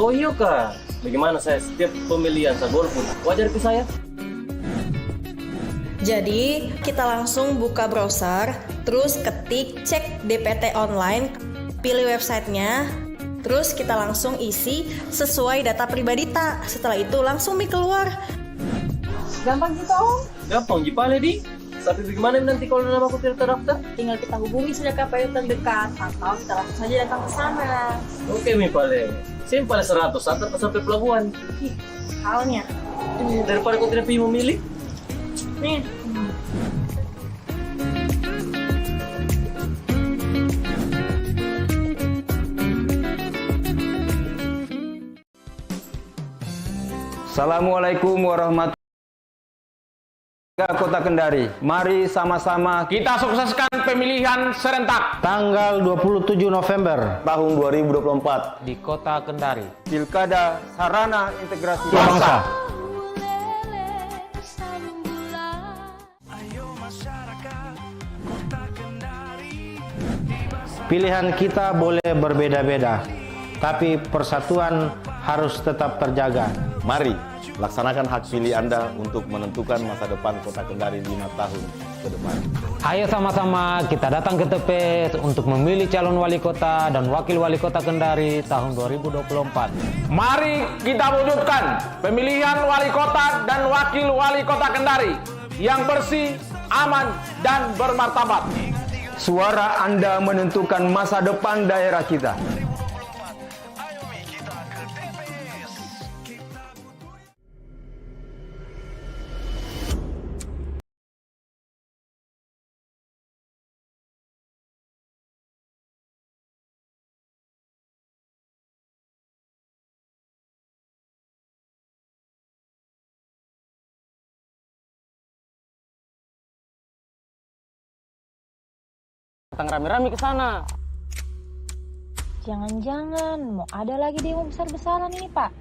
Oh iya kak, bagaimana saya setiap pemilihan saya golput? Wajar ke saya? Jadi, kita langsung buka browser, terus ketik cek DPT online, pilih websitenya, terus kita langsung isi sesuai data pribadi tak. Setelah itu langsung keluar. Gampang gitu Om. Gampang jipale di. Tapi bagaimana nanti kalau nama aku tidak terdaftar? Tinggal kita hubungi saja KPU terdekat atau kita langsung saja datang ke sana. Oke mi pale. Simpel 100 sampai pelabuhan. Ih, halnya. Daripada kau tidak pilih memilih. Nih. Assalamualaikum warahmatullahi wabarakatuh. Kota Kendari, mari sama-sama kita sukseskan pemilihan serentak tanggal 27 November tahun 2024 di Kota Kendari. Pilkada Sarana Integrasi Bangsa. Pilihan kita boleh berbeda-beda, tapi persatuan harus tetap terjaga. Mari laksanakan hak pilih Anda untuk menentukan masa depan Kota Kendari 5 tahun ke depan. Ayo sama-sama kita datang ke TPS untuk memilih calon wali kota dan wakil wali kota Kendari tahun 2024. Mari kita wujudkan pemilihan wali kota dan wakil wali kota Kendari yang bersih, aman, dan bermartabat. Suara Anda menentukan masa depan daerah kita. Datang rame-rame ke sana. Jangan-jangan mau ada lagi demo besar-besaran ini, Pak.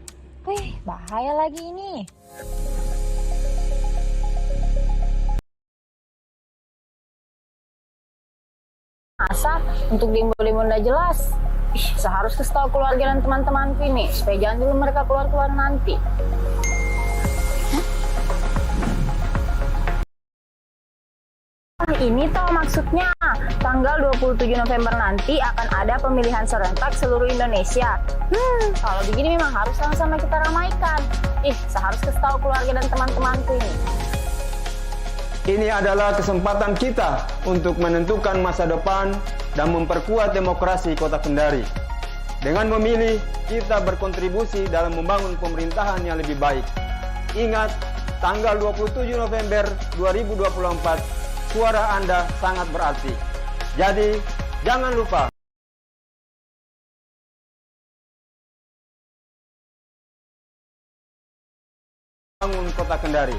Wih, bahaya lagi ini. Masa untuk demo-demo nggak jelas? Saya harus kasih tahu keluarga dan teman-temanku ini supaya jangan dulu mereka keluar-keluar nanti. Ini toh maksudnya tanggal 27 November nanti akan ada pemilihan serentak seluruh Indonesia. Kalau begini memang harus sama-sama kita ramaikan. Saya harus kasih tahu keluarga dan teman-temanku ini. Ini adalah kesempatan kita untuk menentukan masa depan dan memperkuat demokrasi Kota Kendari. Dengan memilih, kita berkontribusi dalam membangun pemerintahan yang lebih baik. Ingat, tanggal 27 November 2024, suara Anda sangat berarti. Jadi, jangan lupa. Bangun Kota Kendari.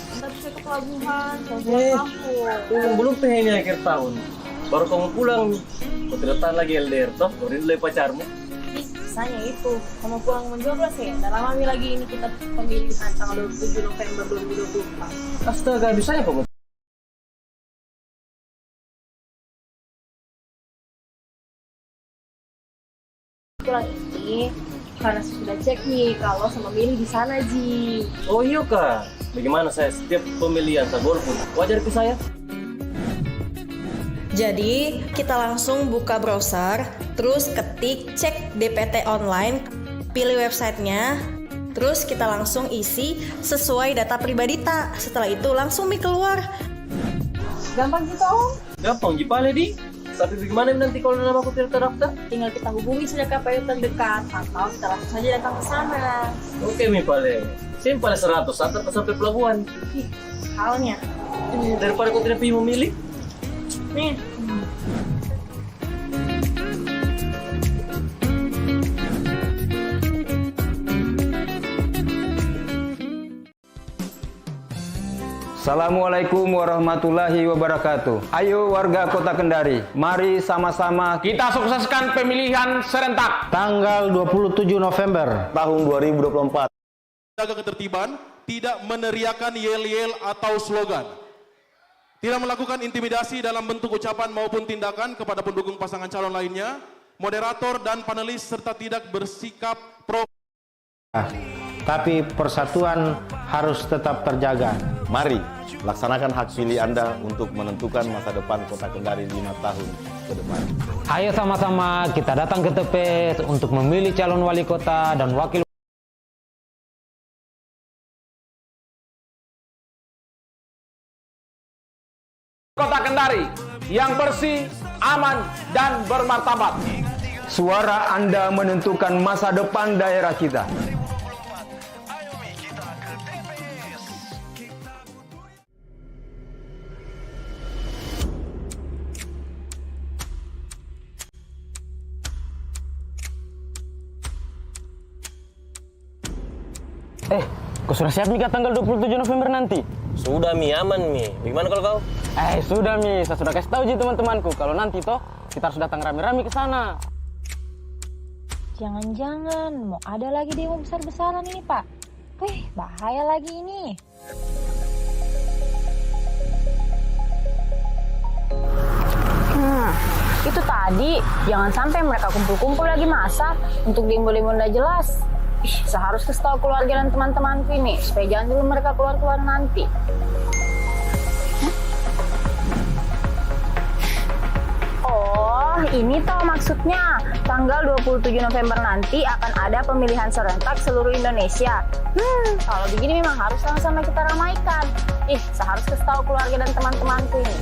Kita bisa ke pelabuhan, kampung. Belum ini akhir tahun. Baru kamu pulang, kau tidak tahan lagi LDR toh, kau rindu pacarmu. Misalnya itu, kamu pulang menjomblo ya. Udah lama lagi ini kita pemilihan tanggal 27 November 2024. Astaga, bisanya kok. Pulang ini karena saya sudah cek nih kalau sama milih di sana Ji. Oh iya kak, bagaimana saya setiap pemilihan saya golput? Wajar ke saya? Jadi, kita langsung buka browser, terus ketik cek DPT online, pilih websitenya, terus kita langsung isi sesuai data pribadi tak. Setelah itu langsung keluar. Gampang gitu Om. Gampang jipale di. Tapi bagaimana nanti kalau nama aku tidak terdaftar? Tinggal kita hubungi saja KPU terdekat atau kita langsung saja datang ke sana. Oke mi pale. Simpel 100 sampai pelabuhan. Ih, halnya. Daripada kau tidak pilih memilih. Nih. Assalamualaikum warahmatullahi wabarakatuh. Ayo warga Kota Kendari, mari sama-sama Kita sukseskan pemilihan serentak Tanggal 27 November tahun 2024. Jaga ketertiban, tidak meneriakan yel-yel atau slogan, tidak melakukan intimidasi dalam bentuk ucapan maupun tindakan kepada pendukung pasangan calon lainnya, moderator dan panelis, serta tidak bersikap tapi persatuan harus tetap terjaga. Mari laksanakan hak pilih Anda untuk menentukan masa depan Kota Kendari 5 tahun ke depan. Ayo sama-sama kita datang ke TPS untuk memilih calon wali kota dan wakil Kota Kendari yang bersih, aman, dan bermartabat. Suara Anda menentukan masa depan daerah kita. Kau sudah siap nih tanggal 27 November nanti? Sudah Mi, aman Mi. Bagaimana kalau kau? Sudah Mi, saya sudah kasih tahu ji teman-temanku kalau nanti toh kita harus datang rame-rame ke sana. Jangan-jangan mau ada lagi demo besar-besaran ini, Pak. Wih, bahaya lagi ini. Itu tadi, jangan sampai mereka kumpul-kumpul lagi masa untuk demo-demo nggak jelas. Saya harus kasih tahu keluarga dan teman-temanku ini supaya jangan dulu mereka keluar-keluar nanti. Oh, ini toh maksudnya. Tanggal 27 November nanti akan ada pemilihan serentak seluruh Indonesia. Kalau begini memang harus sama-sama kita ramaikan. Saya harus kasih tahu keluarga dan teman-temanku ini.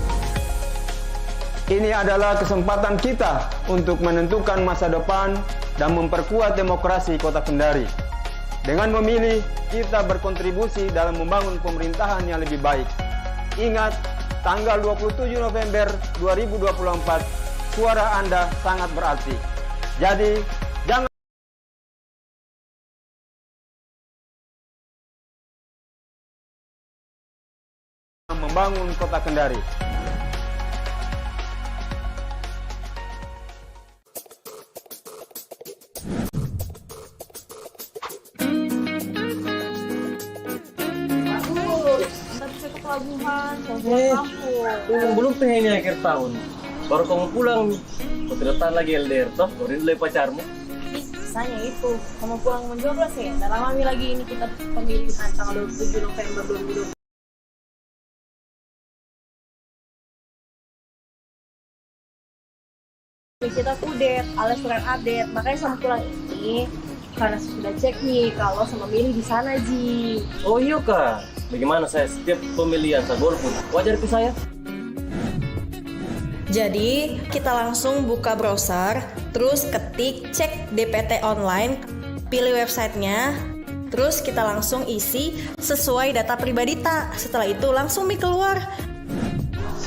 Ini adalah kesempatan kita untuk menentukan masa depan dan memperkuat demokrasi Kota Kendari. Dengan memilih, kita berkontribusi dalam membangun pemerintahan yang lebih baik. Ingat, tanggal 27 November 2024, suara Anda sangat berarti. Jadi, jangan membangun Kota Kendari. Pelabuhan, kampung. Belum ini akhir tahun. Baru kamu pulang, kau tidak tahan lagi LDR toh, kau rindu pacarmu. Misalnya itu, kamu pulang menjoblos ya. Udah lama lagi ini kita pemilihan tanggal 27 November 2020. Kita update, alias bukan update, makanya sama pulang ini karena sudah cek nih kalau sama milih di sana Ji. Oh iya kak, bagaimana saya setiap pemilihan saya golput, wajar ke saya? Jadi, kita langsung buka browser, terus ketik cek DPT online, pilih websitenya, terus kita langsung isi sesuai data pribadi tak. Setelah itu langsung keluar.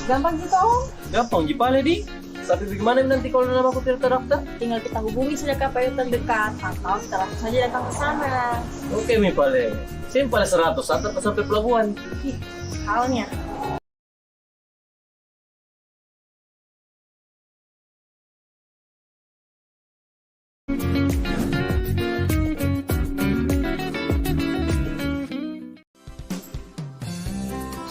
Gampang gitu Om. Gampang Jipale di. Tapi bagaimana nanti kalau nama aku tidak terdaftar? Tinggal kita hubungi saja KPU terdekat atau kita langsung saja datang ke sana. Oke Mi Pale, simpel 100 antar sampai pelabuhan. Halnya.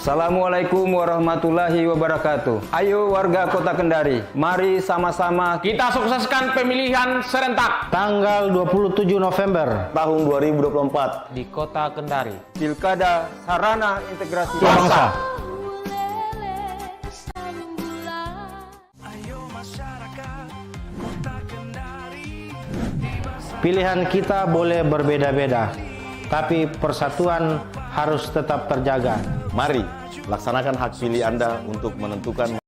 Assalamualaikum warahmatullahi wabarakatuh. Ayo warga Kota Kendari, mari sama-sama Kita sukseskan pemilihan serentak Tanggal 27 November Tahun 2024. di Kota Kendari. Pilkada Sarana Integrasi bangsa. Pilihan kita boleh berbeda-beda, tapi persatuan harus tetap terjaga. Mari laksanakan hak pilih Anda untuk menentukan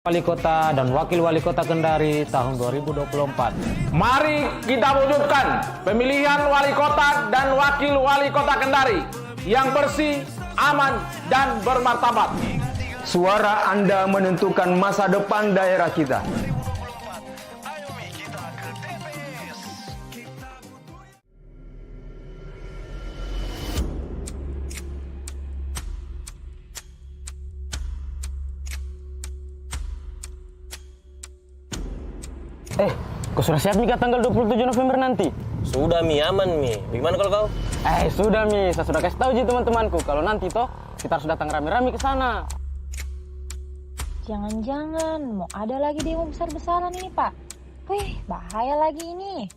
Wali kota dan wakil wali kota Kendari tahun 2024. Mari kita wujudkan pemilihan wali kota dan wakil wali kota Kendari yang bersih, aman, dan bermartabat. Suara Anda menentukan masa depan daerah kita. Kau Kau sudah siap nih tanggal 27 November nanti? Sudah Mi, aman Mi. Bagaimana kalau kau? Sudah Mi, saya sudah kasih tahu ji teman-temanku kalau nanti toh kita harus datang rame-rame ke sana. Jangan-jangan mau ada lagi demo besar-besaran ini, Pak. Wih, bahaya lagi ini.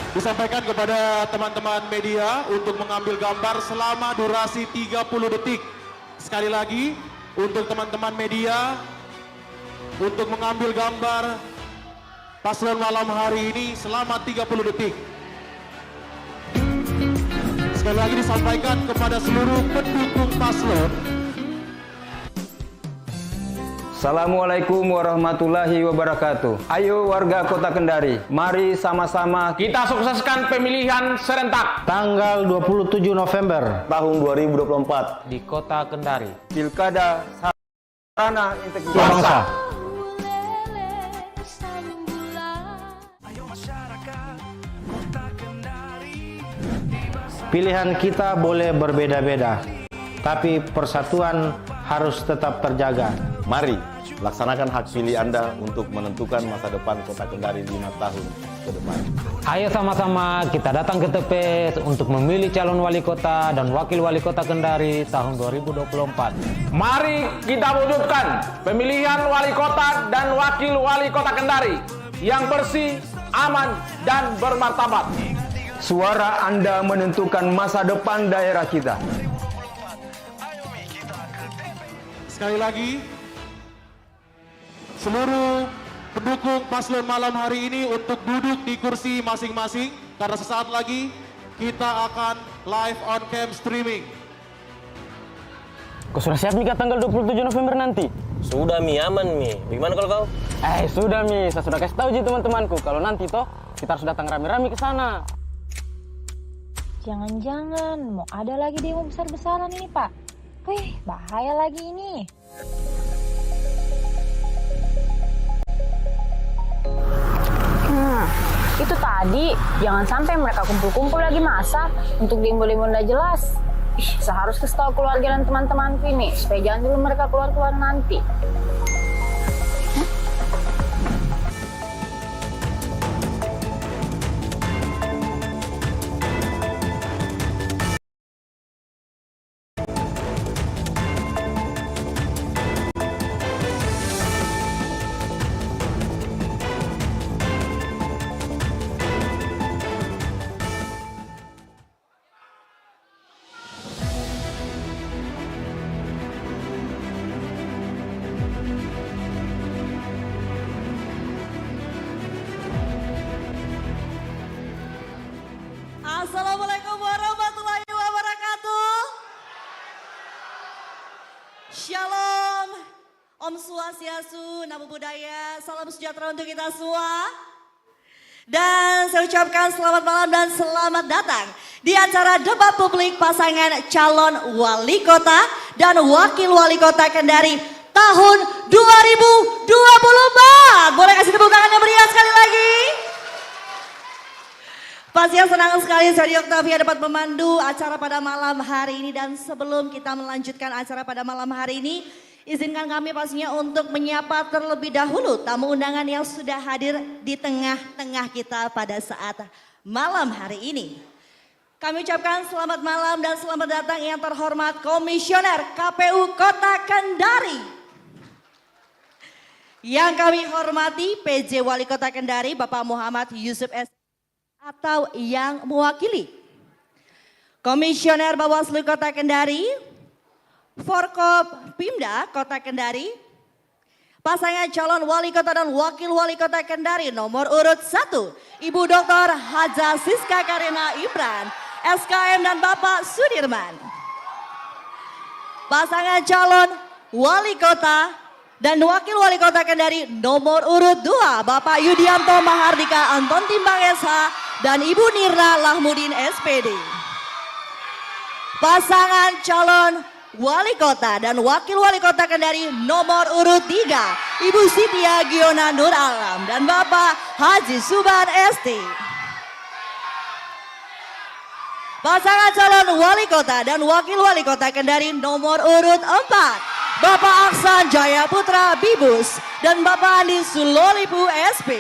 Disampaikan kepada teman-teman media untuk mengambil gambar selama durasi 30 detik. Sekali lagi, untuk teman-teman media, untuk mengambil gambar paslon malam hari ini selama 30 detik. Sekali lagi disampaikan kepada seluruh pendukung paslon. Assalamualaikum warahmatullahi wabarakatuh. Ayo warga Kota Kendari, mari sama-sama Kita sukseskan pemilihan serentak Tanggal 27 November tahun 2024 di Kota Kendari. pilkada sarana integritas bangsa. Pilihan kita boleh berbeda-beda, tapi persatuan harus tetap terjaga. Mari laksanakan hak pilih Anda untuk menentukan masa depan Kota Kendari 5 tahun ke depan. Ayo sama-sama kita datang ke TPS untuk memilih calon wali kota dan wakil wali kota Kendari tahun 2024. Mari kita wujudkan pemilihan wali kota dan wakil wali kota Kendari yang bersih, aman, dan bermartabat. Suara Anda menentukan masa depan daerah kita. Sekali lagi, seluruh pendukung paslon malam hari ini untuk duduk di kursi masing-masing karena sesaat lagi kita akan live on cam streaming. Kau sudah siap nih tanggal 27 November nanti? Sudah Mi, aman Mi. Bagaimana kalau kau? Sudah Mi, saya sudah kasih tahu ji teman-temanku kalau nanti toh kita harus datang rame-rame ke sana. Jangan-jangan mau ada lagi demo besar-besaran ini, Pak. Wih, bahaya lagi ini. Itu tadi, jangan sampai mereka kumpul-kumpul lagi masa untuk demo-demo nggak jelas. Saya harus kasih tahu keluarga dan teman-temanku ini, supaya jangan dulu mereka keluar-keluar nanti. Shalom, Om Swastiastu, Namo Buddhaya, salam sejahtera untuk kita semua. Dan saya ucapkan selamat malam dan selamat datang di acara debat publik pasangan calon wali kota dan wakil wali kota Kendari tahun 2024. Boleh kasih tepuk tangan yang meriah sekali lagi? Pastinya senang sekali saya Octavia dapat memandu acara pada malam hari ini. Dan sebelum kita melanjutkan acara pada malam hari ini, izinkan kami pastinya untuk menyapa terlebih dahulu tamu undangan yang sudah hadir di tengah-tengah kita pada saat malam hari ini. Kami ucapkan selamat malam dan selamat datang yang terhormat Komisioner KPU Kota Kendari. Yang kami hormati PJ Wali Kota Kendari Bapak Muhammad Yusuf S. atau yang mewakili. Komisioner Bawaslu Kota Kendari, Forkop Pimda Kota Kendari, pasangan calon wali kota dan wakil wali kota Kendari nomor urut 1, Ibu Dr. Haja Siska Karina Imran, SKM dan Bapak Sudirman. Pasangan calon wali kota dan wakil wali kota Kendari nomor urut 2, Bapak Yudianto Mahardika Anton Timbang SH dan Ibu Nirna Lahmudin SPD. Pasangan calon wali kota dan wakil wali kota Kendari nomor urut 3, Ibu Sitia Giona Nur Alam dan Bapak Haji Suban ST. Pasangan calon wali kota dan wakil wali kota Kendari nomor urut 4, Bapak Aksan Jaya Putra Bibus dan Bapak Andi Sulolipu SP.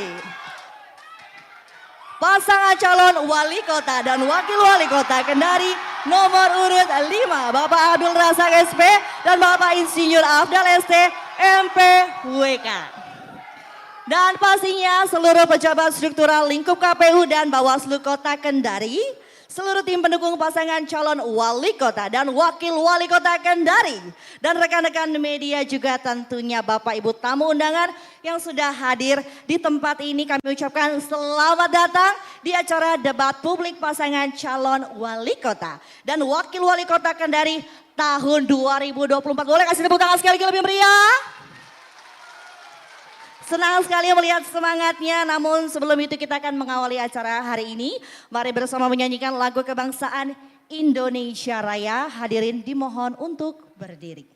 Pasangan calon wali kota dan wakil wali kota Kendari nomor urut 5, Bapak Abdul Razak SP dan Bapak Insinyur Afdal ST MPWK. Dan pastinya seluruh pejabat struktural lingkup KPU dan Bawaslu Kota Kendari, seluruh tim pendukung pasangan calon wali kota dan wakil wali kota Kendari, dan rekan-rekan media juga tentunya Bapak Ibu tamu undangan yang sudah hadir di tempat ini, kami ucapkan selamat datang di acara debat publik pasangan calon wali kota dan wakil wali kota Kendari tahun 2024. Boleh kasih tepuk tangan sekali lagi lebih meriah? Senang sekali melihat semangatnya, namun sebelum itu kita akan mengawali acara hari ini. Mari bersama menyanyikan lagu kebangsaan Indonesia Raya. Hadirin dimohon untuk berdiri.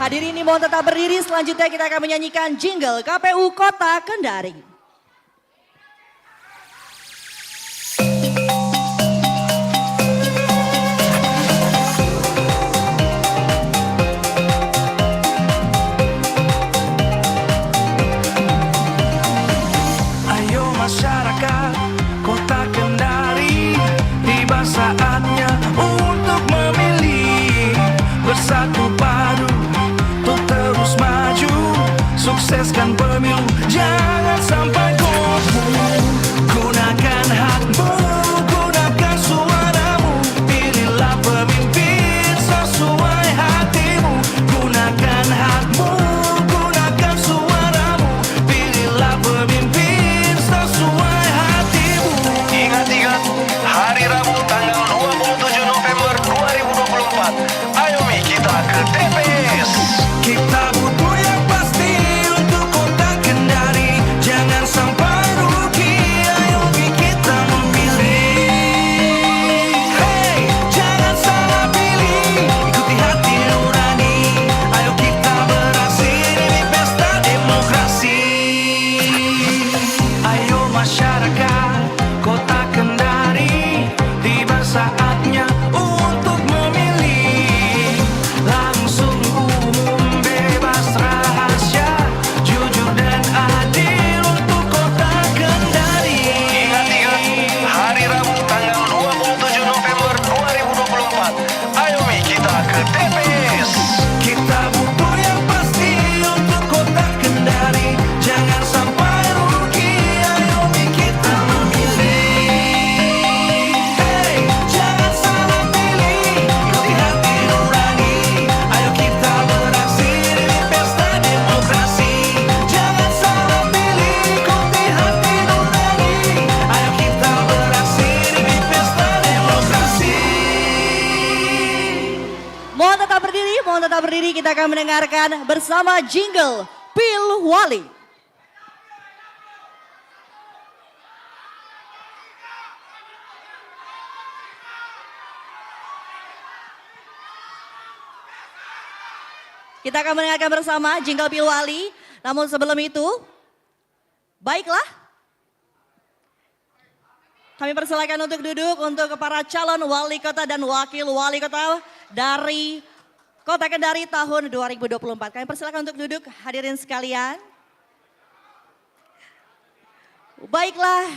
Hadirin ini mohon tetap berdiri, selanjutnya kita akan menyanyikan jingle KPU Kota Kendari. Ayo ini kita akan mendengarkan bersama jingle Pilwali. Kita akan mendengarkan bersama jingle Pilwali. Namun sebelum itu, baiklah, kami persilakan untuk duduk untuk para calon wali kota dan wakil wali kota dari Kota Kendari tahun 2024. Kami persilakan untuk duduk, hadirin sekalian. Baiklah,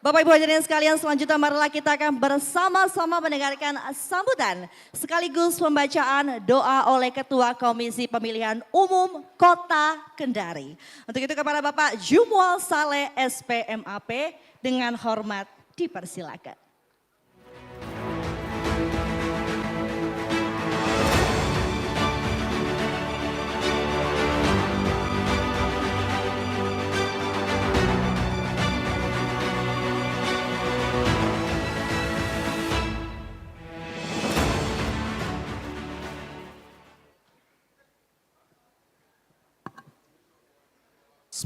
Bapak Ibu hadirin sekalian, selanjutnya marilah kita akan bersama-sama mendengarkan sambutan sekaligus pembacaan doa oleh Ketua Komisi Pemilihan Umum Kota Kendari. Untuk itu kepada Bapak Jumual Saleh SPMAP dengan hormat dipersilakan.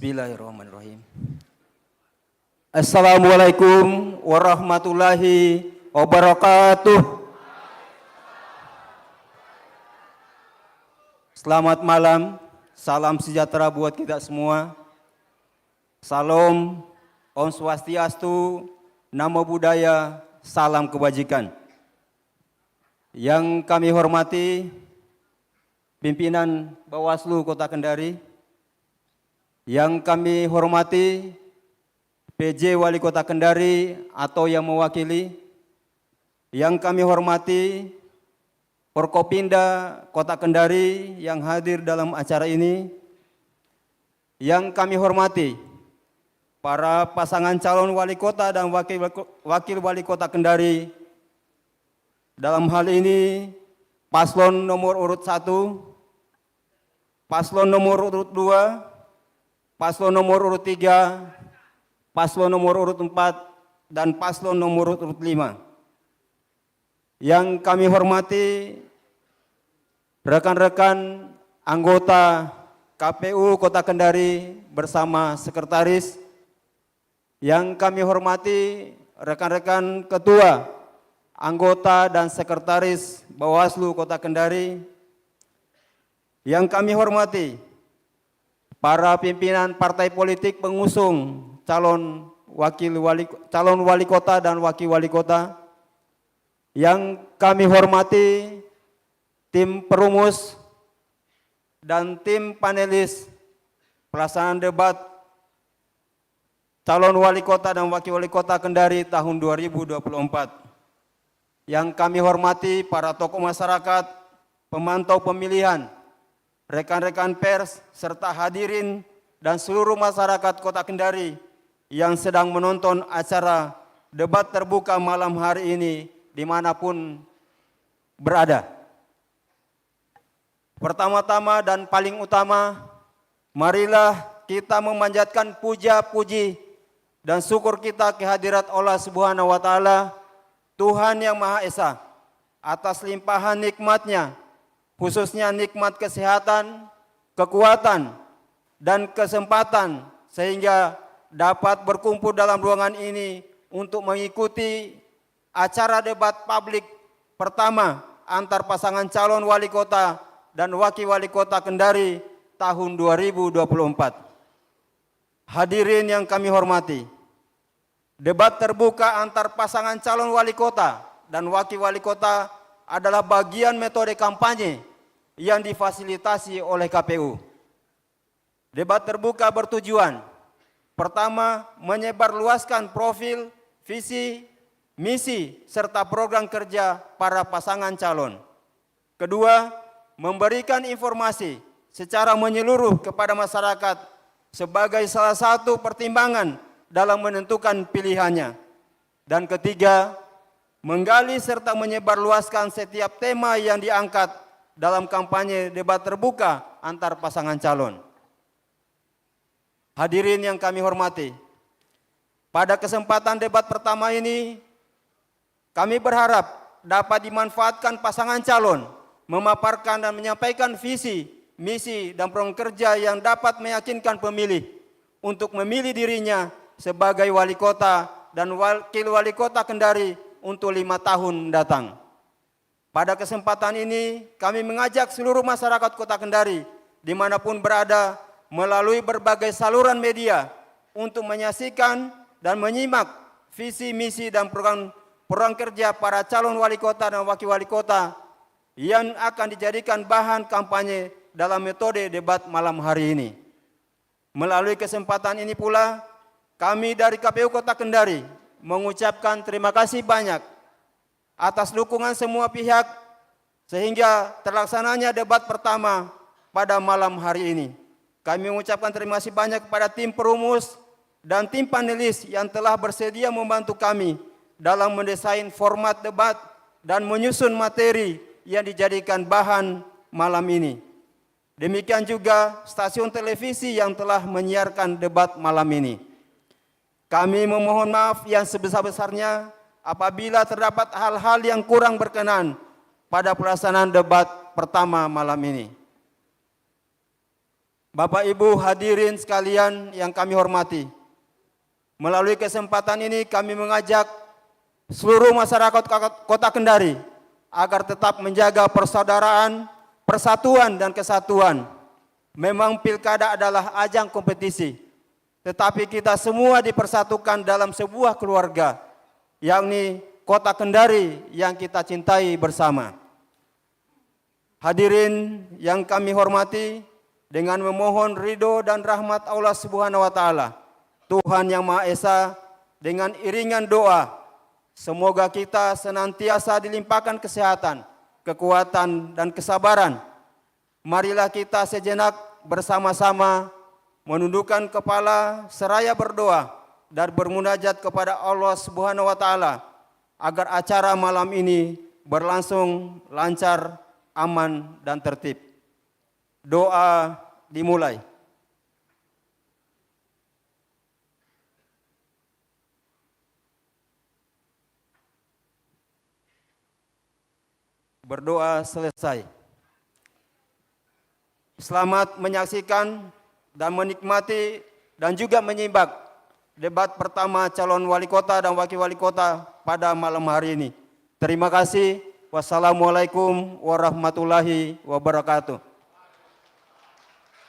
Bismillahirrahmanirrahim. Assalamualaikum warahmatullahi wabarakatuh. Selamat malam, salam sejahtera buat kita semua. Salam, Om Swastiastu, Namo Buddhaya, salam kebajikan. Yang kami hormati pimpinan Bawaslu Kota Kendari, yang kami hormati PJ Wali Kota Kendari atau yang mewakili, yang kami hormati Forkopimda Kota Kendari yang hadir dalam acara ini, yang kami hormati para pasangan calon wali kota dan wakil wali kota Kendari, dalam hal ini paslon nomor urut 1, paslon nomor urut 2, paslon nomor urut 3, paslon nomor urut 4, dan paslon nomor urut 5. Yang kami hormati rekan-rekan anggota KPU Kota Kendari bersama sekretaris. Yang kami hormati rekan-rekan ketua, anggota, dan sekretaris Bawaslu Kota Kendari. Yang kami hormati para pimpinan partai politik pengusung calon wali kota dan wakil wali kota. Yang kami hormati tim perumus dan tim panelis pelaksanaan debat calon wali kota dan wakil wali kota Kendari tahun 2024. Yang kami hormati para tokoh masyarakat, pemantau pemilihan, rekan-rekan pers, serta hadirin dan seluruh masyarakat Kota Kendari yang sedang menonton acara debat terbuka malam hari ini dimanapun berada. Pertama-tama dan paling utama, marilah kita memanjatkan puja-puji dan syukur kita kehadirat Allah Subhanahu wa Ta'ala, Tuhan yang Maha Esa, atas limpahan nikmat-Nya, khususnya nikmat kesehatan, kekuatan, dan kesempatan sehingga dapat berkumpul dalam ruangan ini untuk mengikuti acara debat publik pertama antar pasangan calon wali kota dan wakil wali kota Kendari tahun 2024. Hadirin yang kami hormati, debat terbuka antar pasangan calon wali kota dan wakil wali kota adalah bagian metode kampanye yang difasilitasi oleh KPU. Debat terbuka bertujuan, pertama, menyebarluaskan profil, visi, misi, serta program kerja para pasangan calon. Kedua, memberikan informasi secara menyeluruh kepada masyarakat sebagai salah satu pertimbangan dalam menentukan pilihannya. Dan ketiga, menggali serta menyebarluaskan setiap tema yang diangkat dalam kampanye debat terbuka antar pasangan calon. Hadirin yang kami hormati, pada kesempatan debat pertama ini, kami berharap dapat dimanfaatkan pasangan calon memaparkan dan menyampaikan visi, misi, dan program kerja yang dapat meyakinkan pemilih untuk memilih dirinya sebagai wali kota dan wakil wali kota Kendari untuk 5 tahun mendatang. Pada kesempatan ini, kami mengajak seluruh masyarakat Kota Kendari, dimanapun berada, melalui berbagai saluran media, untuk menyaksikan dan menyimak visi, misi, dan program kerja para calon wali kota dan wakil wali kota yang akan dijadikan bahan kampanye dalam metode debat malam hari ini. Melalui kesempatan ini pula, kami dari KPU Kota Kendari mengucapkan terima kasih banyak atas dukungan semua pihak sehingga terlaksananya debat pertama pada malam hari ini. Kami mengucapkan terima kasih banyak kepada tim perumus dan tim panelis yang telah bersedia membantu kami dalam mendesain format debat dan menyusun materi yang dijadikan bahan malam ini. Demikian juga stasiun televisi yang telah menyiarkan debat malam ini. Kami memohon maaf yang sebesar-besarnya apabila terdapat hal-hal yang kurang berkenan pada pelaksanaan debat pertama malam ini. Bapak Ibu hadirin sekalian yang kami hormati, melalui kesempatan ini kami mengajak seluruh masyarakat Kota Kendari agar tetap menjaga persaudaraan, persatuan, dan kesatuan. Memang pilkada adalah ajang kompetisi, tetapi kita semua dipersatukan dalam sebuah keluarga, yakni Kota Kendari yang kita cintai bersama. Hadirin yang kami hormati, dengan memohon ridho dan rahmat Allah Subhanahu wa Ta'ala, Tuhan Yang Maha Esa, dengan iringan doa, semoga kita senantiasa dilimpahkan kesehatan, kekuatan, dan kesabaran. Marilah kita sejenak bersama-sama menundukkan kepala seraya berdoa dan bermunajat kepada Allah Subhanahu wa Ta'ala agar acara malam ini berlangsung lancar, aman, dan tertib. Doa dimulai. Berdoa selesai. Selamat menyaksikan dan menikmati dan juga menyimak debat pertama calon wali kota dan wakil wali kota pada malam hari ini. Terima kasih. Wassalamualaikum warahmatullahi wabarakatuh.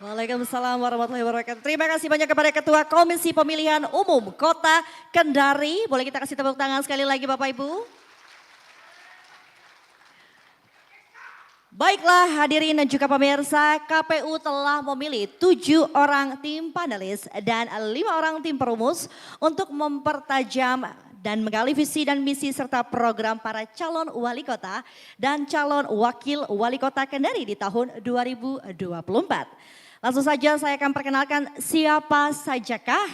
Waalaikumsalam warahmatullahi wabarakatuh. Terima kasih banyak kepada Ketua Komisi Pemilihan Umum Kota Kendari. Boleh kita kasih tepuk tangan sekali lagi Bapak Ibu. Baiklah hadirin dan juga pemirsa, KPU telah memilih 7 orang tim panelis dan 5 orang tim perumus untuk mempertajam dan menggali visi dan misi serta program para calon wali kota dan calon wakil wali kota Kendari di tahun 2024. Langsung saja saya akan perkenalkan siapa sajakah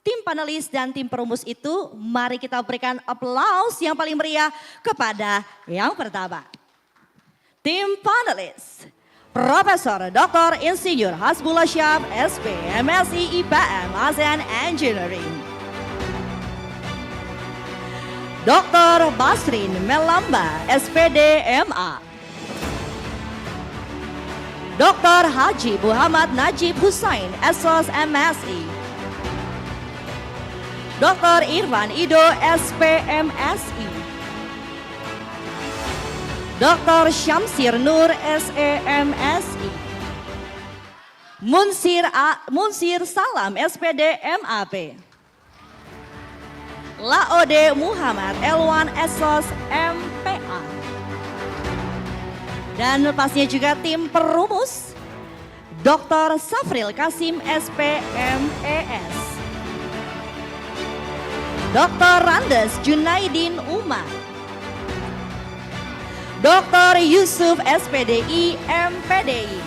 tim panelis dan tim perumus itu. Mari kita berikan aplaus yang paling meriah kepada yang pertama. Tim panelis, Profesor Dr. Insinyur Hasbullah Syihab, SP, MSI IPM, ASEAN Engineering. Dr. Basrin Melamba, SPD MA. Dr. Haji Muhammad Najib Hussain, SOS MSI. Dr. Irfan Ido, SPMSI. Dr. Syamsir Nur, SEMSI. Munsir Salam, SPD MAP. Laode Muhammad Elwan, SOS MPA. Dan pastinya juga tim perumus, Dr. Safril Kasim, SPMES. Dr. Randes Junaidin Umar. Dr. Yusuf, SPDI, MPDI.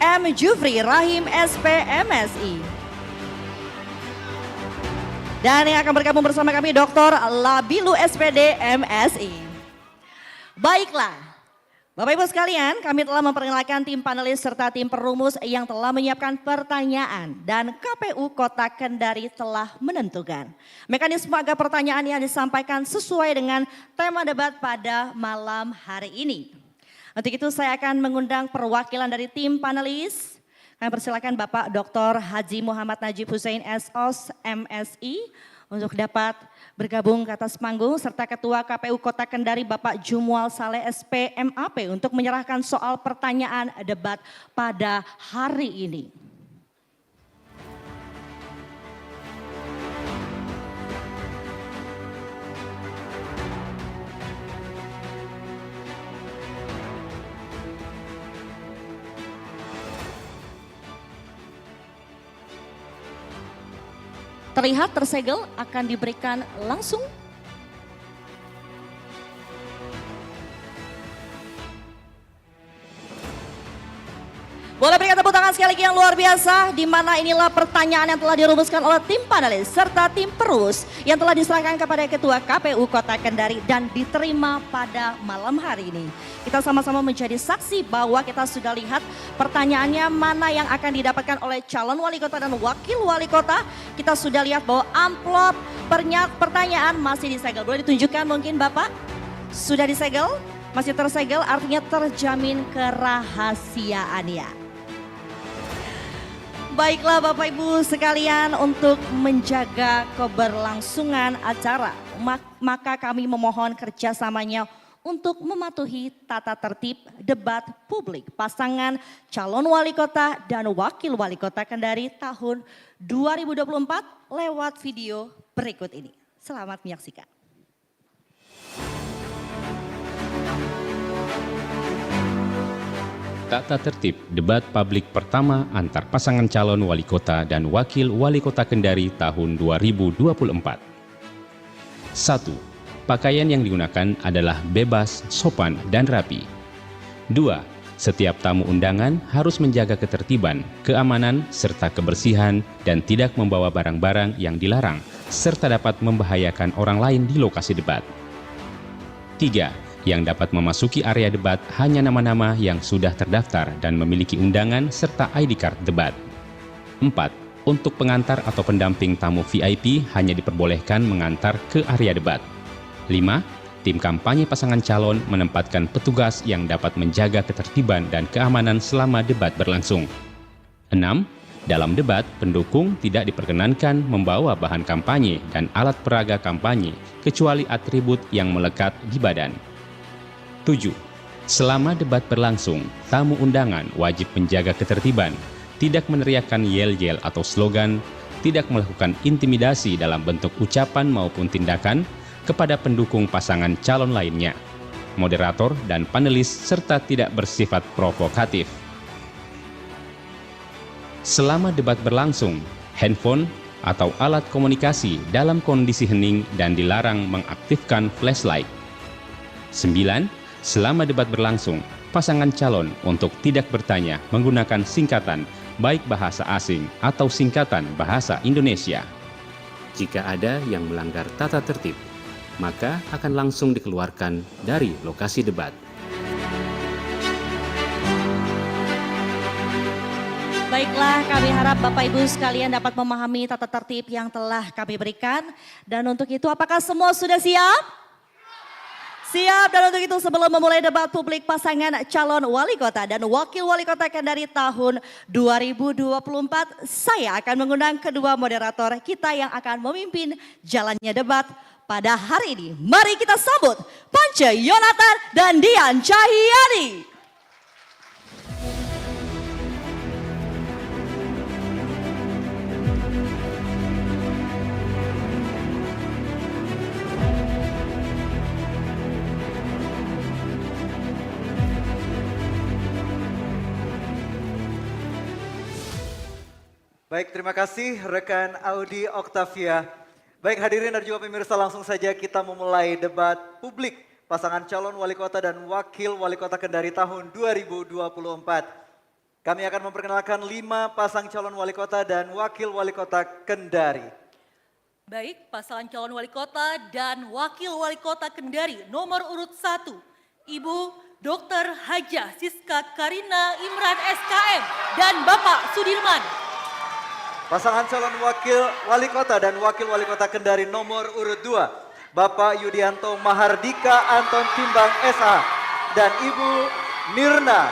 M. Jufri Rahim, SPMSI. Dan yang akan bergabung bersama kami Dr. Labilu, SPD MSI. Baiklah, Bapak Ibu sekalian, kami telah memperkenalkan tim panelis serta tim perumus yang telah menyiapkan pertanyaan dan KPU Kota Kendari telah menentukan mekanisme agar pertanyaan yang disampaikan sesuai dengan tema debat pada malam hari ini. Untuk itu saya akan mengundang perwakilan dari tim panelis. Kami persilakan Bapak Dr. Haji Muhammad Najib Hussein SOS MSI untuk dapat bergabung ke atas panggung serta Ketua KPU Kota Kendari Bapak Jumual Saleh SP MAP untuk menyerahkan soal pertanyaan debat pada hari ini. Terlihat tersegel akan diberikan langsung. Boleh berikan tepuk tangan sekali lagi yang luar biasa, di mana inilah pertanyaan yang telah dirumuskan oleh tim panelis serta tim perus yang telah diserahkan kepada Ketua KPU Kota Kendari dan diterima pada malam hari ini. Kita sama-sama menjadi saksi bahwa kita sudah lihat pertanyaannya mana yang akan didapatkan oleh calon wali kota dan wakil wali kota. Kita sudah lihat bahwa amplop pertanyaan masih disegel. Boleh ditunjukkan mungkin Bapak? Sudah disegel? Masih tersegel artinya terjamin kerahasiaannya. Baiklah Bapak Ibu sekalian, untuk menjaga keberlangsungan acara, maka kami memohon kerjasamanya untuk mematuhi tata tertib debat publik pasangan calon wali kota dan wakil wali kota Kendari tahun 2024 lewat video berikut ini. Selamat menyaksikan. Tata tertib debat publik pertama antar pasangan calon wali kota dan wakil wali kota Kendari tahun 2024. 1. Pakaian yang digunakan adalah bebas, sopan, dan rapi. 2. Setiap tamu undangan harus menjaga ketertiban, keamanan, serta kebersihan dan tidak membawa barang-barang yang dilarang serta dapat membahayakan orang lain di lokasi debat. 3. Yang dapat memasuki area debat hanya nama-nama yang sudah terdaftar dan memiliki undangan serta ID card debat. 4. Untuk pengantar atau pendamping tamu VIP hanya diperbolehkan mengantar ke area debat. 5. Tim kampanye pasangan calon menempatkan petugas yang dapat menjaga ketertiban dan keamanan selama debat berlangsung. 6. Dalam debat, pendukung tidak diperkenankan membawa bahan kampanye dan alat peraga kampanye kecuali atribut yang melekat di badan. 7. Selama debat berlangsung, tamu undangan wajib menjaga ketertiban, tidak meneriakkan yel-yel atau slogan, tidak melakukan intimidasi dalam bentuk ucapan maupun tindakan kepada pendukung pasangan calon lainnya, moderator dan panelis, serta tidak bersifat provokatif. Selama debat berlangsung, handphone atau alat komunikasi dalam kondisi hening dan dilarang mengaktifkan flashlight. 9. Selama debat berlangsung, pasangan calon untuk tidak bertanya menggunakan singkatan baik bahasa asing atau singkatan bahasa Indonesia. Jika ada yang melanggar tata tertib, maka akan langsung dikeluarkan dari lokasi debat. Baiklah, kami harap Bapak Ibu sekalian dapat memahami tata tertib yang telah kami berikan. Dan untuk itu apakah semua sudah siap? Siap, dan untuk itu sebelum memulai debat publik pasangan calon wali kota dan wakil wali kota Kendari tahun 2024, saya akan mengundang kedua moderator kita yang akan memimpin jalannya debat pada hari ini. Mari kita sambut Pance Yonatan dan Dian Cahyani. Baik, terima kasih rekan Audi Octavia. Baik hadirin dan juga pemirsa, langsung saja kita memulai debat publik pasangan calon wali kota dan wakil wali kota Kendari tahun 2024. Kami akan memperkenalkan 5 pasang calon wali kota dan wakil wali kota Kendari. Baik, pasangan calon wali kota dan wakil wali kota Kendari nomor urut 1, Ibu Dr. Hajah Siska Karina Imran SKM dan Bapak Sudirman. Pasangan calon wakil wali kota dan wakil wali kota Kendari nomor urut 2, Bapak Yudianto Mahardika Anton Timbang SA dan Ibu Nirna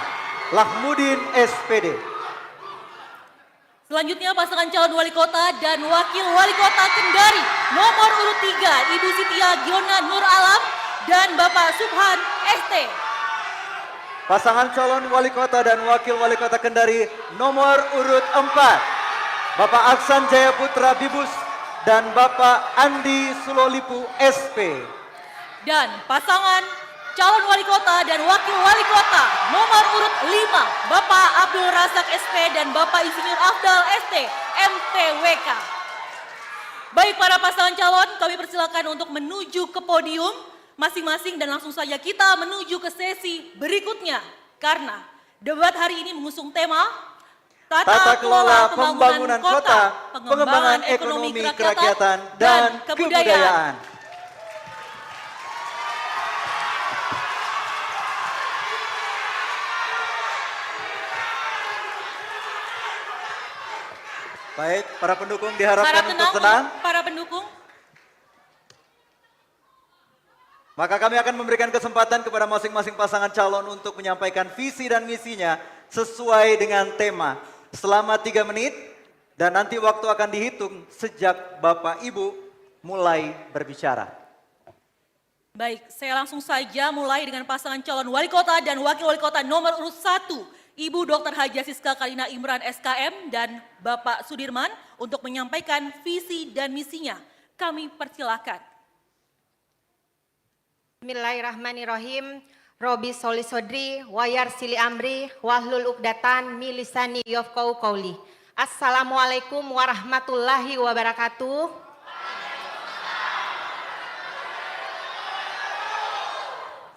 Lahmudin SPD. Selanjutnya pasangan calon wali kota dan wakil wali kota Kendari nomor urut 3, Ibu Sitia Giona Nur Alam dan Bapak Subhan ST. Pasangan calon wali kota dan wakil wali kota Kendari nomor urut 4, Bapak Aksan Jaya Putra Bibus dan Bapak Andi Sulolipu SP. Dan pasangan calon wali kota dan wakil wali kota nomor urut 5, Bapak Abdul Razak SP dan Bapak Insinyur Afdal ST MTWK. Baik para pasangan calon, kami persilakan untuk menuju ke podium masing-masing dan langsung saja kita menuju ke sesi berikutnya. Karena debat hari ini mengusung tema Tata Kelola Pembangunan Kota, Pengembangan Ekonomi Kerakyatan dan Kebudayaan. Baik, para pendukung diharapkan untuk tenang. Para pendukung. Maka kami akan memberikan kesempatan kepada masing-masing pasangan calon untuk menyampaikan visi dan misinya sesuai dengan tema selama 3 menit dan nanti waktu akan dihitung sejak Bapak Ibu mulai berbicara. Baik, saya langsung saja mulai dengan pasangan calon wali kota dan wakil wali kota nomor urut 1, Ibu Dr. Hajah Siska Karina Imran SKM dan Bapak Sudirman untuk menyampaikan visi dan misinya. Kami persilakan. Bismillahirrahmanirrahim. Robi soli sodri, wayar sili amri, wahlul uqdatan, milisani yafqahu qauli. Assalamualaikum warahmatullahi wabarakatuh.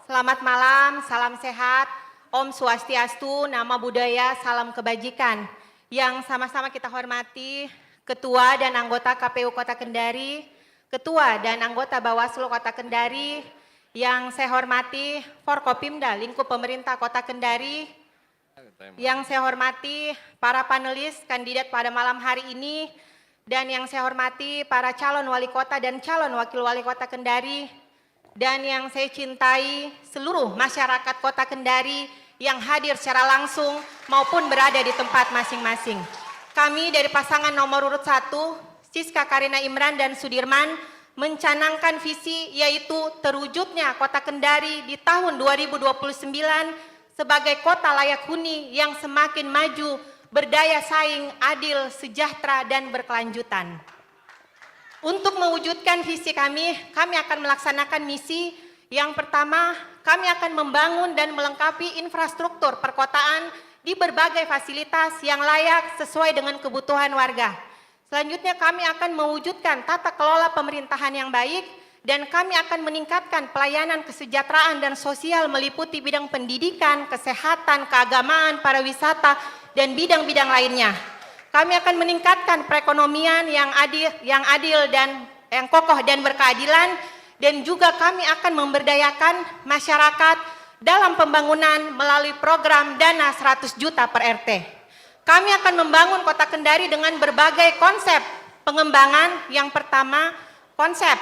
Selamat malam, salam sehat, Om Swastiastu, nama budaya, salam kebajikan. Yang sama-sama kita hormati Ketua dan anggota KPU Kota Kendari, Ketua dan anggota Bawaslu Kota Kendari, yang saya hormati Forkopimda lingkup pemerintah Kota Kendari, yang saya hormati para panelis kandidat pada malam hari ini, dan yang saya hormati para calon wali kota dan calon wakil wali kota Kendari, dan yang saya cintai seluruh masyarakat Kota Kendari yang hadir secara langsung maupun berada di tempat masing-masing. Kami dari pasangan nomor urut 1, Siska Karina Imran dan Sudirman, mencanangkan visi yaitu terwujudnya Kota Kendari di tahun 2029 sebagai kota layak huni yang semakin maju, berdaya saing, adil, sejahtera, dan berkelanjutan. Untuk mewujudkan visi kami akan melaksanakan misi. Yang pertama, kami akan membangun dan melengkapi infrastruktur perkotaan di berbagai fasilitas yang layak sesuai dengan kebutuhan warga. Selanjutnya kami akan mewujudkan tata kelola pemerintahan yang baik dan kami akan meningkatkan pelayanan kesejahteraan dan sosial meliputi bidang pendidikan, kesehatan, keagamaan, pariwisata, dan bidang-bidang lainnya. Kami akan meningkatkan perekonomian yang adil dan yang kokoh dan berkeadilan, dan juga kami akan memberdayakan masyarakat dalam pembangunan melalui program dana 100 juta per RT. Kami akan membangun Kota Kendari dengan berbagai konsep pengembangan. Yang pertama, konsep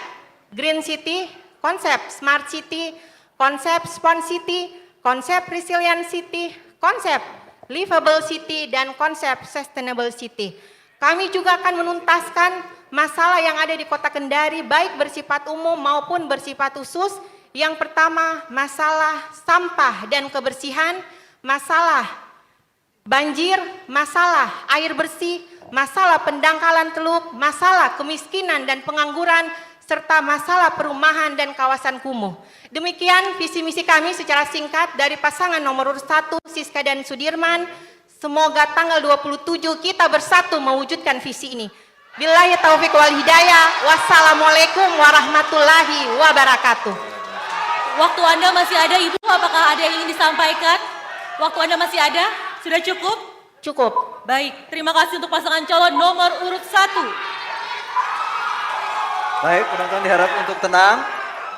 Green City, konsep Smart City, konsep Spon City, konsep Resilient City, konsep Livable City, dan konsep Sustainable City. Kami juga akan menuntaskan masalah yang ada di Kota Kendari baik bersifat umum maupun bersifat khusus. Yang pertama, masalah sampah dan kebersihan, masalah banjir, masalah air bersih, masalah pendangkalan teluk, masalah kemiskinan dan pengangguran, serta masalah perumahan dan kawasan kumuh. Demikian visi misi kami secara singkat dari pasangan nomor urut 1, Siska dan Sudirman. Semoga tanggal 27 kita bersatu mewujudkan visi ini. Billahi taufiq wal hidayah. Wassalamualaikum warahmatullahi wabarakatuh. Waktu Anda masih ada, Ibu. Apakah ada yang ingin disampaikan? Waktu Anda masih ada? Sudah cukup? Cukup. Baik, terima kasih untuk pasangan calon nomor urut 1. Baik, penonton diharap untuk tenang.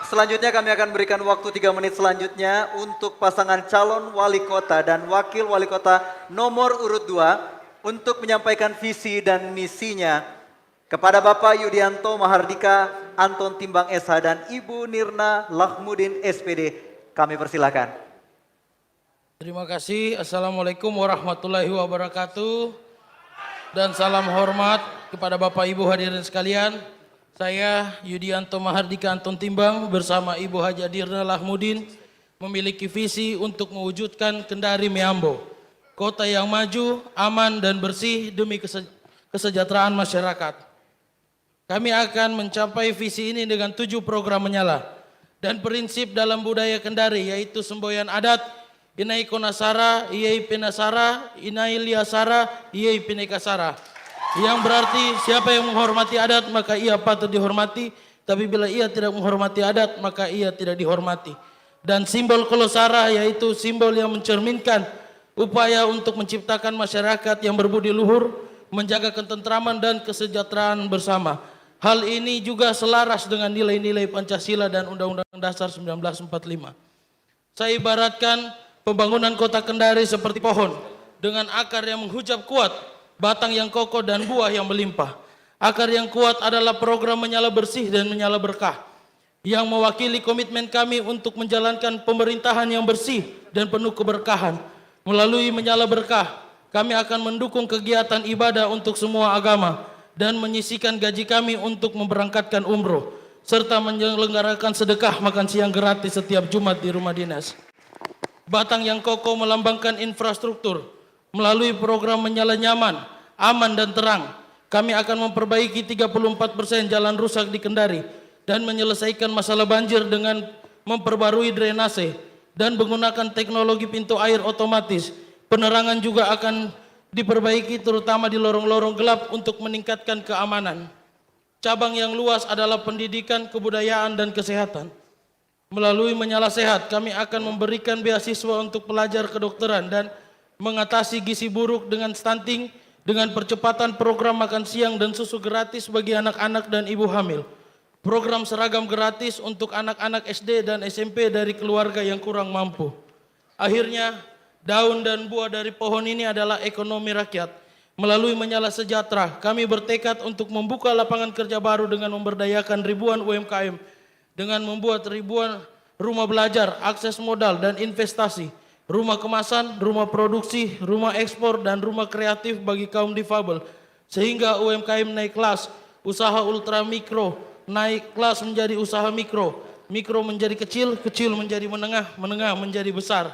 Selanjutnya kami akan berikan waktu 3 menit selanjutnya untuk pasangan calon wali kota dan wakil wali kota nomor urut 2 untuk menyampaikan visi dan misinya kepada Bapak Yudianto Mahardika Anton Timbang SH dan Ibu Nirna Lahmudin SPD. Kami persilakan. Terima kasih. Assalamualaikum warahmatullahi wabarakatuh. Dan salam hormat kepada Bapak Ibu hadirin sekalian. Saya Yudianto Mahardika Anton Timbang bersama Ibu Haja Dirna Lahmudin memiliki visi untuk mewujudkan Kendari Miambo, kota yang maju, aman dan bersih demi kesejahteraan masyarakat. Kami akan mencapai visi ini dengan 7 program menyala dan prinsip dalam budaya Kendari, yaitu semboyan adat, Inai Konasara, Iyai Penasara, Inai Liasara, Iyai Pinekasara. Yang berarti siapa yang menghormati adat maka ia patut dihormati, tapi bila ia tidak menghormati adat maka ia tidak dihormati. Dan simbol Kolosara yaitu simbol yang mencerminkan upaya untuk menciptakan masyarakat yang berbudi luhur, menjaga ketentraman dan kesejahteraan bersama. Hal ini juga selaras dengan nilai-nilai Pancasila dan Undang-Undang Dasar 1945. Saya ibaratkan pembangunan kota Kendari seperti pohon dengan akar yang menghujam kuat, batang yang kokoh dan buah yang melimpah. Akar yang kuat adalah program Menyala Bersih dan Menyala Berkah yang mewakili komitmen kami untuk menjalankan pemerintahan yang bersih dan penuh keberkahan. Melalui Menyala Berkah, kami akan mendukung kegiatan ibadah untuk semua agama dan menyisihkan gaji kami untuk memberangkatkan umroh serta menyelenggarakan sedekah makan siang gratis setiap Jumat di rumah dinas. Batang yang kokoh melambangkan infrastruktur. Melalui program Menyala Nyaman, Aman dan Terang, kami akan memperbaiki 34% jalan rusak di Kendari dan menyelesaikan masalah banjir dengan memperbarui drainase dan menggunakan teknologi pintu air otomatis. Penerangan juga akan diperbaiki terutama di lorong-lorong gelap untuk meningkatkan keamanan. Cabang yang luas adalah pendidikan, kebudayaan, dan kesehatan. Melalui Menyala Sehat, kami akan memberikan beasiswa untuk pelajar kedokteran dan mengatasi gizi buruk dengan stunting dengan percepatan program makan siang dan susu gratis bagi anak-anak dan ibu hamil. Program seragam gratis untuk anak-anak SD dan SMP dari keluarga yang kurang mampu. Akhirnya, daun dan buah dari pohon ini adalah ekonomi rakyat. Melalui Menyala Sejahtera, kami bertekad untuk membuka lapangan kerja baru dengan memberdayakan ribuan UMKM, dengan membuat ribuan rumah belajar, akses modal dan investasi, rumah kemasan, rumah produksi, rumah ekspor, dan rumah kreatif bagi kaum difabel. Sehingga UMKM naik kelas, usaha ultra mikro naik kelas menjadi usaha mikro, mikro menjadi kecil, kecil menjadi menengah, menengah menjadi besar.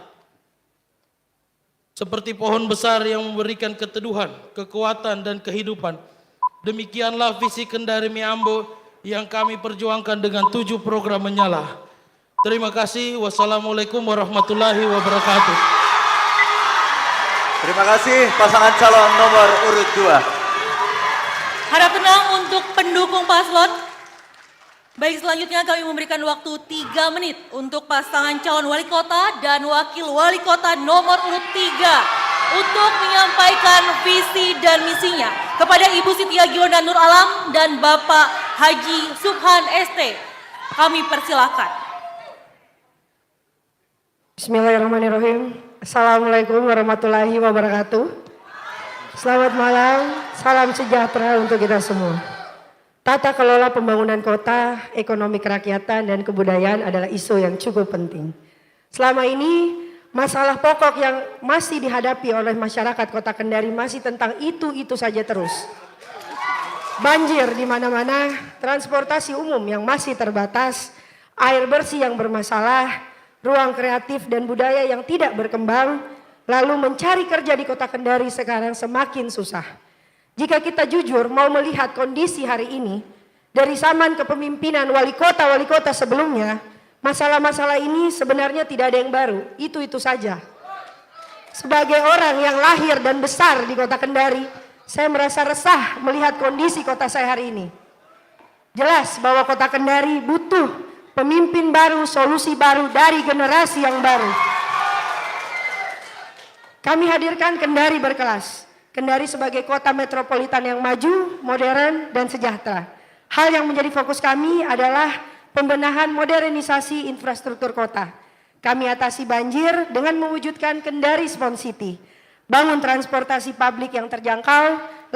Seperti pohon besar yang memberikan keteduhan, kekuatan, dan kehidupan. Demikianlah visi Kendari Miambo yang kami perjuangkan dengan 7 program menyala. Terima kasih. Wassalamualaikum warahmatullahi wabarakatuh. Terima kasih pasangan calon nomor urut 2. Harap tenang untuk pendukung paslon. Baik, selanjutnya kami memberikan waktu 3 menit untuk pasangan calon wali kota dan wakil wali kota nomor urut 3 untuk menyampaikan visi dan misinya kepada Ibu Siti Agionda Nur Alam dan Bapak Haji Subhan ST. Kami persilakan. Bismillahirrahmanirrahim. Assalamualaikum warahmatullahi wabarakatuh. Selamat malam, salam sejahtera untuk kita semua. Tata kelola pembangunan kota, ekonomi kerakyatan, dan kebudayaan adalah isu yang cukup penting. Selama ini, masalah pokok yang masih dihadapi oleh masyarakat Kota Kendari masih tentang itu saja terus. Banjir di mana-mana, transportasi umum yang masih terbatas, air bersih yang bermasalah, ruang kreatif dan budaya yang tidak berkembang, lalu mencari kerja di Kota Kendari sekarang semakin susah. Jika kita jujur mau melihat kondisi hari ini, dari zaman kepemimpinan wali kota sebelumnya, masalah-masalah ini sebenarnya tidak ada yang baru, itu saja. Sebagai orang yang lahir dan besar di Kota Kendari, saya merasa resah melihat kondisi kota saya hari ini. Jelas bahwa Kota Kendari butuh pemimpin baru, solusi baru dari generasi yang baru. Kami hadirkan Kendari berkelas. Kendari sebagai kota metropolitan yang maju, modern, dan sejahtera. Hal yang menjadi fokus kami adalah pembenahan modernisasi infrastruktur kota. Kami atasi banjir dengan mewujudkan Kendari Smart City, bangun transportasi publik yang terjangkau,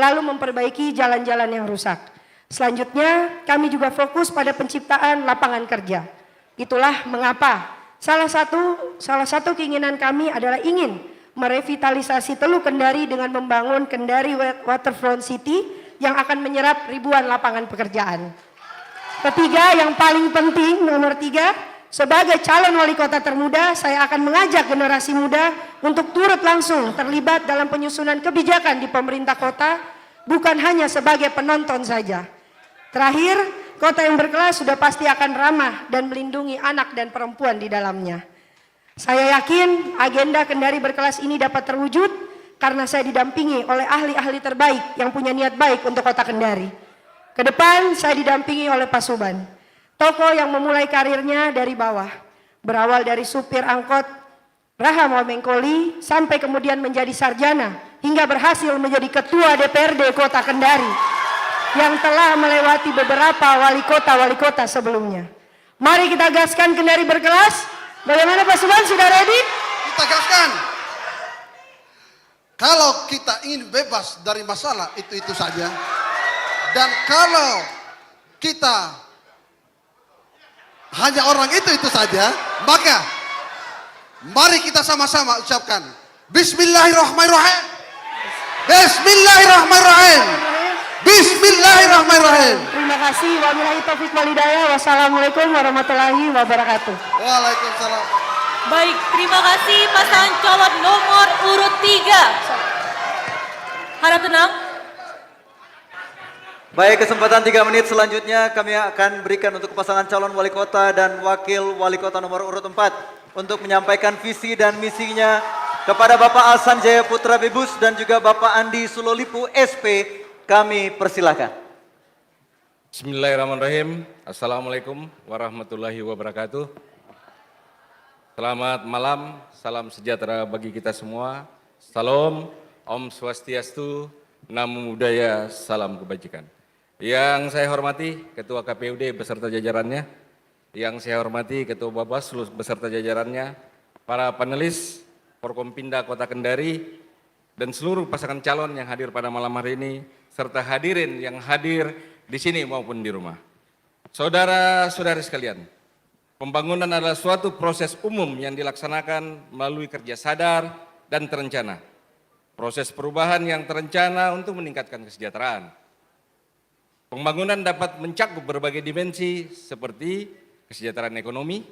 lalu memperbaiki jalan-jalan yang rusak. Selanjutnya, kami juga fokus pada penciptaan lapangan kerja. Itulah mengapa salah satu keinginan kami adalah ingin merevitalisasi Teluk Kendari dengan membangun Kendari Waterfront City yang akan menyerap ribuan lapangan pekerjaan. Ketiga, yang paling penting, nomor 3, sebagai calon wali kota termuda, saya akan mengajak generasi muda untuk turut langsung terlibat dalam penyusunan kebijakan di pemerintah kota, bukan hanya sebagai penonton saja. Terakhir, kota yang berkelas sudah pasti akan ramah dan melindungi anak dan perempuan di dalamnya. Saya yakin agenda Kendari berkelas ini dapat terwujud karena saya didampingi oleh ahli-ahli terbaik yang punya niat baik untuk kota Kendari. Ke depan saya didampingi oleh Pak Suban, tokoh yang memulai karirnya dari bawah, berawal dari supir angkot Raham Wamengkoli sampai kemudian menjadi sarjana hingga berhasil menjadi ketua DPRD Kota Kendari yang telah melewati beberapa wali kota sebelumnya. Mari kita gaskan Kendari berkelas. Bagaimana Pak Suban, sudah ready? Kita gaskan. Kalau kita ingin bebas dari masalah itu saja. Dan kalau kita hanya orang itu saja, maka mari kita sama-sama ucapkan Bismillahirrahmanirrahim. Bismillahirrahmanirrahim. Bismillahirrahmanirrahim. Terima kasih. Wabillahi taufiq walhidayah. Wassalamualaikum warahmatullahi wabarakatuh. Waalaikumsalam. Baik, terima kasih pasangan calon nomor urut 3. Harap tenang. Baik, kesempatan 3 menit selanjutnya kami akan berikan untuk pasangan calon wali kota dan wakil wali kota nomor urut 4 untuk menyampaikan visi dan misinya kepada Bapak Ahsan Jaya Putra Bebus dan juga Bapak Andi Sulolipu SP. Kami persilahkan. Bismillahirrahmanirrahim. Assalamualaikum warahmatullahi wabarakatuh. Selamat malam, salam sejahtera bagi kita semua. Salam, Om Swastiastu, Namo Buddhaya, salam kebajikan. Yang saya hormati Ketua KPUD beserta jajarannya, yang saya hormati Ketua Bawaslu beserta jajarannya, para panelis Forkompinda Kota Kendari, dan seluruh pasangan calon yang hadir pada malam hari ini, serta hadirin yang hadir di sini maupun di rumah. Saudara-saudari sekalian, pembangunan adalah suatu proses umum yang dilaksanakan melalui kerja sadar dan terencana. Proses perubahan yang terencana untuk meningkatkan kesejahteraan. Pembangunan dapat mencakup berbagai dimensi seperti kesejahteraan ekonomi,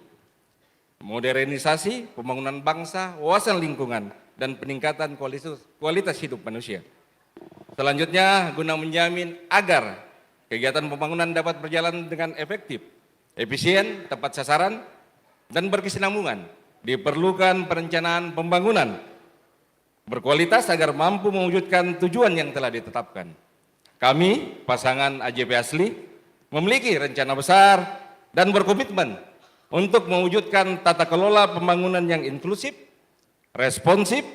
modernisasi, pembangunan bangsa, wawasan lingkungan, dan peningkatan kualitas hidup manusia. Selanjutnya, guna menjamin agar kegiatan pembangunan dapat berjalan dengan efektif, efisien, tepat sasaran, dan berkesinambungan, diperlukan perencanaan pembangunan berkualitas agar mampu mewujudkan tujuan yang telah ditetapkan. Kami, pasangan AJP Asli, memiliki rencana besar dan berkomitmen untuk mewujudkan tata kelola pembangunan yang inklusif, responsif,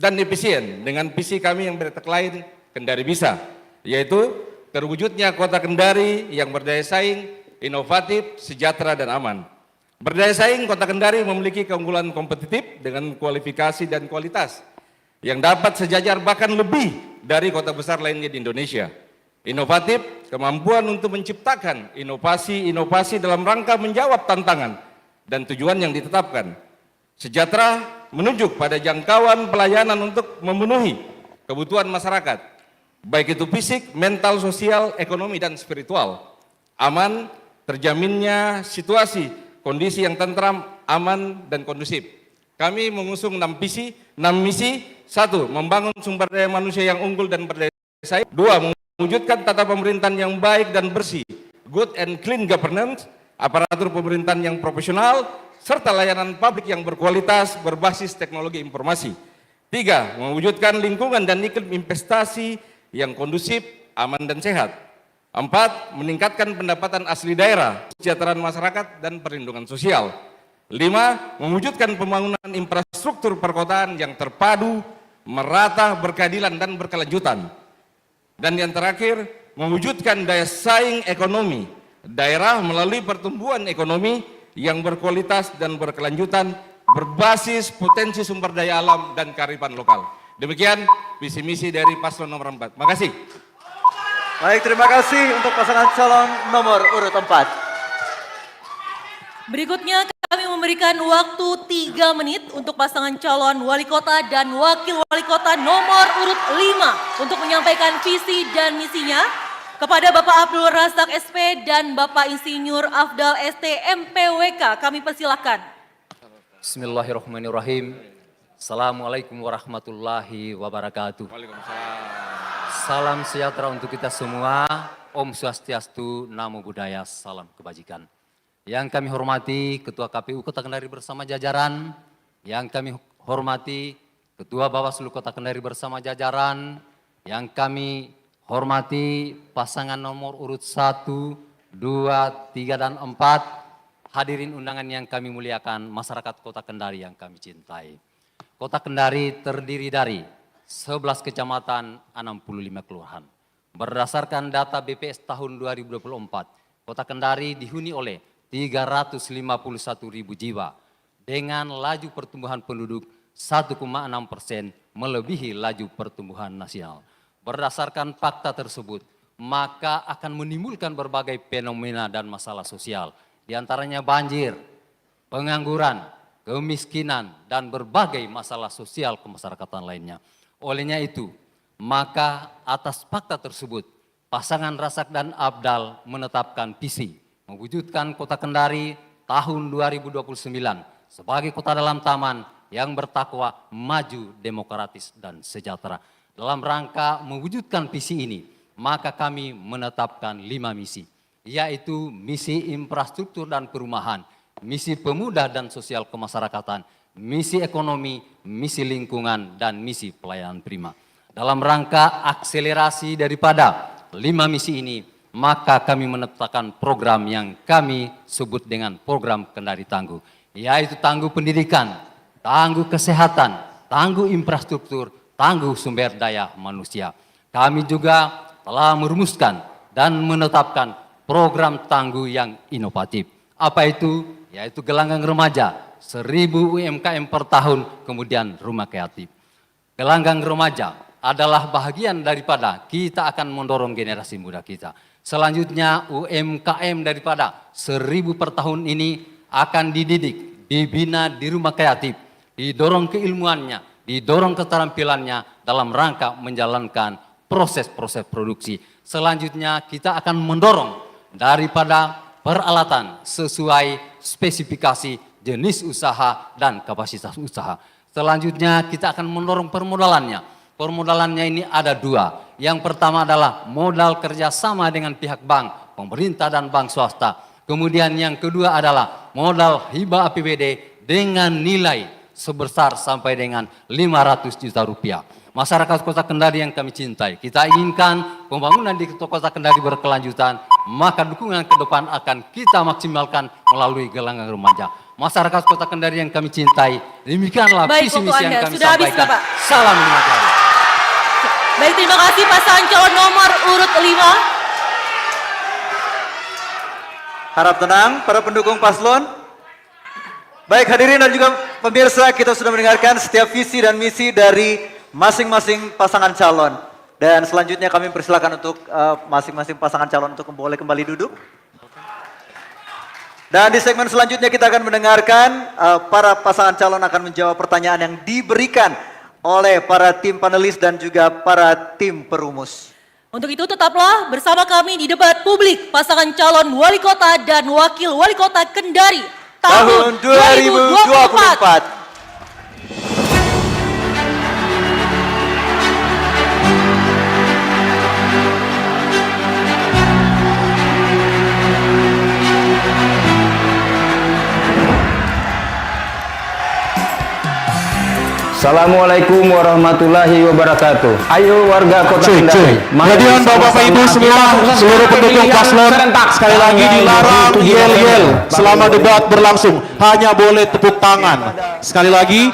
dan efisien dengan visi kami yang bertagline Kendari Bisa, yaitu terwujudnya kota Kendari yang berdaya saing, inovatif, sejahtera, dan aman. Berdaya saing, kota Kendari memiliki keunggulan kompetitif dengan kualifikasi dan kualitas yang dapat sejajar bahkan lebih dari kota besar lainnya di Indonesia. Inovatif, kemampuan untuk menciptakan inovasi-inovasi dalam rangka menjawab tantangan dan tujuan yang ditetapkan. Sejahtera, menunjuk pada jangkauan pelayanan untuk memenuhi kebutuhan masyarakat, baik itu fisik, mental, sosial, ekonomi, dan spiritual. Aman, terjaminnya situasi, kondisi yang tentram, aman, dan kondusif. Kami mengusung 6 visi, 6 misi. 1. Membangun sumber daya manusia yang unggul dan berdaya saing. 2. Mewujudkan tata pemerintahan yang baik dan bersih, good and clean governance, aparatur pemerintahan yang profesional, serta layanan publik yang berkualitas berbasis teknologi informasi. 3. Mewujudkan lingkungan dan iklim investasi yang kondusif, aman, dan sehat. 4. Meningkatkan pendapatan asli daerah, kesejahteraan masyarakat, dan perlindungan sosial. 5. Mewujudkan pembangunan infrastruktur perkotaan yang terpadu, merata, berkeadilan, dan berkelanjutan. Dan yang terakhir, mewujudkan daya saing ekonomi daerah melalui pertumbuhan ekonomi yang berkualitas dan berkelanjutan berbasis potensi sumber daya alam dan kearifan lokal. Demikian visi misi dari paslon nomor 4. Makasih. Baik, terima kasih untuk pasangan calon nomor urut 4. Berikutnya kami memberikan waktu 3 menit untuk pasangan calon wali kota dan wakil wali kota nomor urut 5 untuk menyampaikan visi dan misinya kepada Bapak Abdul Razak SP dan Bapak Insinyur Afdal ST MPWK. Kami persilahkan. Bismillahirrahmanirrahim. Assalamualaikum warahmatullahi wabarakatuh. Salam sejahtera untuk kita semua. Om Swastiastu, Namo Buddhaya, salam kebajikan. Yang kami hormati Ketua KPU Kota Kendari bersama jajaran, yang kami hormati Ketua Bawaslu Kota Kendari bersama jajaran, yang kami hormati pasangan nomor urut 1, 2, 3, dan 4, hadirin undangan yang kami muliakan, masyarakat Kota Kendari yang kami cintai. Kota Kendari terdiri dari 11 kecamatan, 65 kelurahan. Berdasarkan data BPS tahun 2024, Kota Kendari dihuni oleh 351.000 jiwa dengan laju pertumbuhan penduduk 1,6% melebihi laju pertumbuhan nasional. Berdasarkan fakta tersebut, maka akan menimbulkan berbagai fenomena dan masalah sosial, diantaranya banjir, pengangguran, kemiskinan, dan berbagai masalah sosial kemasyarakatan lainnya. Olehnya itu, maka atas fakta tersebut, pasangan Razak dan Afdal menetapkan visi mewujudkan Kota Kendari tahun 2029 sebagai kota dalam taman yang bertakwa, maju, demokratis, dan sejahtera. Dalam rangka mewujudkan visi ini, maka kami menetapkan 5 misi, yaitu misi infrastruktur dan perumahan, misi pemuda dan sosial kemasyarakatan, misi ekonomi, misi lingkungan, dan misi pelayanan prima. Dalam rangka akselerasi daripada 5 misi ini, maka kami menetapkan program yang kami sebut dengan program Kendari Tangguh, yaitu tangguh pendidikan, tangguh kesehatan, tangguh infrastruktur, tangguh sumber daya manusia. Kami juga telah merumuskan dan menetapkan program tangguh yang inovatif. Apa itu? Yaitu gelanggang remaja, 1000 UMKM per tahun, kemudian rumah kreatif. Gelanggang remaja adalah bahagian daripada kita akan mendorong generasi muda kita. Selanjutnya UMKM daripada 1000 per tahun ini akan dididik, dibina di rumah kreatif, didorong keilmuannya, didorong keterampilannya dalam rangka menjalankan proses-proses produksi. Selanjutnya kita akan mendorong daripada peralatan sesuai spesifikasi jenis usaha dan kapasitas usaha. Selanjutnya kita akan mendorong permodalannya. Permodalannya ini ada 2. Yang pertama adalah modal kerjasama dengan pihak bank, pemerintah dan bank swasta. Kemudian yang kedua adalah modal hibah APBD dengan nilai sebesar sampai dengan 500 juta rupiah. Masyarakat Kota Kendari yang kami cintai, kita inginkan pembangunan di Kota Kendari berkelanjutan, maka dukungan ke depan akan kita maksimalkan melalui gelanggang remaja. Masyarakat Kota Kendari yang kami cintai, demikianlah visi misi yang kami sampaikan. Salam lima jari. Baik, terima kasih pasangan calon nomor urut 5. Harap tenang para pendukung paslon. Baik, hadirin dan juga pemirsa, kita sudah mendengarkan setiap visi dan misi dari masing-masing pasangan calon. Dan selanjutnya kami persilakan untuk masing-masing pasangan calon untuk boleh kembali duduk. Dan di segmen selanjutnya kita akan mendengarkan para pasangan calon akan menjawab pertanyaan yang diberikan oleh para tim panelis dan juga para tim perumus. Untuk itu tetaplah bersama kami di debat publik pasangan calon wali kota dan wakil wali kota Kendari tahun 2024. Assalamualaikum warahmatullahi wabarakatuh. Ayo warga Kota Kendari. Kemudian Bapak Ibu semua, seluruh pendukung paslon sekali lagi dilarang yel-yel selama debat berlangsung. Hanya boleh tepuk tangan. Sekali lagi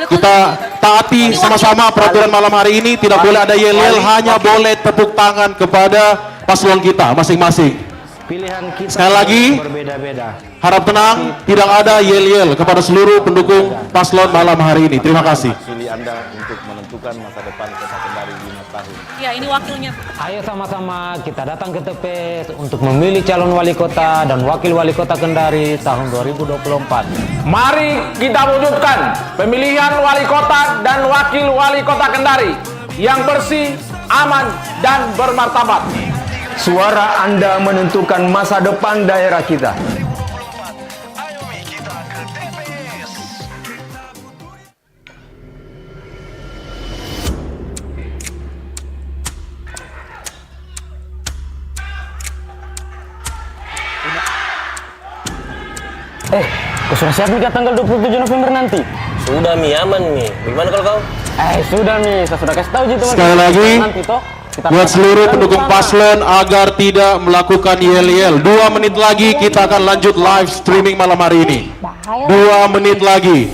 kita taati sama-sama peraturan malam hari ini, tidak boleh ada yel-yel, hanya boleh tepuk tangan kepada paslon kita masing-masing. Pilihan kita Sekali lagi, berbeda-beda. harap tenang, tidak ada yel-yel kepada seluruh pendukung paslon malam hari ini. Terima kasih. Hak pilih Anda untuk menentukan masa depan Kota Kendari 5 tahun. Ya, ini wakilnya. Ayo sama-sama kita datang ke TPS untuk memilih calon wali kota dan wakil wali kota Kendari tahun 2024. Mari kita wujudkan pemilihan wali kota dan wakil wali kota Kendari yang bersih, aman, dan bermartabat. Suara Anda menentukan masa depan daerah kita. Kau sudah siap nih tanggal 27 November nanti? Sudah Mi, aman Mi. Bagaimana kalau kau? Sudah Mi, saya sudah kasih tahu teman-teman. Sekali lagi, nanti toh kita buat seluruh pendukung paslon agar tidak melakukan yel-yel. 2 menit lagi kita akan lanjut live streaming malam hari ini. 2 menit lagi.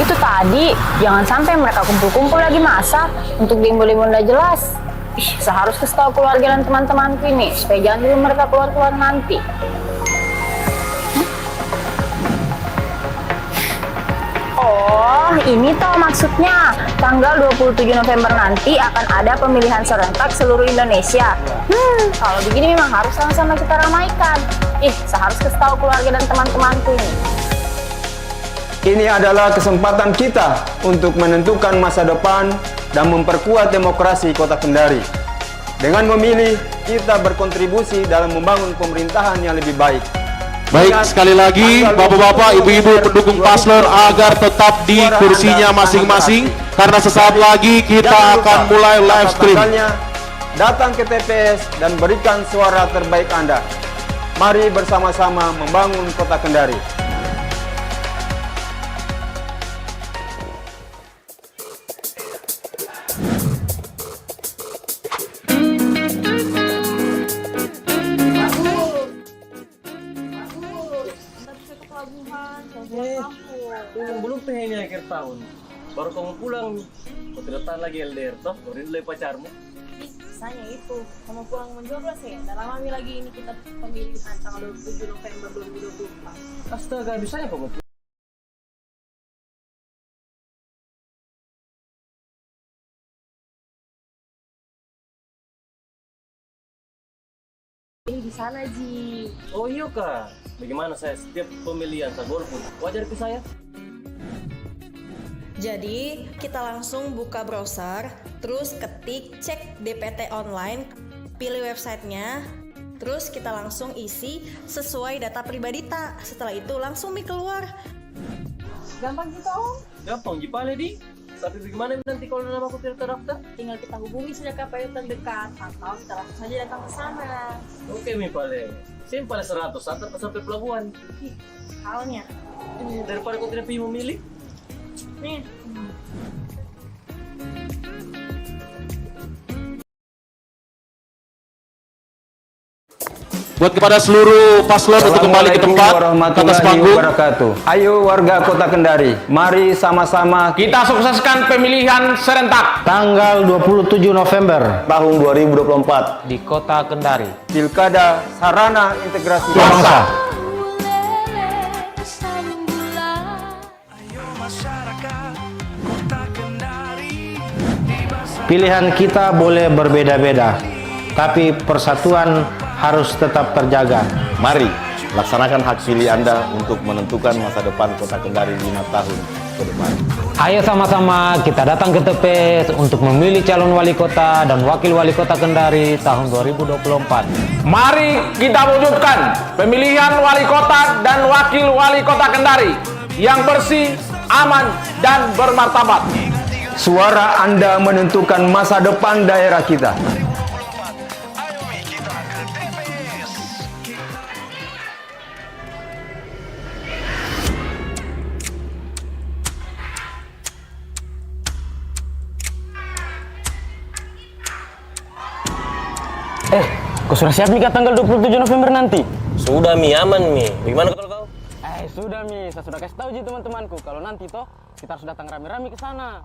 Itu tadi, jangan sampai mereka kumpul-kumpul lagi masa untuk demo-demo udah jelas. Saya harus kasih tahu keluarga dan teman-temanku ini supaya jangan dulu mereka keluar-keluar nanti. Oh, ini toh maksudnya. Tanggal 27 November nanti akan ada pemilihan serentak seluruh Indonesia. Kalau begini memang harus sama-sama kita ramaikan. Saya harus kasih tahu keluarga dan teman-temanku ini. Ini adalah kesempatan kita untuk menentukan masa depan dan memperkuat demokrasi Kota Kendari. Dengan memilih, kita berkontribusi dalam membangun pemerintahan yang lebih baik. Baik, sekali lagi bapak-bapak, ibu-ibu pendukung paslon agar tetap di kursinya masing-masing karena sesaat lagi kita akan mulai live stream. Datang ke TPS dan berikan suara terbaik Anda. Mari bersama-sama membangun Kota Kendari. Belum pengen akhir tahun. Baru kamu pulang, kau tidak tahan lagi LDR toh? Kau rindu pacarmu? Misalnya itu, kamu pulang mencoblos ya? Udah lama lagi ini kita pemilihan tanggal 27 November 2024. Astaga, bisanya kamu pulang. Ini di sana Ji. Oh iya kak, bagaimana saya setiap pemilihan saya golput? Wajar ke saya? Jadi, kita langsung buka browser, terus ketik cek DPT online, pilih websitenya, terus kita langsung isi sesuai data pribadi tak. Setelah itu langsung keluar. Gampang gitu Om? Gampang, Jipale di. Tapi bagaimana nanti kalau nama aku tidak terdaftar? Tinggal kita hubungi saja KPU terdekat atau kita langsung saja datang ke sana. Oke Mi Pale, simpel 100 antar sampai pelabuhan. Halnya. Daripada kau tidak pilih memilih. Nih. Buat kepada seluruh paslon untuk kembali ke tempat atas panggung. Ayo warga Kota Kendari, mari sama-sama kita sukseskan pemilihan serentak tanggal 27 November tahun 2024 di Kota Kendari. Pilkada Sarana Integrasi Bangsa. Pilihan kita boleh berbeda-beda, tapi persatuan harus tetap terjaga. Mari laksanakan hak pilih Anda untuk menentukan masa depan Kota Kendari 5 tahun ke depan. Ayo sama-sama kita datang ke TPS untuk memilih calon wali kota dan wakil wali kota Kendari tahun 2024. Mari kita wujudkan pemilihan wali kota dan wakil wali kota Kendari yang bersih, aman, dan bermartabat. Suara Anda menentukan masa depan daerah kita. Kau sudah siap nih tanggal 27 November nanti? Sudah Mi, aman Mi. Bagaimana kalau kau? Sudah Mi, saya sudah kasih tahu teman-temanku kalau nanti toh kita harus datang rame-rame ke sana.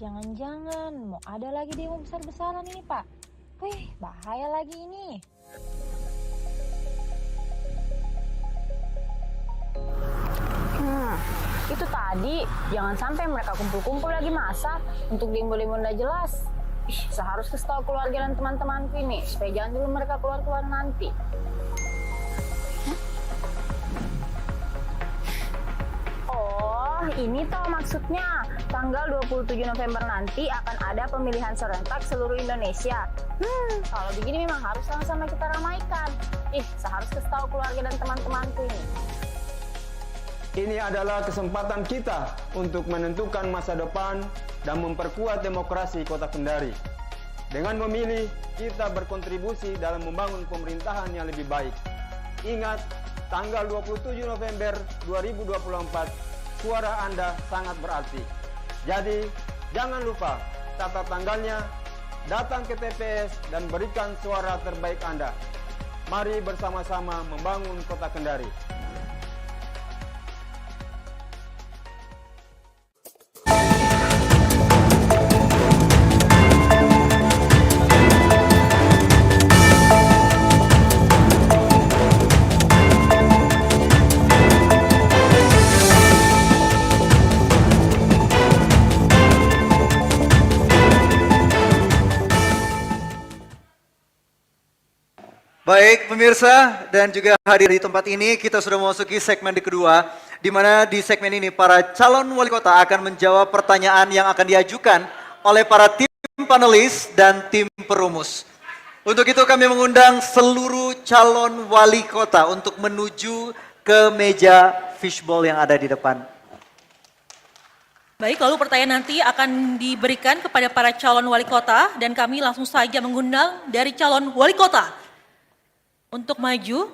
Jangan-jangan mau ada lagi demo besar-besaran ini, Pak. Wih, bahaya lagi ini. Itu tadi, jangan sampai mereka kumpul-kumpul lagi masa untuk demo-demo nggak jelas. Saya harus kasih tahu keluarga dan teman-temanku ini, supaya jangan dulu mereka keluar-keluar nanti. Oh, ini toh maksudnya. Tanggal 27 November nanti akan ada pemilihan serentak seluruh Indonesia. Kalau begini memang harus sama-sama kita ramaikan. Saya harus kasih tahu keluarga dan teman-temanku ini. Ini adalah kesempatan kita untuk menentukan masa depan dan memperkuat demokrasi Kota Kendari. Dengan memilih, kita berkontribusi dalam membangun pemerintahan yang lebih baik. Ingat, tanggal 27 November 2024, suara Anda sangat berarti. Jadi, jangan lupa catat tanggalnya, datang ke TPS dan berikan suara terbaik Anda. Mari bersama-sama membangun Kota Kendari. Baik pemirsa dan juga hadir di tempat ini, kita sudah memasuki segmen kedua, di mana di segmen ini para calon wali kota akan menjawab pertanyaan yang akan diajukan oleh para tim panelis dan tim perumus. Untuk itu kami mengundang seluruh calon wali kota untuk menuju ke meja fishbowl yang ada di depan. Baik, lalu pertanyaan nanti akan diberikan kepada para calon wali kota dan kami langsung saja mengundang dari calon wali kota untuk maju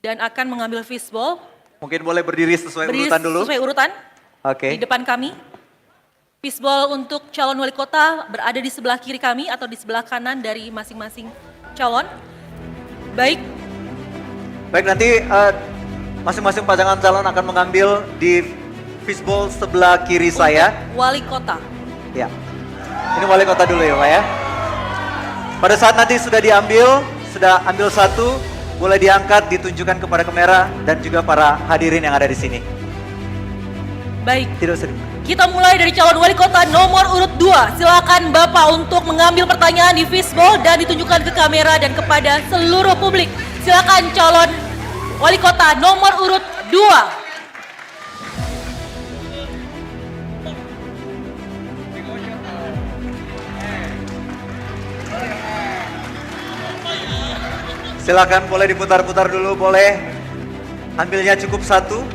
dan akan mengambil fishbowl. Mungkin boleh berdiri sesuai urutan dulu. Sesuai urutan. Oke. Di depan kami. Fishbowl untuk calon wali kota berada di sebelah kiri kami atau di sebelah kanan dari masing-masing calon. Baik. Baik, nanti masing-masing pasangan calon akan mengambil di fishbowl sebelah kiri saya. Wali kota. Ya. Ini wali kota dulu ya Pak ya. Pada saat nanti sudah diambil, sudah ambil satu, boleh diangkat, ditunjukkan kepada kamera dan juga para hadirin yang ada di sini. Baik. Tidak sedih. Kita mulai dari calon wali kota nomor urut 2. Silakan Bapak untuk mengambil pertanyaan di fishbowl dan ditunjukkan ke kamera dan kepada seluruh publik. Silakan calon wali kota nomor urut 2. Silakan, boleh diputar-putar dulu, boleh. Ambilnya cukup satu.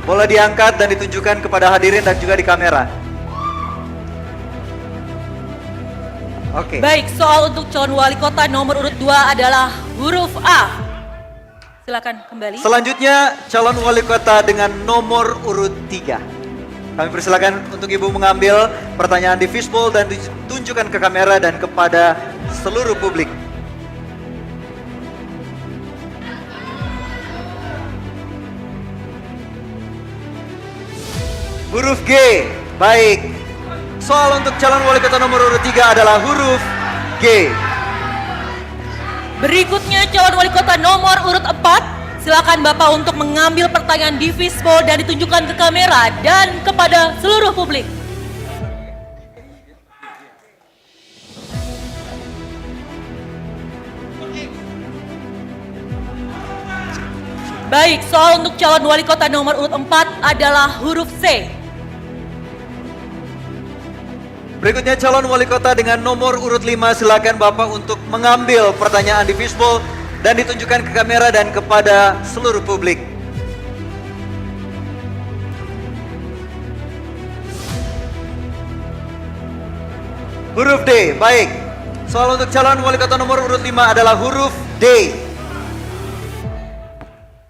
Boleh diangkat dan ditunjukkan kepada hadirin dan juga di kamera. Oke. Baik, soal untuk calon wali kota nomor urut 2 adalah huruf A. Silakan kembali. Selanjutnya calon wali kota dengan nomor urut 3. Kami persilakan untuk Ibu mengambil pertanyaan di fishbowl dan ditunjukkan ke kamera dan kepada seluruh publik. Huruf G. Baik. Soal untuk calon wali kota nomor urut 3 adalah huruf G. Berikutnya calon wali kota nomor urut 4. Silakan Bapak untuk mengambil pertanyaan di fishbowl dan ditunjukkan ke kamera dan kepada seluruh publik. Baik, soal untuk calon wali kota nomor urut 4 adalah huruf C. Berikutnya calon wali kota dengan nomor urut 5, silakan Bapak untuk mengambil pertanyaan di fishbowl dan ditunjukkan ke kamera dan kepada seluruh publik. Huruf D, baik. Soal untuk calon wali kota nomor urut 5 adalah huruf D.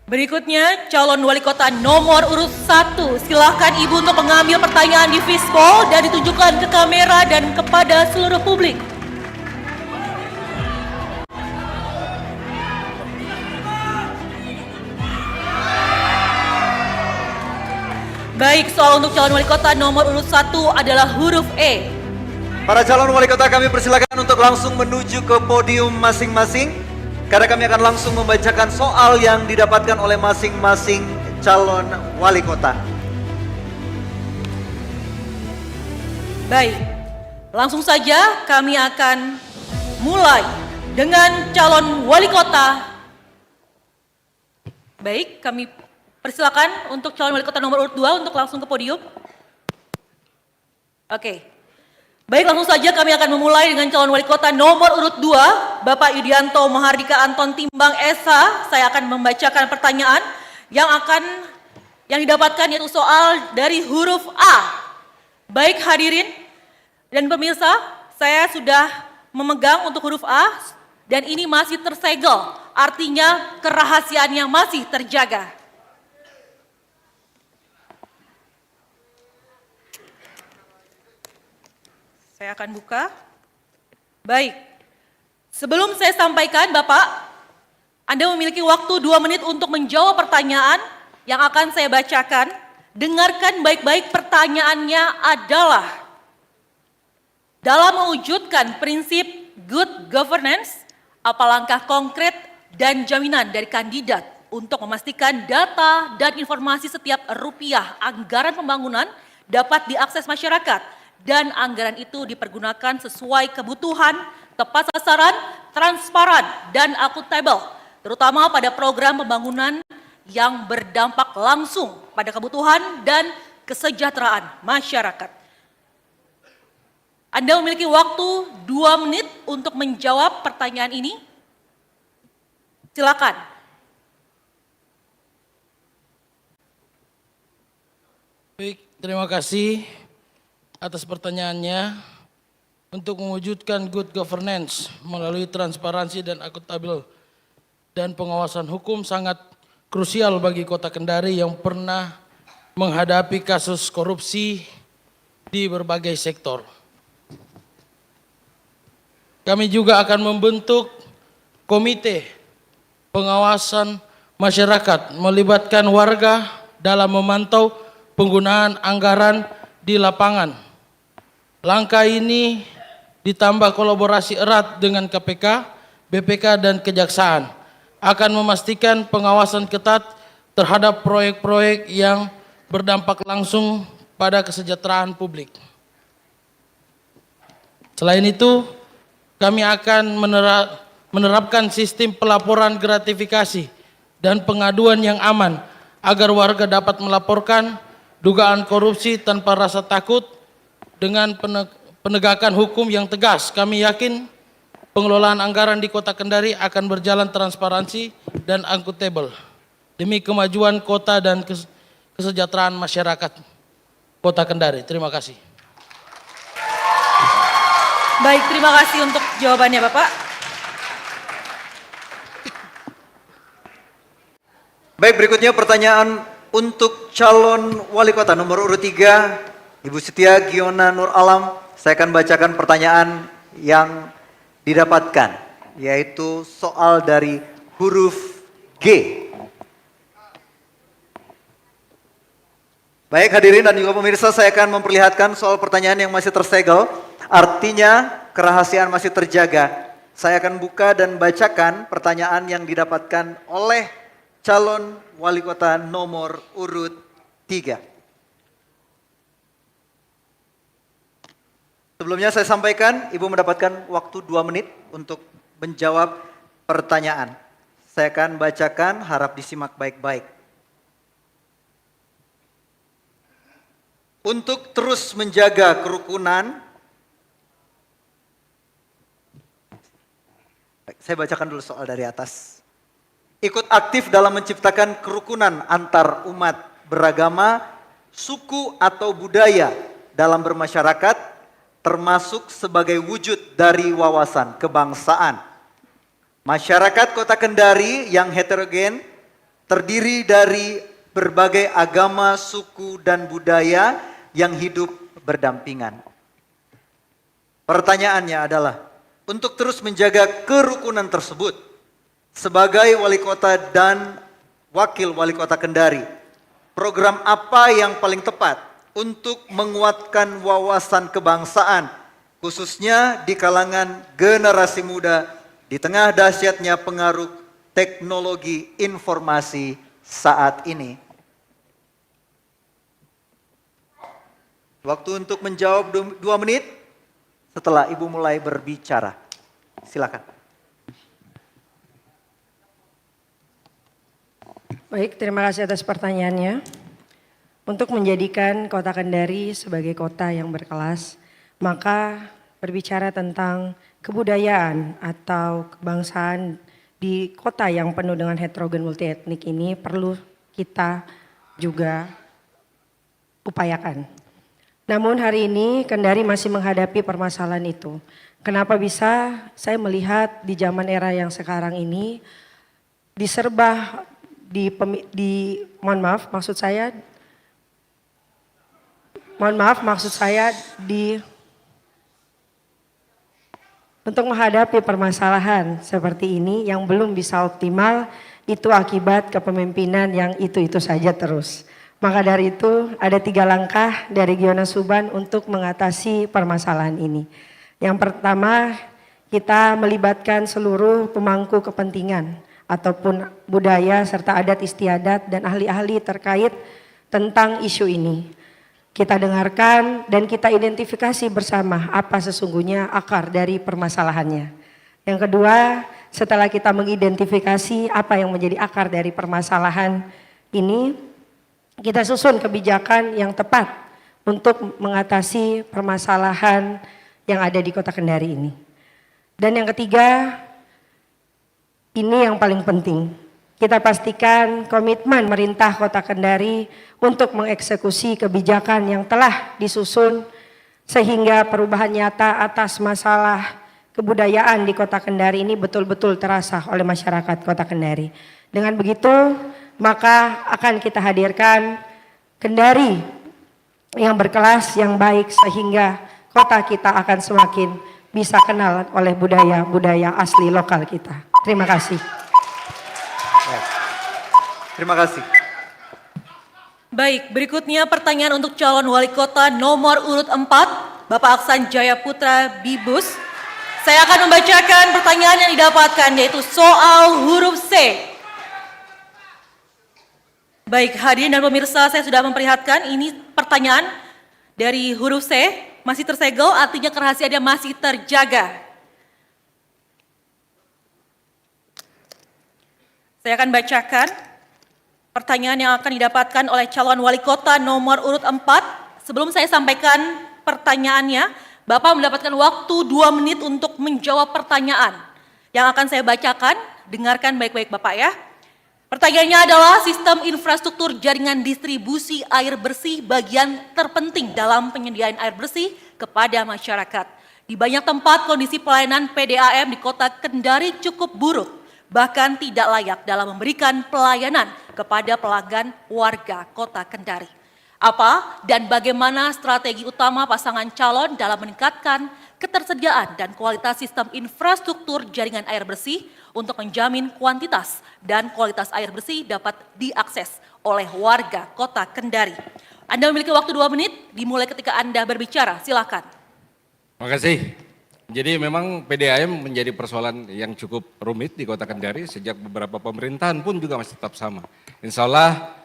Berikutnya calon wali kota nomor urut 1. Silakan Ibu untuk mengambil pertanyaan di fishbowl dan ditunjukkan ke kamera dan kepada seluruh publik. Baik, soal untuk calon wali kota nomor urut 1 adalah huruf E. Para calon wali kota kami persilakan untuk langsung menuju ke podium masing-masing. Karena kami akan langsung membacakan soal yang didapatkan oleh masing-masing calon wali kota. Baik, langsung saja kami akan mulai dengan calon wali kota. Baik, kami persilakan untuk calon wali kota nomor urut 2 untuk langsung ke podium. Oke. Baik, langsung saja kami akan memulai dengan calon wali kota nomor urut 2, Bapak Yudianto Mahardika Anton Timbang SH. Saya akan membacakan pertanyaan yang didapatkan yaitu soal dari huruf A. Baik hadirin dan pemirsa, saya sudah memegang untuk huruf A dan ini masih tersegel, artinya kerahasiaannya masih terjaga. Saya akan buka. Baik, sebelum saya sampaikan Bapak, Anda memiliki waktu 2 menit untuk menjawab pertanyaan yang akan saya bacakan. Dengarkan baik-baik, pertanyaannya adalah, dalam mewujudkan prinsip good governance, apa langkah konkret dan jaminan dari kandidat untuk memastikan data dan informasi setiap rupiah anggaran pembangunan dapat diakses masyarakat dan anggaran itu dipergunakan sesuai kebutuhan, tepat sasaran, transparan, dan akuntabel, terutama pada program pembangunan yang berdampak langsung pada kebutuhan dan kesejahteraan masyarakat. Anda memiliki waktu 2 menit untuk menjawab pertanyaan ini. Silakan. Baik, terima kasih atas pertanyaannya. Untuk mewujudkan good governance melalui transparansi dan akuntabel dan pengawasan hukum sangat krusial bagi Kota Kendari yang pernah menghadapi kasus korupsi di berbagai sektor. Kami juga akan membentuk komite pengawasan masyarakat melibatkan warga dalam memantau penggunaan anggaran di lapangan. Langkah ini ditambah kolaborasi erat dengan KPK, BPK, dan Kejaksaan akan memastikan pengawasan ketat terhadap proyek-proyek yang berdampak langsung pada kesejahteraan publik. Selain itu, kami akan menerapkan sistem pelaporan gratifikasi dan pengaduan yang aman agar warga dapat melaporkan dugaan korupsi tanpa rasa takut. Dengan penegakan hukum yang tegas, kami yakin pengelolaan anggaran di Kota Kendari akan berjalan transparansi dan akuntabel demi kemajuan kota dan kesejahteraan masyarakat Kota Kendari. Terima kasih. Baik, terima kasih untuk jawabannya Bapak. Baik, berikutnya pertanyaan untuk calon wali kota nomor urut 3, Ibu Setia Giona Nur Alam. Saya akan bacakan pertanyaan yang didapatkan, yaitu soal dari huruf G. Baik hadirin dan juga pemirsa, saya akan memperlihatkan soal pertanyaan yang masih tersegel. Artinya kerahasiaan masih terjaga. Saya akan buka dan bacakan pertanyaan yang didapatkan oleh calon wali kota nomor urut 3. Sebelumnya saya sampaikan, Ibu mendapatkan waktu 2 menit untuk menjawab pertanyaan. Saya akan bacakan, harap disimak baik-baik. Untuk terus menjaga kerukunan, saya bacakan dulu soal dari atas. Ikut aktif dalam menciptakan kerukunan antar umat beragama, suku atau budaya dalam bermasyarakat, termasuk sebagai wujud dari wawasan kebangsaan. Masyarakat Kota Kendari yang heterogen terdiri dari berbagai agama, suku, dan budaya yang hidup berdampingan. Pertanyaannya adalah, untuk terus menjaga kerukunan tersebut, sebagai wali kota dan wakil wali kota Kendari, program apa yang paling tepat untuk menguatkan wawasan kebangsaan, khususnya di kalangan generasi muda di tengah dahsyatnya pengaruh teknologi informasi saat ini. Waktu untuk menjawab 2 menit setelah Ibu mulai berbicara. Silakan. Baik, terima kasih atas pertanyaannya. Untuk menjadikan kota Kendari sebagai kota yang berkelas, maka berbicara tentang kebudayaan atau kebangsaan di kota yang penuh dengan heterogen multietnik ini perlu kita juga upayakan. Namun hari ini Kendari masih menghadapi permasalahan itu. Kenapa bisa? Saya melihat di zaman era yang sekarang ini diserba maksud saya untuk menghadapi permasalahan seperti ini yang belum bisa optimal, itu akibat kepemimpinan yang itu-itu saja terus. Maka dari itu ada 3 langkah dari Giyona Suban untuk mengatasi permasalahan ini. Yang pertama, kita melibatkan seluruh pemangku kepentingan ataupun budaya serta adat istiadat dan ahli-ahli terkait tentang isu ini. Kita dengarkan dan kita identifikasi bersama apa sesungguhnya akar dari permasalahannya. Yang kedua, setelah kita mengidentifikasi apa yang menjadi akar dari permasalahan ini, kita susun kebijakan yang tepat untuk mengatasi permasalahan yang ada di Kota Kendari ini. Dan yang ketiga, ini yang paling penting. Kita pastikan komitmen pemerintah Kota Kendari untuk mengeksekusi kebijakan yang telah disusun sehingga perubahan nyata atas masalah kebudayaan di Kota Kendari ini betul-betul terasa oleh masyarakat Kota Kendari. Dengan begitu, maka akan kita hadirkan Kendari yang berkelas, yang baik, sehingga kota kita akan semakin bisa kenal oleh budaya-budaya asli lokal kita. Terima kasih. Terima kasih. Baik, berikutnya pertanyaan untuk calon wali kota nomor urut 4, Bapak Aksan Jaya Putra Bibus. Saya akan membacakan pertanyaan yang didapatkan, yaitu soal huruf C. Baik, hadirin dan pemirsa, saya sudah memperlihatkan ini pertanyaan dari huruf C, masih tersegel, artinya kerahasiaannya masih terjaga. Saya akan bacakan pertanyaan yang akan didapatkan oleh calon wali kota nomor urut 4. Sebelum saya sampaikan pertanyaannya, Bapak mendapatkan waktu 2 menit untuk menjawab pertanyaan yang akan saya bacakan. Dengarkan baik-baik Bapak ya. Pertanyaannya adalah sistem infrastruktur jaringan distribusi air bersih bagian terpenting dalam penyediaan air bersih kepada masyarakat. Di banyak tempat kondisi pelayanan PDAM di Kota Kendari cukup buruk, bahkan tidak layak dalam memberikan pelayanan kepada pelanggan warga Kota Kendari. Apa dan bagaimana strategi utama pasangan calon dalam meningkatkan ketersediaan dan kualitas sistem infrastruktur jaringan air bersih untuk menjamin kuantitas dan kualitas air bersih dapat diakses oleh warga Kota Kendari? Anda memiliki waktu 2 menit, dimulai ketika Anda berbicara, silakan. Terima kasih. Jadi memang PDAM menjadi persoalan yang cukup rumit di Kota Kendari sejak beberapa pemerintahan pun juga masih tetap sama. Insya Allah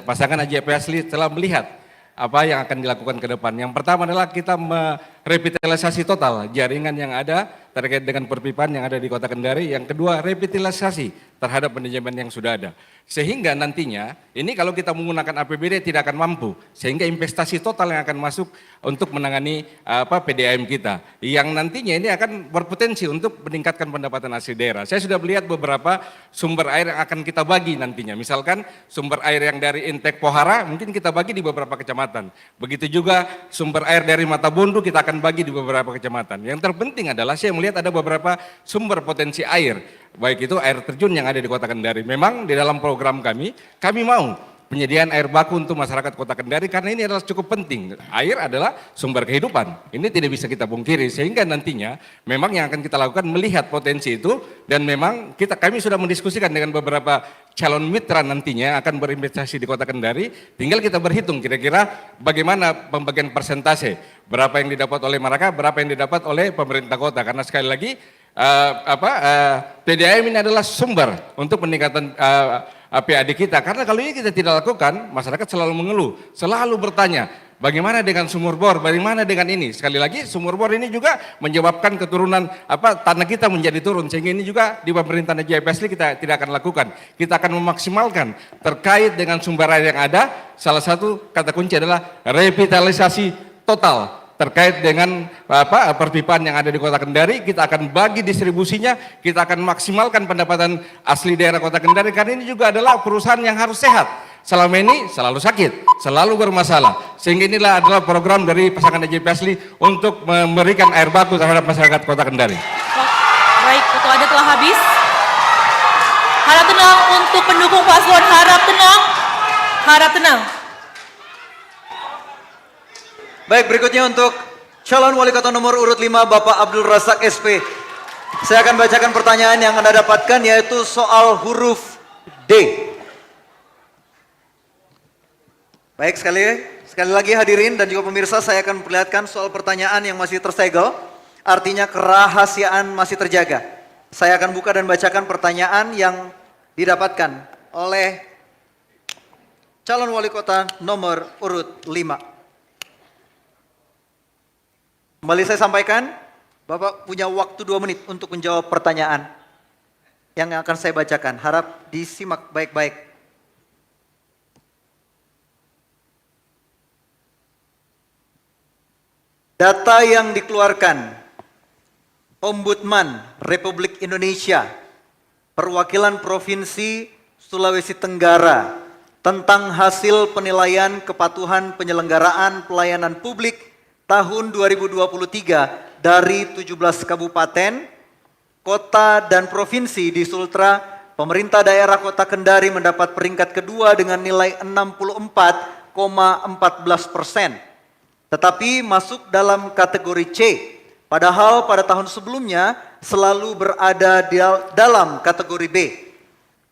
pasangan AJP Asli telah melihat apa yang akan dilakukan ke depan. Yang pertama adalah kita merevitalisasi total jaringan yang ada terkait dengan perpipaan yang ada di Kota Kendari. Yang kedua, revitalisasi terhadap manajemen yang sudah ada. Sehingga nantinya ini kalau kita menggunakan APBD tidak akan mampu, sehingga investasi total yang akan masuk untuk menangani PDAM kita, yang nantinya ini akan berpotensi untuk meningkatkan pendapatan asli daerah. Saya sudah melihat beberapa sumber air yang akan kita bagi nantinya, misalkan sumber air yang dari Intek Pohara mungkin kita bagi di beberapa kecamatan, begitu juga sumber air dari Matabondo kita akan bagi di beberapa kecamatan. Yang terpenting adalah saya melihat ada beberapa sumber potensi air, baik itu air terjun yang ada di Kota Kendari. Memang di dalam program kami mau penyediaan air baku untuk masyarakat Kota Kendari karena ini adalah cukup penting. Air adalah sumber kehidupan. Ini tidak bisa kita pungkiri sehingga nantinya memang yang akan kita lakukan melihat potensi itu dan memang kami sudah mendiskusikan dengan beberapa calon mitra nantinya akan berinvestasi di Kota Kendari. Tinggal kita berhitung kira-kira bagaimana pembagian persentase, berapa yang didapat oleh mereka, berapa yang didapat oleh pemerintah kota. Karena sekali lagi PDAM ini adalah sumber untuk peningkatan PAD kita. Karena kalau ini kita tidak lakukan, masyarakat selalu mengeluh, selalu bertanya, bagaimana dengan sumur bor, bagaimana dengan ini. Sekali lagi sumur bor ini juga menyebabkan keturunan tanah kita menjadi turun, sehingga ini juga di pemerintahan JPSLI kita tidak akan lakukan. Kita akan memaksimalkan terkait dengan sumber air yang ada. Salah satu kata kunci adalah revitalisasi total terkait dengan perpipaan yang ada di Kota Kendari. Kita akan bagi distribusinya, kita akan maksimalkan pendapatan asli daerah Kota Kendari karena ini juga adalah perusahaan yang harus sehat. Selama ini selalu sakit, selalu bermasalah. Sehingga inilah adalah program dari pasangan JPSLI untuk memberikan air baku terhadap masyarakat Kota Kendari. Baik, waktu Anda telah habis. Harap tenang untuk pendukung paslon, harap tenang. Harap tenang. Baik, berikutnya untuk calon wali kota nomor urut 5 Bapak Abdul Razak SP. Saya akan bacakan pertanyaan yang Anda dapatkan yaitu soal huruf D. Baik, sekali lagi hadirin dan juga pemirsa, saya akan memperlihatkan soal pertanyaan yang masih tersegel. Artinya kerahasiaan masih terjaga. Saya akan buka dan bacakan pertanyaan yang didapatkan oleh calon wali kota nomor urut 5. Kembali saya sampaikan, Bapak punya waktu 2 menit untuk menjawab pertanyaan yang akan saya bacakan. Harap disimak baik-baik. Data yang dikeluarkan Ombudsman Republik Indonesia, Perwakilan Provinsi Sulawesi Tenggara tentang hasil penilaian kepatuhan penyelenggaraan pelayanan publik tahun 2023 dari 17 kabupaten, kota, dan provinsi di Sultra, pemerintah daerah Kota Kendari mendapat peringkat kedua dengan nilai 64,14%. Tetapi masuk dalam kategori C, padahal pada tahun sebelumnya selalu berada dalam kategori B.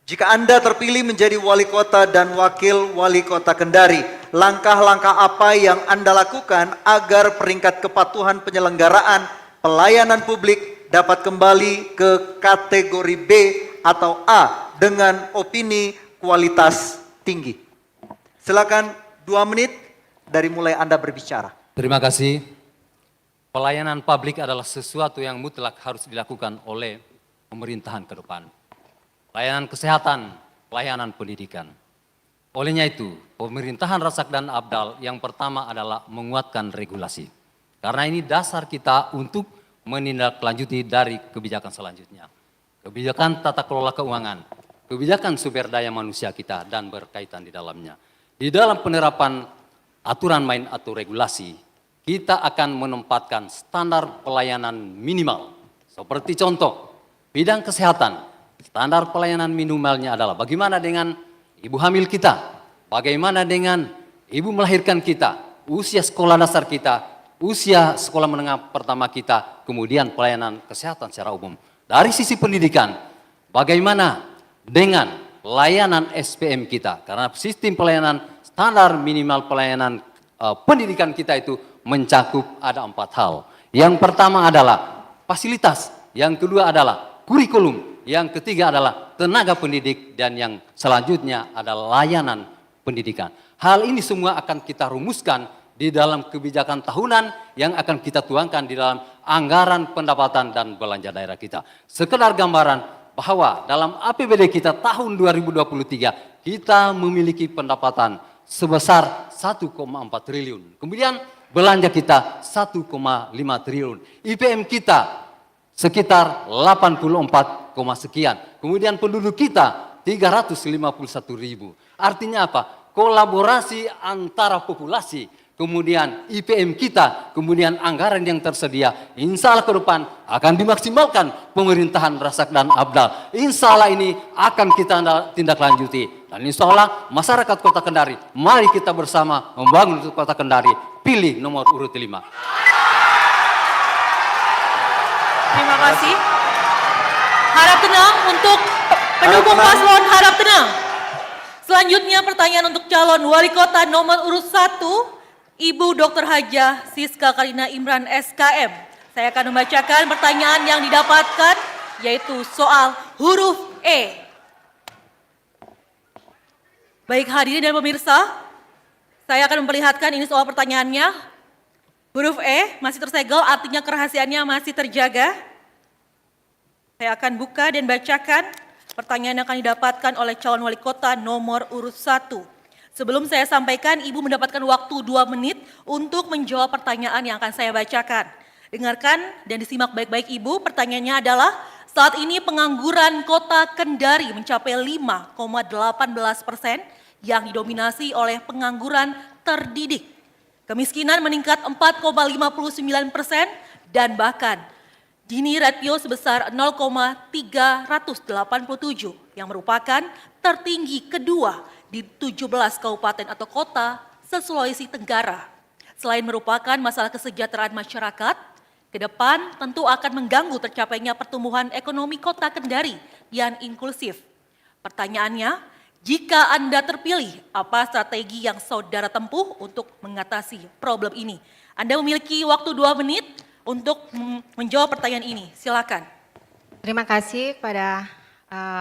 Jika Anda terpilih menjadi wali kota dan wakil wali kota Kendari, langkah-langkah apa yang Anda lakukan agar peringkat kepatuhan penyelenggaraan pelayanan publik dapat kembali ke kategori B atau A dengan opini kualitas tinggi? Silakan 2 menit dari mulai Anda berbicara. Terima kasih. Pelayanan publik adalah sesuatu yang mutlak harus dilakukan oleh pemerintahan ke depan. Pelayanan kesehatan, pelayanan pendidikan. Olehnya itu, pemerintahan Razak dan Abdal yang pertama adalah menguatkan regulasi. Karena ini dasar kita untuk menindaklanjuti dari kebijakan selanjutnya. Kebijakan tata kelola keuangan, kebijakan sumber daya manusia kita dan berkaitan di dalamnya. Di dalam penerapan aturan main atau regulasi, kita akan menempatkan standar pelayanan minimal. Seperti contoh, bidang kesehatan. Standar pelayanan minimalnya adalah bagaimana dengan ibu hamil kita, bagaimana dengan ibu melahirkan kita, usia sekolah dasar kita, usia sekolah menengah pertama kita, kemudian pelayanan kesehatan secara umum. Dari sisi pendidikan, bagaimana dengan layanan SPM kita, karena sistem pelayanan standar minimal pelayanan pendidikan kita itu mencakup ada 4 hal. Yang pertama adalah fasilitas, yang kedua adalah kurikulum, yang ketiga adalah tenaga pendidik, dan yang selanjutnya adalah layanan pendidikan. Hal ini semua akan kita rumuskan di dalam kebijakan tahunan yang akan kita tuangkan di dalam anggaran pendapatan dan belanja daerah kita. Sekedar gambaran bahwa dalam APBD kita tahun 2023 kita memiliki pendapatan sebesar 1,4 triliun. Kemudian belanja kita 1,5 triliun. IPM kita sekitar 84, sekian. Kemudian penduduk kita 351 ribu. Artinya apa? Kolaborasi antara populasi, kemudian IPM kita, kemudian anggaran yang tersedia, insya Allah ke depan akan dimaksimalkan pemerintahan Rasak dan Abdal. Insya Allah ini akan kita tindak lanjuti. Dan insya Allah masyarakat Kota Kendari, mari kita bersama membangun Kota Kendari. Pilih nomor urut 5. Terima kasih. Harap tenang untuk pendukung paslon, harap tenang. Selanjutnya pertanyaan untuk calon wali kota nomor urut 1, Ibu Dr. Hajah Siska Karina Imran SKM. Saya akan membacakan pertanyaan yang didapatkan, yaitu soal huruf E. Baik hadirin dan pemirsa, saya akan memperlihatkan ini soal pertanyaannya. Huruf E masih tersegel, artinya kerahasiaannya masih terjaga. Saya akan buka dan bacakan pertanyaan yang akan didapatkan oleh calon wali kota nomor urut 1. Sebelum saya sampaikan, Ibu mendapatkan waktu 2 menit untuk menjawab pertanyaan yang akan saya bacakan. Dengarkan dan disimak baik-baik Ibu, pertanyaannya adalah, saat ini pengangguran Kota Kendari mencapai 5,18% yang didominasi oleh pengangguran terdidik. Kemiskinan meningkat 4,59% dan bahkan Gini ratio sebesar 0,387 yang merupakan tertinggi kedua di 17 kabupaten atau kota se-Sulawesi Tenggara. Selain merupakan masalah kesejahteraan masyarakat, ke depan tentu akan mengganggu tercapainya pertumbuhan ekonomi Kota Kendari yang inklusif. Pertanyaannya, jika Anda terpilih, apa strategi yang saudara tempuh untuk mengatasi problem ini? Anda memiliki waktu 2 menit untuk menjawab pertanyaan ini. Silakan. Terima kasih kepada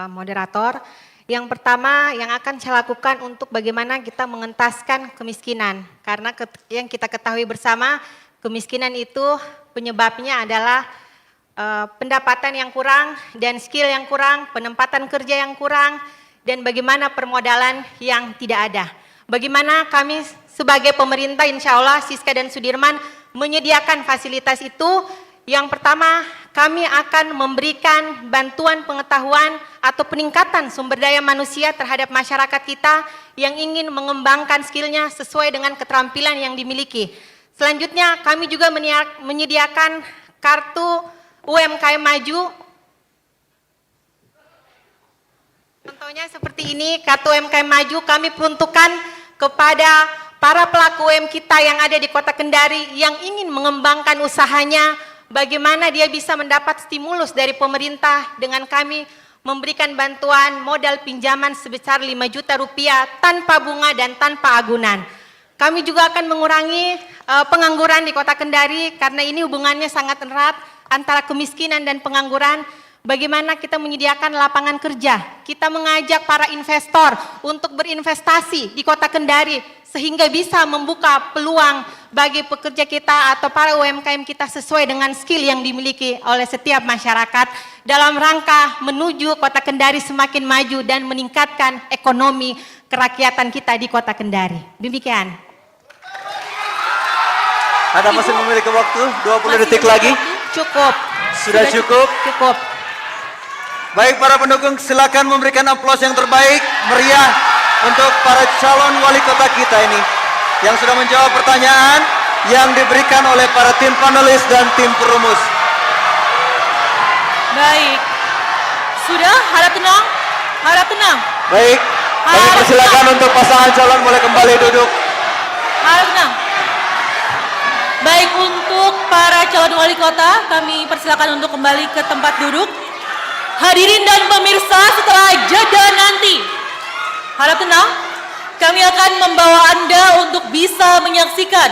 moderator. Yang pertama yang akan saya lakukan untuk bagaimana kita mengentaskan kemiskinan. Karena yang kita ketahui bersama, kemiskinan itu penyebabnya adalah pendapatan yang kurang dan skill yang kurang, penempatan kerja yang kurang, dan bagaimana permodalan yang tidak ada. Bagaimana kami sebagai pemerintah, insya Allah Siska dan Sudirman menyediakan fasilitas itu. Yang pertama, kami akan memberikan bantuan pengetahuan atau peningkatan sumber daya manusia terhadap masyarakat kita yang ingin mengembangkan skillnya sesuai dengan keterampilan yang dimiliki. Selanjutnya, kami juga menyediakan kartu UMKM Maju. Contohnya seperti ini, kartu UMKM Maju kami peruntukkan kepada para pelaku UMKM kita yang ada di Kota Kendari yang ingin mengembangkan usahanya, bagaimana dia bisa mendapat stimulus dari pemerintah dengan kami memberikan bantuan modal pinjaman sebesar 5 juta rupiah tanpa bunga dan tanpa agunan. Kami juga akan mengurangi pengangguran di Kota Kendari karena ini hubungannya sangat erat antara kemiskinan dan pengangguran. Bagaimana kita menyediakan lapangan kerja, kita mengajak para investor untuk berinvestasi di Kota Kendari sehingga bisa membuka peluang bagi pekerja kita atau para UMKM kita sesuai dengan skill yang dimiliki oleh setiap masyarakat dalam rangka menuju Kota Kendari semakin maju dan meningkatkan ekonomi kerakyatan kita di Kota Kendari. Demikian. Anda masih memiliki waktu 20 detik lagi? Cukup. Sudah cukup? Cukup. Baik para pendukung, silakan memberikan aplaus yang terbaik, meriah untuk para calon wali kota kita ini yang sudah menjawab pertanyaan yang diberikan oleh para tim panelis dan tim perumus. Baik, sudah, harap tenang, harap tenang. Baik, kami persilakan untuk pasangan calon boleh kembali duduk. Harap tenang. Baik, untuk para calon wali kota, kami persilakan untuk kembali ke tempat duduk. Hadirin dan pemirsa, setelah jeda nanti, harap tenang, kami akan membawa Anda untuk bisa menyaksikan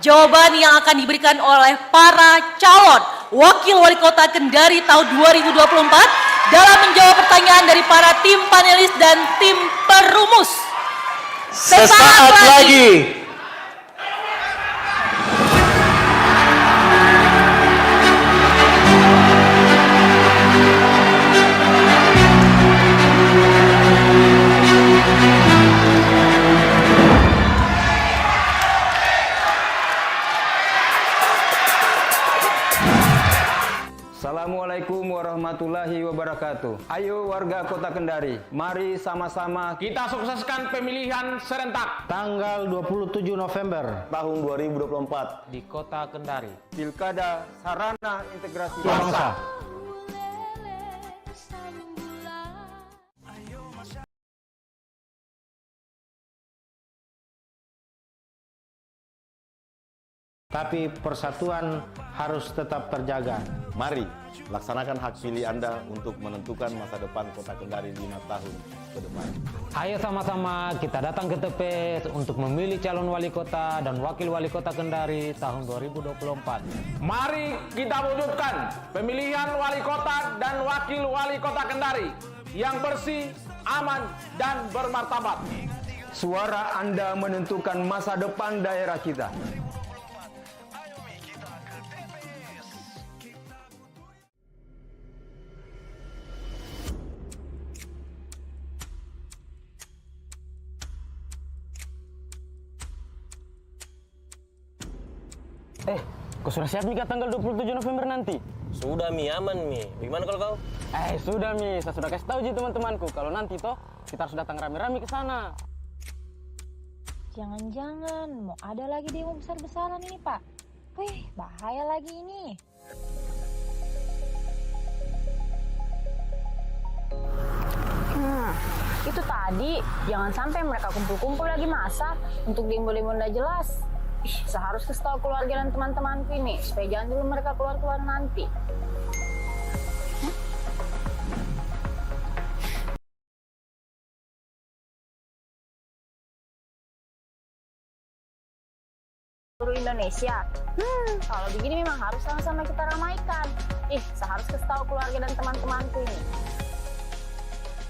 jawaban yang akan diberikan oleh para calon wakil wali kota Kendari tahun 2024 dalam menjawab pertanyaan dari para tim panelis dan tim perumus. Sesaat lagi. Assalamualaikum warahmatullahi warahmatullahi wabarakatuh. Ayo warga Kota Kendari, mari sama-sama kita sukseskan pemilihan serentak tanggal 27 November tahun 2024 di Kota Kendari. Pilkada Sarana Integrasi Bangsa. Tapi persatuan harus tetap terjaga. Mari laksanakan hak pilih Anda untuk menentukan masa depan Kota Kendari 5 tahun ke depan. Ayo sama-sama kita datang ke TPS untuk memilih calon wali kota dan wakil wali kota Kendari tahun 2024. Mari kita wujudkan pemilihan wali kota dan wakil wali kota Kendari yang bersih, aman, dan bermartabat. Suara Anda menentukan masa depan daerah kita. Kau sudah siap nih tanggal 27 November nanti? Sudah Mi, aman Mi. Bagaimana kalau kau? Sudah Mi, saya sudah kasih tahu ji teman-temanku kalau nanti toh kita harus datang rame-rame ke sana. Jangan-jangan mau ada lagi demo besar-besaran ini, Pak. Wih, bahaya lagi ini. Itu tadi, jangan sampai mereka kumpul-kumpul lagi masa untuk demo-demo nggak jelas. Saya harus kasih tahu keluarga dan teman-temanku ini supaya jangan dulu mereka keluar-keluar nanti. Seluruh Indonesia. Kalau begini memang harus sama-sama kita ramaikan. Saya harus kasih tahu keluarga dan teman-temanku ini.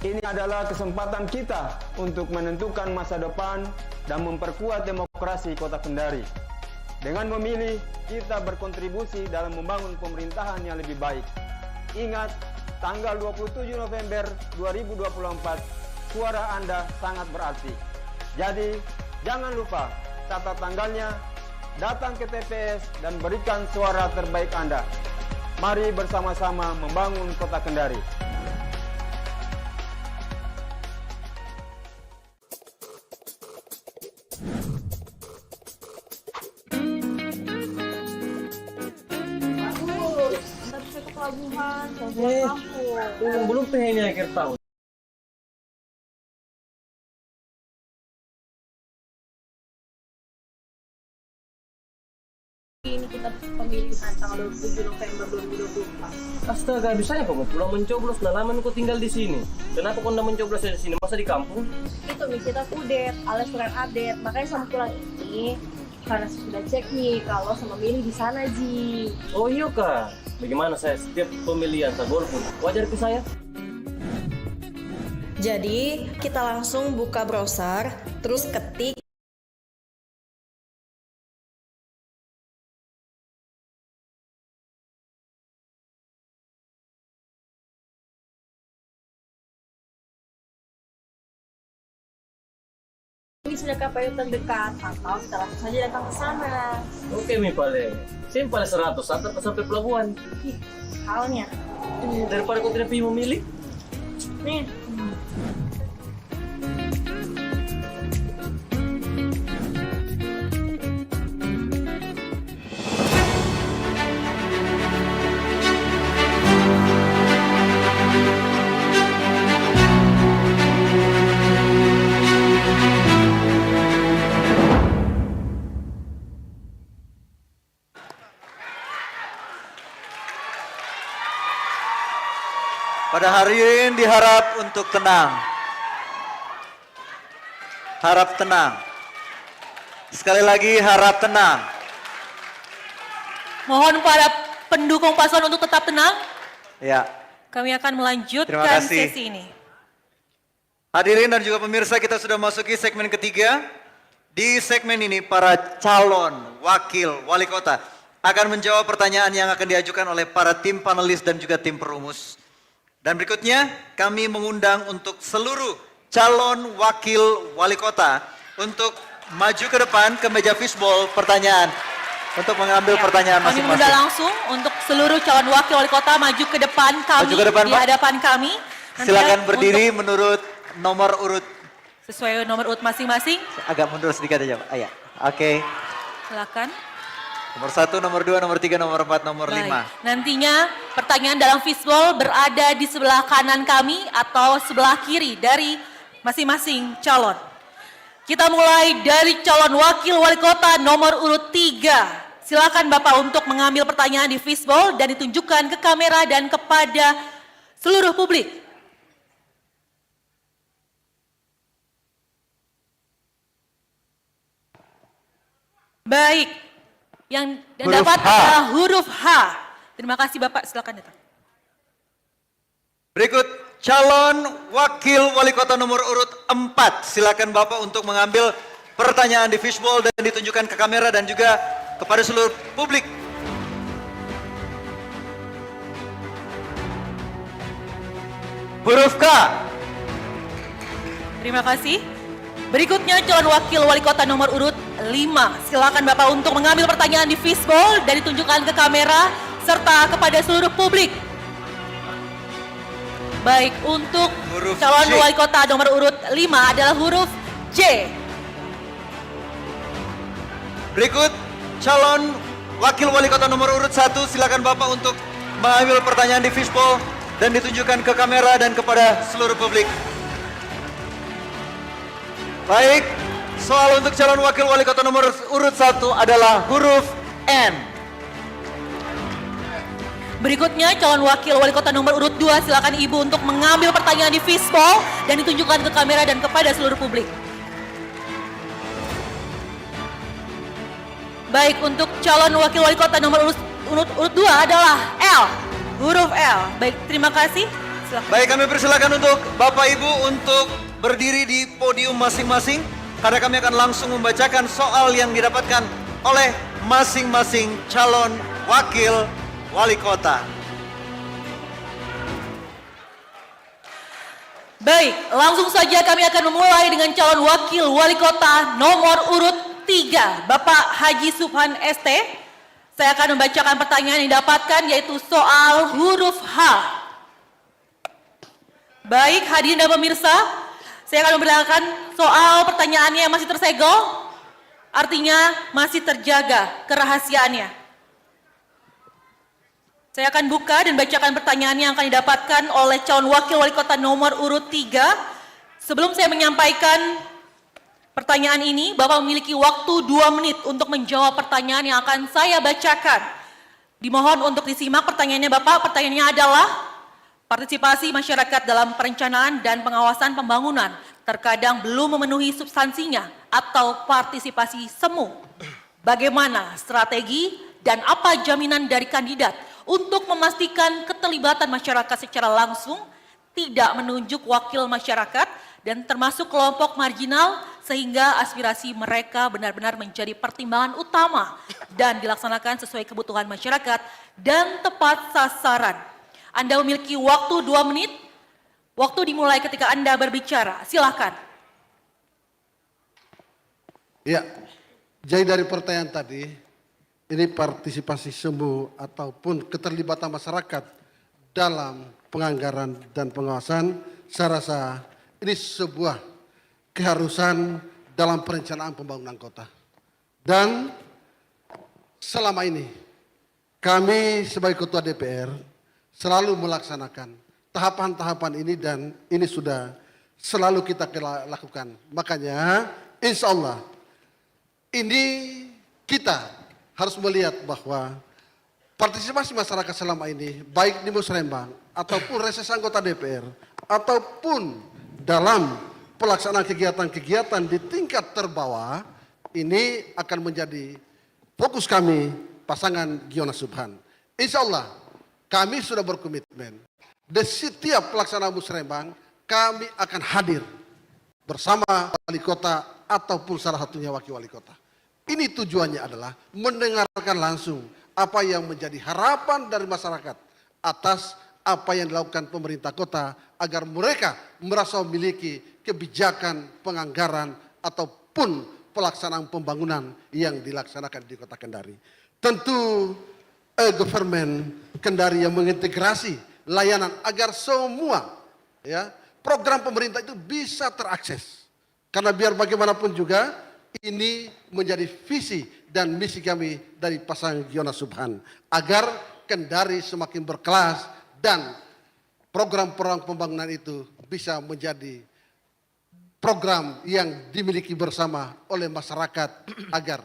Ini adalah kesempatan kita untuk menentukan masa depan dan memperkuat demokrasi Kota Kendari. Dengan memilih, kita berkontribusi dalam membangun pemerintahan yang lebih baik. Ingat, tanggal 27 November 2024, suara Anda sangat berarti. Jadi, jangan lupa catat tanggalnya, datang ke TPS dan berikan suara terbaik Anda. Mari bersama-sama membangun Kota Kendari. Belum pengen akhir tahun. Ini kita pemilihan tanggal 27 November 2024. Astaga, bisanya kok pulang mencoblos, nah lama kok tinggal di sini. Kenapa kau nggak mencoblos di sini? Masa di kampung? Itu nih kita kudet, alias surat update. Makanya sama pulang ini karena saya sudah cek nih kalau sama milih di sana Ji. Oh iya kak. Bagaimana saya setiap pemilihan saya golput? Wajar ke saya? Jadi, kita langsung buka browser, terus ketik Ini sudah KPU terdekat atau kita langsung saja datang ke sana. Oke Mi Pale. Simpel 100 sampai pelabuhan. Halnya. Daripada kau tidak pilih memilih. Nih. Pada hari ini diharap untuk tenang. Harap tenang. Sekali lagi harap tenang. Mohon para pendukung paslon untuk tetap tenang. Ya. Kami akan Terima melanjutkan kasih. sesi ini. Hadirin dan juga pemirsa, kita sudah masuki segmen ketiga. Di segmen ini para calon wakil wali kota akan menjawab pertanyaan yang akan diajukan oleh para tim panelis dan juga tim perumus. Dan berikutnya kami mengundang untuk seluruh calon wakil wali kota untuk maju ke depan ke meja fishbowl pertanyaan. untuk mengambil pertanyaan Kami masing-masing. mengundang langsung untuk seluruh calon wakil wali kota maju ke depan kami, Maju ke depan, di Pak. hadapan kami. Nanti Silakan untuk- berdiri menurut nomor urut. sesuai nomor urut masing-masing. Agak mundur sedikit aja, Pak. Ah, ya. Oke. Silakan. Nomor 1, nomor 2, nomor 3, nomor 4, nomor Baik. 5. Nantinya pertanyaan dalam fishbowl berada di sebelah kanan kami atau sebelah kiri dari masing-masing calon. Kita mulai dari calon wakil wali kota nomor urut 3. Silakan Bapak untuk mengambil pertanyaan di fishbowl dan ditunjukkan ke kamera dan kepada seluruh publik. Baik, yang Huruf dapat H. adalah huruf H. Terima kasih Bapak, silakan datang. Berikut calon wakil wali kota nomor urut 4. Silakan Bapak untuk mengambil pertanyaan di fishbowl dan ditunjukkan ke kamera dan juga kepada seluruh publik. Huruf K. Terima kasih. Berikutnya calon wakil wali kota nomor urut 5. Silakan Bapak untuk mengambil pertanyaan di fishbowl dan ditunjukkan ke kamera serta kepada seluruh publik. Baik, untuk calon J. wali kota nomor urut 5 adalah huruf J. Berikut calon wakil wali kota nomor urut 1. Silakan Bapak untuk mengambil pertanyaan di fishbowl dan ditunjukkan ke kamera dan kepada seluruh publik. Baik, soal untuk calon wakil wali kota nomor urut 1 adalah huruf N. Berikutnya calon wakil wali kota nomor urut 2. Silakan Ibu untuk mengambil pertanyaan di fishbowl dan ditunjukkan ke kamera dan kepada seluruh publik. Baik, untuk calon wakil wali kota nomor urut 2 adalah L. Huruf L. Baik, terima kasih. Silakan. Baik, kami persilakan untuk Bapak Ibu untuk berdiri di podium masing-masing karena kami akan langsung membacakan soal yang didapatkan oleh masing-masing calon wakil wali kota. Baik, langsung saja kami akan memulai dengan calon wakil wali kota nomor urut 3, Bapak Haji Subhan ST. Saya akan membacakan pertanyaan yang didapatkan yaitu soal huruf H. Baik, hadirin dan pemirsa, saya akan memperlihatkan soal pertanyaannya yang masih tersegel, artinya masih terjaga kerahasiaannya. Saya akan buka dan bacakan pertanyaan yang akan didapatkan oleh calon wakil wali kota nomor urut 3. Sebelum saya menyampaikan pertanyaan ini, Bapak memiliki waktu 2 menit untuk menjawab pertanyaan yang akan saya bacakan. Dimohon untuk disimak pertanyaannya Bapak. Pertanyaannya adalah, partisipasi masyarakat dalam perencanaan dan pengawasan pembangunan terkadang belum memenuhi substansinya atau partisipasi semu. Bagaimana strategi dan apa jaminan dari kandidat untuk memastikan keterlibatan masyarakat secara langsung, tidak menunjuk wakil masyarakat dan termasuk kelompok marginal sehingga aspirasi mereka benar-benar menjadi pertimbangan utama dan dilaksanakan sesuai kebutuhan masyarakat dan tepat sasaran. Anda memiliki waktu 2 menit. Waktu dimulai ketika Anda berbicara. Silakan. Ya, jadi dari pertanyaan tadi, ini partisipasi semu ataupun keterlibatan masyarakat dalam penganggaran dan pengawasan, saya rasa ini sebuah keharusan dalam perencanaan pembangunan kota. Dan selama ini kami sebagai Ketua DPR selalu melaksanakan tahapan-tahapan ini dan ini sudah selalu kita lakukan. Makanya insya Allah ini kita harus melihat bahwa partisipasi masyarakat selama ini baik di Musrembang ataupun reses anggota DPR ataupun dalam pelaksanaan kegiatan-kegiatan di tingkat terbawah ini akan menjadi fokus kami pasangan Giyona Subhan. Insya Allah kami sudah berkomitmen di setiap pelaksanaan Musrembang kami akan hadir bersama wali kota ataupun salah satunya wakil wali kota. Ini tujuannya adalah mendengarkan langsung apa yang menjadi harapan dari masyarakat atas apa yang dilakukan pemerintah kota agar mereka merasa memiliki kebijakan penganggaran ataupun pelaksanaan pembangunan yang dilaksanakan di Kota Kendari. tentu government Kendari yang mengintegrasi layanan agar semua ya program pemerintah itu bisa terakses. Karena biar bagaimanapun juga ini menjadi visi dan misi kami dari pasangan Giyona Subhan agar Kendari semakin berkelas dan program-program pembangunan itu bisa menjadi program yang dimiliki bersama oleh masyarakat agar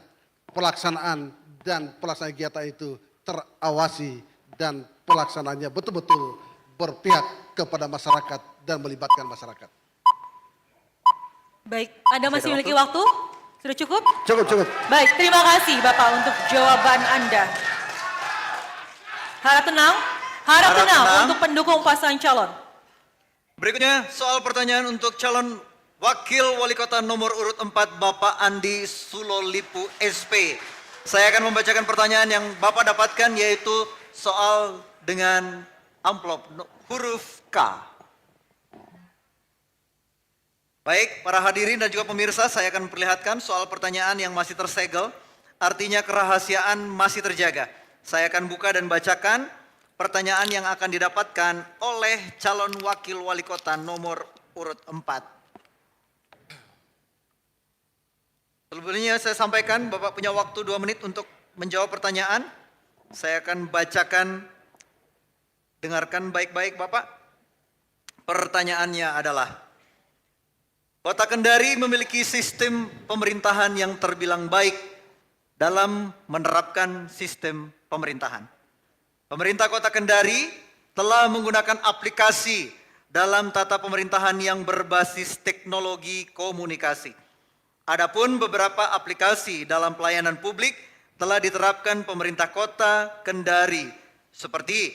pelaksanaan dan pelaksanaan kegiatan itu terawasi dan pelaksanaannya betul-betul berpihak kepada masyarakat dan melibatkan masyarakat. Baik, Anda masih memiliki waktu? Sudah cukup? Cukup. Baik, terima kasih Bapak untuk jawaban Anda. Harap tenang untuk pendukung pasangan calon. Berikutnya soal pertanyaan untuk calon Wakil Wali Kota nomor urut 4 Bapak Andi Sulolipu SP. Saya akan membacakan pertanyaan yang Bapak dapatkan yaitu soal dengan amplop huruf K. Baik, para hadirin dan juga pemirsa, saya akan memperlihatkan soal pertanyaan yang masih tersegel, artinya kerahasiaan masih terjaga. Saya akan buka dan bacakan pertanyaan yang akan didapatkan oleh calon wakil wali kota nomor urut 4. Sebelumnya saya sampaikan, Bapak punya waktu 2 menit untuk menjawab pertanyaan. Saya akan bacakan, dengarkan baik-baik Bapak. Pertanyaannya adalah, Kota Kendari memiliki sistem pemerintahan yang terbilang baik dalam menerapkan sistem pemerintahan. Pemerintah Kota Kendari telah menggunakan aplikasi dalam tata pemerintahan yang berbasis teknologi komunikasi. Adapun beberapa aplikasi dalam pelayanan publik telah diterapkan pemerintah Kota Kendari seperti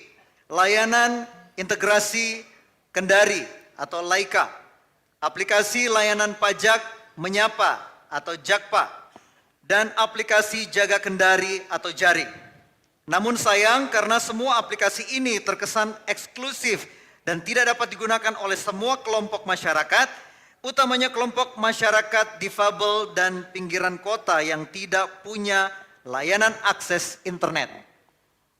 layanan integrasi Kendari atau Laika, aplikasi layanan pajak menyapa atau Jakpa, dan aplikasi Jaga Kendari atau Jaring. Namun sayang karena semua aplikasi ini terkesan eksklusif dan tidak dapat digunakan oleh semua kelompok masyarakat, utamanya kelompok masyarakat difabel dan pinggiran kota yang tidak punya layanan akses internet.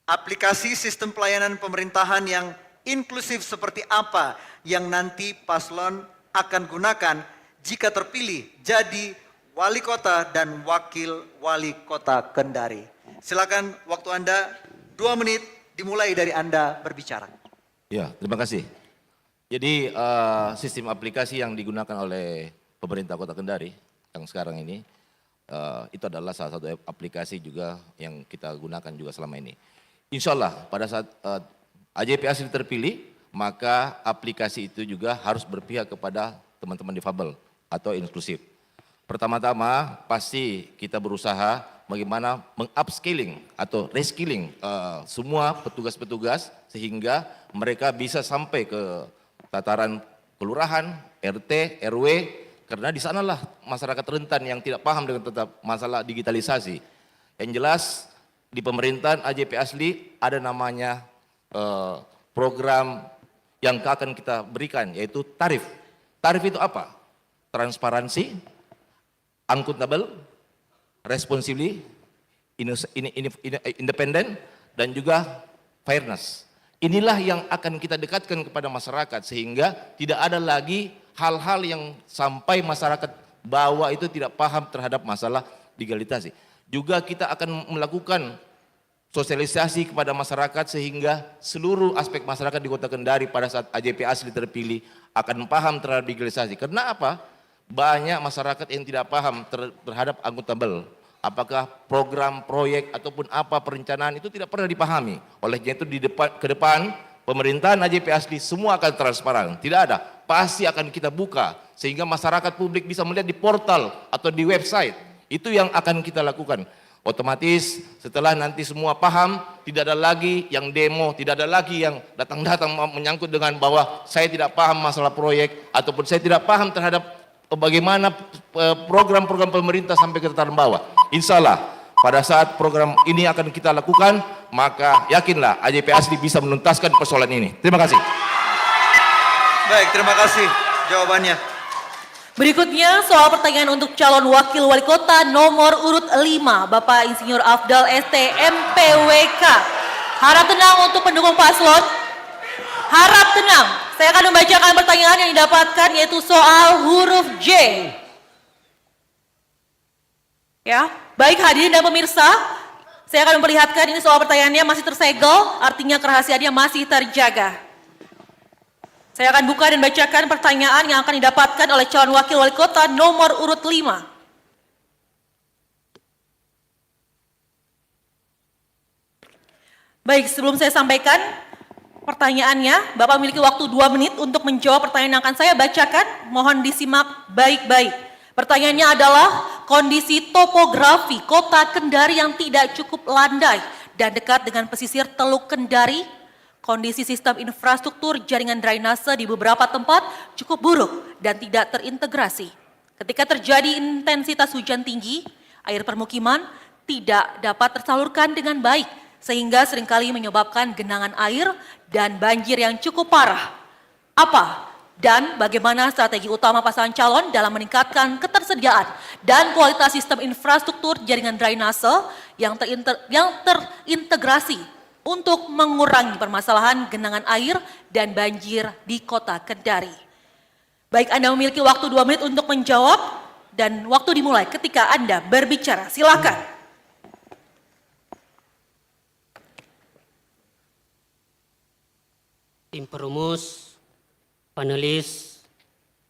Aplikasi sistem pelayanan pemerintahan yang inklusif seperti apa yang nanti paslon akan gunakan jika terpilih jadi wali kota dan wakil wali kota Kendari? Silakan, waktu Anda 2 menit dimulai dari Anda berbicara. Ya, terima kasih. Jadi sistem aplikasi yang digunakan oleh pemerintah Kota Kendari yang sekarang ini itu adalah salah satu aplikasi juga yang kita gunakan juga selama ini. Insya Allah pada saat AJP asli terpilih, maka aplikasi itu juga harus berpihak kepada teman-teman difabel atau inklusif. Pertama-tama pasti kita berusaha bagaimana meng-upscaling atau reskilling semua petugas-petugas sehingga mereka bisa sampai ke tataran kelurahan, RT, RW, karena di sanalah masyarakat rentan yang tidak paham dengan tetap masalah digitalisasi. Yang jelas di pemerintahan AJP asli ada namanya program yang akan kita berikan yaitu tarif. Tarif itu apa? Transparansi, akuntabel, responsibly, independen, dan juga fairness. Inilah yang akan kita dekatkan kepada masyarakat sehingga tidak ada lagi hal-hal yang sampai masyarakat bawah itu tidak paham terhadap masalah digitalisasi. Juga kita akan melakukan sosialisasi kepada masyarakat sehingga seluruh aspek masyarakat di Kota Kendari pada saat AJP asli terpilih akan paham terhadap digitalisasi. Karena apa? Banyak masyarakat yang tidak paham terhadap akuntabel. Apakah program, proyek, ataupun apa perencanaan itu tidak pernah dipahami. Olehnya itu ke depan pemerintahan AJP asli semua akan transparan. Tidak ada, pasti akan kita buka sehingga masyarakat publik bisa melihat di portal atau di website. Itu yang akan kita lakukan. Otomatis setelah nanti semua paham, tidak ada lagi yang demo, tidak ada lagi yang datang-datang menyangkut dengan bahwa saya tidak paham masalah proyek ataupun saya tidak paham terhadap bagaimana program-program pemerintah sampai ke tataran bawah. Insya Allah pada saat program ini akan kita lakukan, maka yakinlah AJP asli bisa menuntaskan persoalan ini. Terima kasih. Baik, terima kasih jawabannya. Berikutnya soal pertanyaan untuk calon wakil wali kota nomor urut 5, Bapak Insinyur Afdal ST MPWK. Harap tenang untuk pendukung paslon. Harap tenang. Saya akan membacakan pertanyaan yang didapatkan yaitu soal huruf J. Ya, baik hadirin dan pemirsa, saya akan memperlihatkan ini soal pertanyaannya masih tersegel, artinya kerahasiaannya masih terjaga. Saya akan buka dan bacakan pertanyaan yang akan didapatkan oleh calon wakil wali kota nomor urut 5. Baik, sebelum saya sampaikan pertanyaannya, Bapak memiliki waktu 2 menit untuk menjawab pertanyaan yang akan saya bacakan. Mohon disimak baik-baik. Pertanyaannya adalah kondisi topografi kota Kendari yang tidak cukup landai dan dekat dengan pesisir Teluk Kendari. Kondisi sistem infrastruktur jaringan drainase di beberapa tempat cukup buruk dan tidak terintegrasi. Ketika terjadi intensitas hujan tinggi, air permukiman tidak dapat tersalurkan dengan baik, sehingga seringkali menyebabkan genangan air dan banjir yang cukup parah. Apa dan bagaimana strategi utama pasangan calon dalam meningkatkan ketersediaan dan kualitas sistem infrastruktur jaringan drainase yang terintegrasi untuk mengurangi permasalahan genangan air dan banjir di kota Kendari? Baik, Anda memiliki waktu 2 menit untuk menjawab dan waktu dimulai ketika Anda berbicara. Silakan. Tim perumus, panelis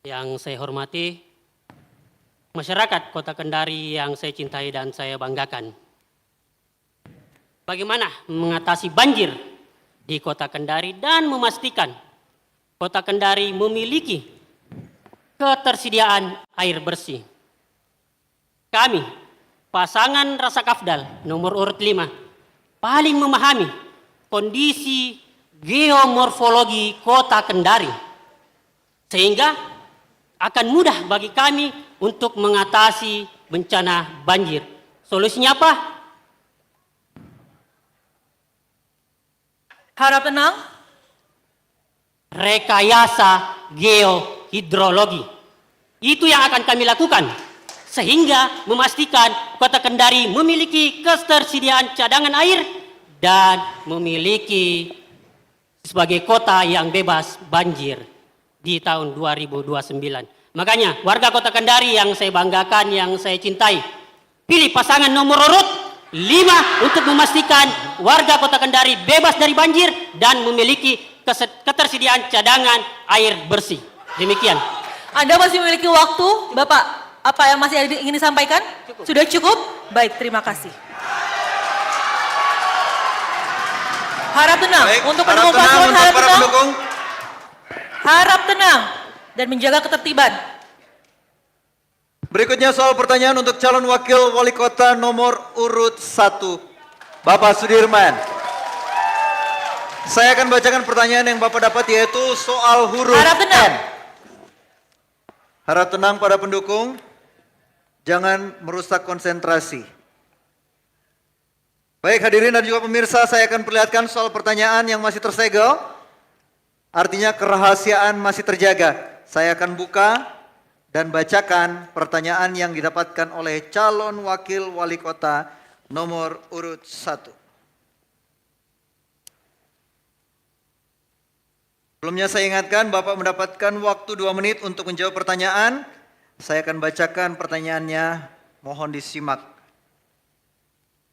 yang saya hormati, masyarakat Kota Kendari yang saya cintai dan saya banggakan. Bagaimana mengatasi banjir di Kota Kendari dan memastikan Kota Kendari memiliki ketersediaan air bersih. Kami, pasangan Rasak Afdal nomor urut 5, paling memahami kondisi geomorfologi Kota Kendari, sehingga akan mudah bagi kami untuk mengatasi bencana banjir. Solusinya apa? Harap tenang. Rekayasa geohidrologi. Itu yang akan kami lakukan, sehingga memastikan Kota Kendari memiliki ketersediaan cadangan air dan memiliki sebagai kota yang bebas banjir di tahun 2029. Makanya warga Kota Kendari yang saya banggakan, yang saya cintai, pilih pasangan nomor urut 5 untuk memastikan warga Kota Kendari bebas dari banjir dan memiliki ketersediaan cadangan air bersih. Demikian. Anda masih memiliki waktu, Bapak. Apa yang masih ingin disampaikan? Cukup. Sudah cukup? Baik, terima kasih. Harap tenang. Baik, untuk pendukung paslon, harap tenang. Harap tenang dan menjaga ketertiban. Berikutnya soal pertanyaan untuk calon wakil wali kota nomor urut 1, Bapak Sudirman. Saya akan bacakan pertanyaan yang Bapak dapat, yaitu soal huruf Harap tenang. N. Harap tenang pada pendukung, jangan merusak konsentrasi. Baik hadirin dan juga pemirsa, saya akan perlihatkan soal pertanyaan yang masih tersegel. Artinya kerahasiaan masih terjaga. Saya akan buka dan bacakan pertanyaan yang didapatkan oleh calon wakil wali kota nomor urut 1. Sebelumnya saya ingatkan Bapak mendapatkan waktu 2 menit untuk menjawab pertanyaan. Saya akan bacakan pertanyaannya, mohon disimak.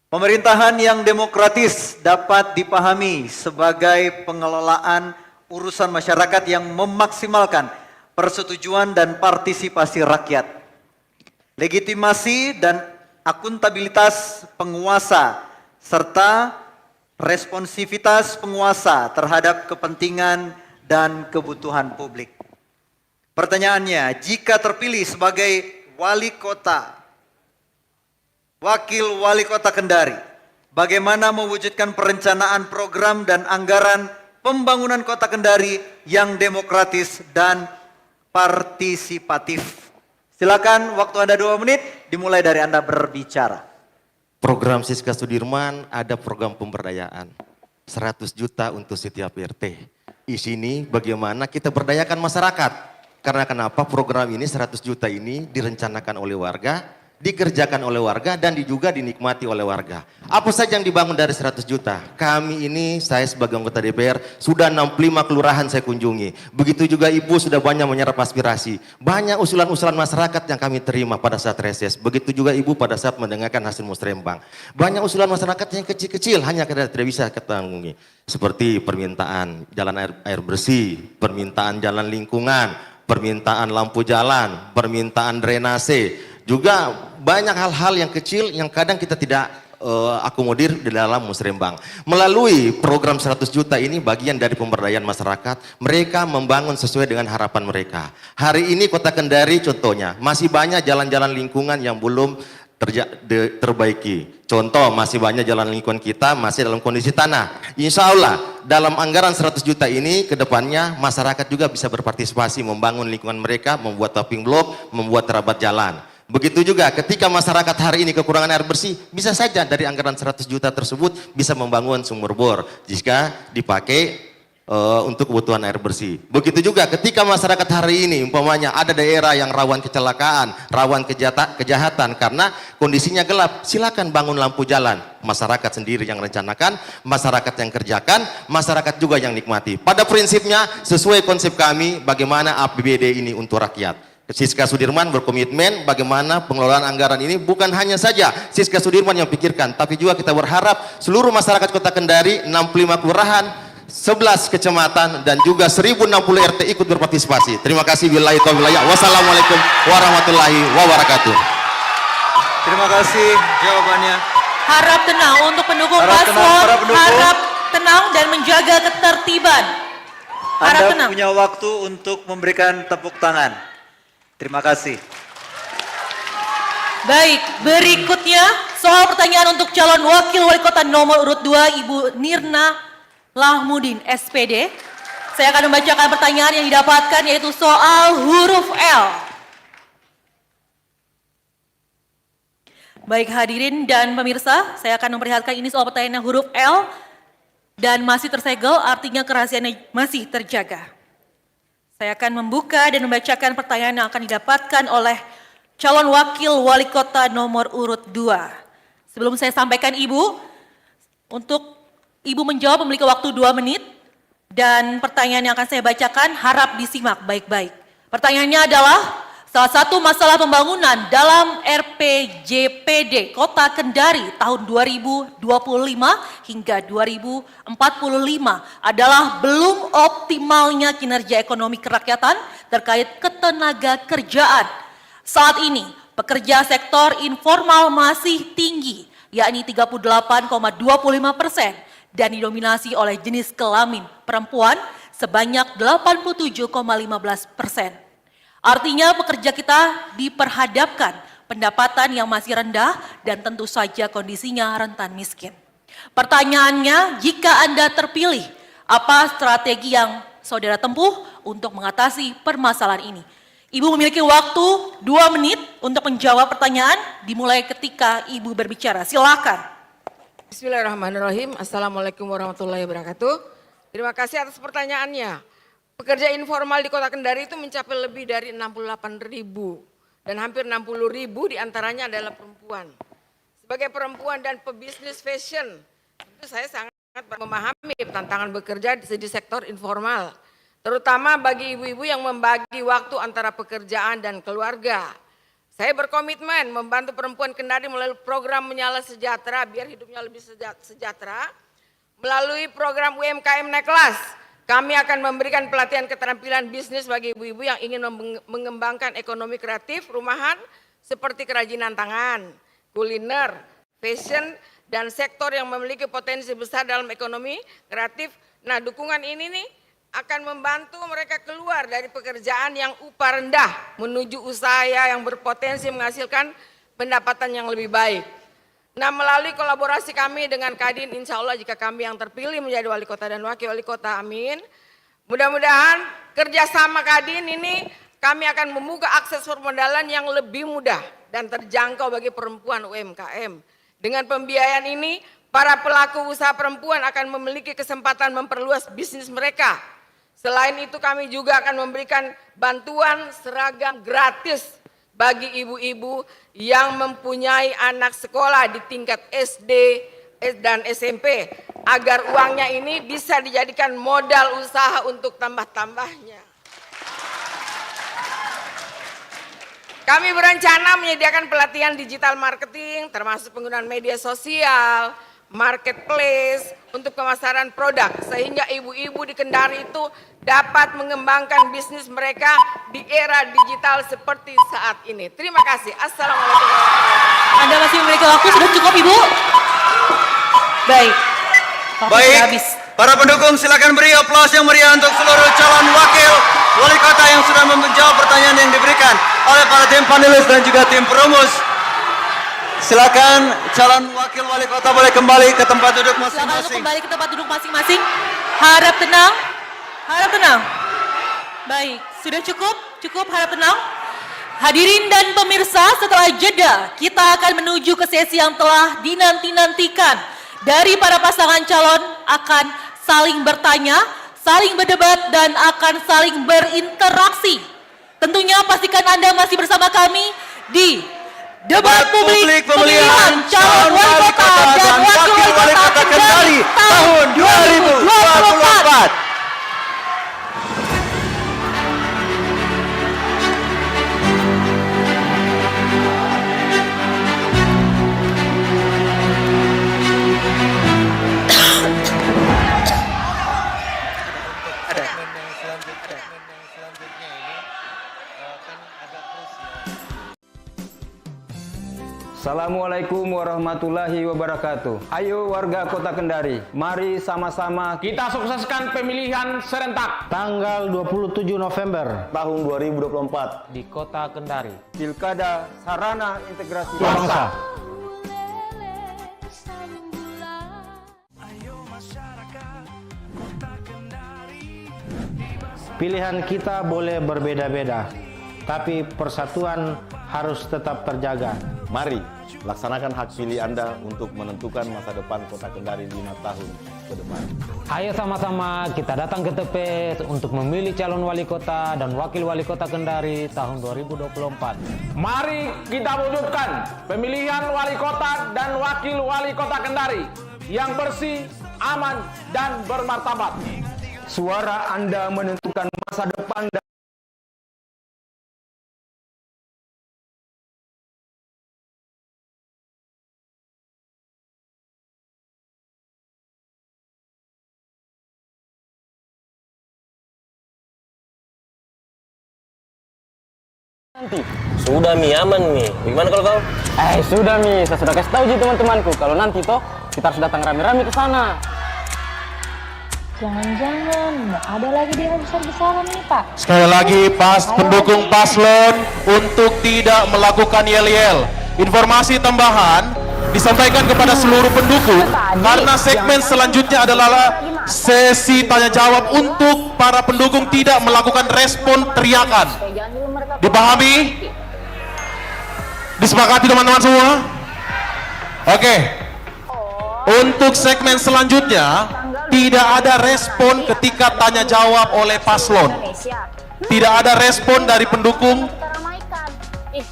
Pemerintahan yang demokratis dapat dipahami sebagai pengelolaan urusan masyarakat yang memaksimalkan persetujuan dan partisipasi rakyat, legitimasi dan akuntabilitas penguasa, serta responsivitas penguasa terhadap kepentingan dan kebutuhan publik. Pertanyaannya, jika terpilih sebagai wali kota, wakil wali kota Kendari, bagaimana mewujudkan perencanaan program dan anggaran pembangunan kota Kendari yang demokratis dan partisipatif? Silakan, waktu Anda 2 menit, dimulai dari Anda berbicara. Program Siska Sudirman ada program pemberdayaan 100 juta untuk setiap RT. Di sini bagaimana kita berdayakan masyarakat Karena kenapa program ini 100 juta ini direncanakan oleh warga, dikerjakan oleh warga, dan juga dinikmati oleh warga. Apa saja yang dibangun dari 100 juta? Kami ini, saya sebagai anggota DPR, sudah 65 kelurahan saya kunjungi. Begitu juga Ibu sudah banyak menyerap aspirasi. Banyak usulan-usulan masyarakat yang kami terima pada saat reses. Begitu juga Ibu pada saat mendengarkan hasil musrembang. Banyak usulan masyarakat yang kecil-kecil, hanya tidak bisa kita tanggungi. Seperti permintaan jalan air bersih, permintaan jalan lingkungan, permintaan lampu jalan, permintaan drainase. Juga banyak hal-hal yang kecil yang kadang kita tidak akomodir di dalam musrembang. Melalui program 100 juta ini bagian dari pemberdayaan masyarakat, mereka membangun sesuai dengan harapan mereka. Hari ini Kota Kendari contohnya, masih banyak jalan-jalan lingkungan yang belum terbaiki. Contoh, masih banyak jalan lingkungan kita masih dalam kondisi tanah. Insya Allah dalam anggaran 100 juta ini ke depannya masyarakat juga bisa berpartisipasi membangun lingkungan mereka, membuat topping blok, membuat terabat jalan. Begitu juga ketika masyarakat hari ini kekurangan air bersih, bisa saja dari anggaran 100 juta tersebut bisa membangun sumur bor jika dipakai untuk kebutuhan air bersih. Begitu juga ketika masyarakat hari ini umpamanya ada daerah yang rawan kecelakaan, rawan kejahatan karena kondisinya gelap, silakan bangun lampu jalan. Masyarakat sendiri yang rencanakan, masyarakat yang kerjakan, masyarakat juga yang nikmati. Pada prinsipnya sesuai konsep kami bagaimana APBD ini untuk rakyat. Siska Sudirman berkomitmen bagaimana pengelolaan anggaran ini bukan hanya saja Siska Sudirman yang pikirkan, tapi juga kita berharap seluruh masyarakat Kota Kendari, 65 kelurahan, 11 kecamatan, dan juga 1060 RT ikut berpartisipasi. Terima kasih. Billahi taufiq. Wassalamualaikum warahmatullahi wabarakatuh. Terima kasih jawabannya. Harap tenang untuk pendukung paslon, harap tenang dan menjaga ketertiban. Harap Anda tenang. punya waktu untuk memberikan tepuk tangan. Terima kasih. Baik, berikutnya soal pertanyaan untuk calon wakil wali kota nomor urut 2 Ibu Nirna Lahmudin SPD. Saya akan membacakan pertanyaan yang didapatkan yaitu soal huruf L. Baik hadirin dan pemirsa, saya akan memperlihatkan ini soal pertanyaan huruf L dan masih tersegel, artinya kerahasiaannya masih terjaga. Saya akan membuka dan membacakan pertanyaan yang akan didapatkan oleh calon wakil wali kota nomor urut 2. Sebelum saya sampaikan Ibu, untuk Ibu menjawab memiliki waktu 2 menit dan pertanyaan yang akan saya bacakan harap disimak baik-baik. Pertanyaannya adalah salah satu masalah pembangunan dalam RPJPD Kota Kendari tahun 2025 hingga 2045 adalah belum optimalnya kinerja ekonomi kerakyatan terkait ketenaga kerjaan. Saat ini pekerja sektor informal masih tinggi, yakni 38,25% dan didominasi oleh jenis kelamin perempuan sebanyak 87,15%. Artinya pekerja kita diperhadapkan pendapatan yang masih rendah dan tentu saja kondisinya rentan miskin. Pertanyaannya, jika Anda terpilih, apa strategi yang saudara tempuh untuk mengatasi permasalahan ini? Ibu memiliki waktu 2 menit untuk menjawab pertanyaan, dimulai ketika Ibu berbicara. Silakan. Bismillahirrahmanirrahim. Assalamualaikum warahmatullahi wabarakatuh. Terima kasih atas pertanyaannya. Pekerja informal di Kota Kendari itu mencapai lebih dari 68.000 dan hampir 60.000 diantaranya adalah perempuan. Sebagai perempuan dan pebisnis fashion, itu saya sangat memahami tantangan bekerja di sektor informal, terutama bagi ibu-ibu yang membagi waktu antara pekerjaan dan keluarga. Saya berkomitmen membantu perempuan Kendari melalui program Menyala Sejahtera biar hidupnya lebih sejahtera. Melalui program UMKM Naik Kelas, kami akan memberikan pelatihan keterampilan bisnis bagi ibu-ibu yang ingin mengembangkan ekonomi kreatif rumahan seperti kerajinan tangan, kuliner, fashion, dan sektor yang memiliki potensi besar dalam ekonomi kreatif. Nah, dukungan ini nih akan membantu mereka keluar dari pekerjaan yang upah rendah menuju usaha yang berpotensi menghasilkan pendapatan yang lebih baik. Nah, melalui kolaborasi kami dengan Kadin, insya Allah jika kami yang terpilih menjadi wali kota dan wakil wali kota, amin. Mudah-mudahan kerjasama Kadin ini kami akan membuka akses permodalan yang lebih mudah dan terjangkau bagi perempuan UMKM. Dengan pembiayaan ini, para pelaku usaha perempuan akan memiliki kesempatan memperluas bisnis mereka. Selain itu kami juga akan memberikan bantuan seragam gratis bagi ibu-ibu yang mempunyai anak sekolah di tingkat SD dan SMP agar uangnya ini bisa dijadikan modal usaha untuk tambah-tambahnya. Kami berencana menyediakan pelatihan digital marketing termasuk penggunaan media sosial, marketplace untuk pemasaran produk sehingga ibu-ibu di Kendari itu dapat mengembangkan bisnis mereka di era digital seperti saat ini. Terima kasih. Assalamualaikum. Anda masih memiliki waktu, sudah cukup Ibu? Baik. Baik, para pendukung silakan beri aplaus yang meriah untuk seluruh calon wakil wali kota yang sudah menjawab pertanyaan yang diberikan oleh para tim panelis dan juga tim perumus. Silakan calon wakil wali kota boleh kembali ke tempat duduk masing-masing. Silakan kembali ke tempat duduk masing-masing. Harap tenang. Harap tenang. Baik, sudah cukup? Cukup harap tenang. Hadirin dan pemirsa, setelah jeda kita akan menuju ke sesi yang telah dinanti-nantikan. Dari para pasangan calon akan saling bertanya, saling berdebat, dan akan saling berinteraksi. Tentunya pastikan Anda masih bersama kami di Debat Publik Pemilihan Calon Wali Kota dan Wakil Wali Kota Kendari tahun 2024. Assalamualaikum warahmatullahi wabarakatuh. Ayo warga Kota Kendari, mari sama-sama kita sukseskan pemilihan serentak tanggal 27 November tahun 2024 di Kota Kendari. Pilkada Sarana Integrasi Bangsa. Pilihan kita boleh berbeda-beda, tapi persatuan harus tetap terjaga. Mari laksanakan hak pilih Anda untuk menentukan masa depan Kota Kendari 5 tahun ke depan. Ayo sama-sama kita datang ke TPS untuk memilih calon wali kota dan wakil wali kota Kendari tahun 2024. Mari kita wujudkan pemilihan wali kota dan wakil wali kota Kendari yang bersih, aman, dan bermartabat. Suara Anda menentukan masa depan dan nanti. Sudah Mi, aman Mi. Gimana kalau kau? Sudah Mi, saya sudah kasih tahu teman-temanku kalau nanti toh kita harus datang rame-rame ke sana. Jangan-jangan ada lagi dia besar-besaran nih Pak. Sekali lagi pendukung paslon untuk tidak melakukan yel-yel. Informasi tambahan disampaikan kepada seluruh pendukung karena segmen selanjutnya adalah sesi tanya jawab untuk para pendukung tidak melakukan respon teriakan. Dipahami? Disepakati teman-teman semua? Oke. Untuk segmen selanjutnya tidak ada respon ketika tanya jawab oleh paslon. Tidak ada respon dari pendukung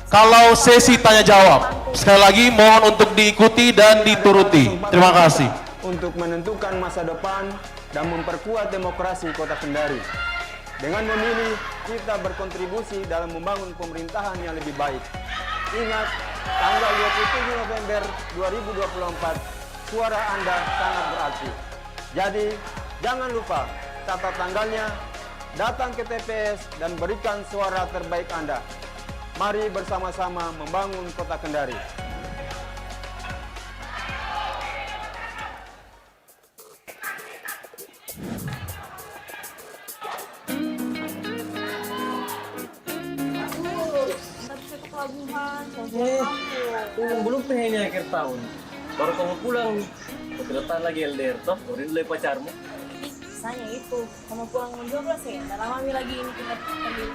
kalau sesi tanya jawab. Sekali lagi mohon untuk diikuti dan dituruti. Terima kasih. untuk menentukan masa depan dan memperkuat demokrasi Kota Kendari. Dengan memilih, kita berkontribusi dalam membangun pemerintahan yang lebih baik. Ingat, tanggal 27 November 2024, suara Anda sangat berarti. Jadi, jangan lupa, catat tanggalnya, datang ke TPS dan berikan suara terbaik Anda. Mari bersama-sama membangun Kota Kendari. Belum ini akhir tahun. Baru kamu pulang, kedatangan lagi LDR toh, urin dulu pacarmu. Saya itu, kamu pulang menjoblos ya, udah lama lagi ini kita pemilu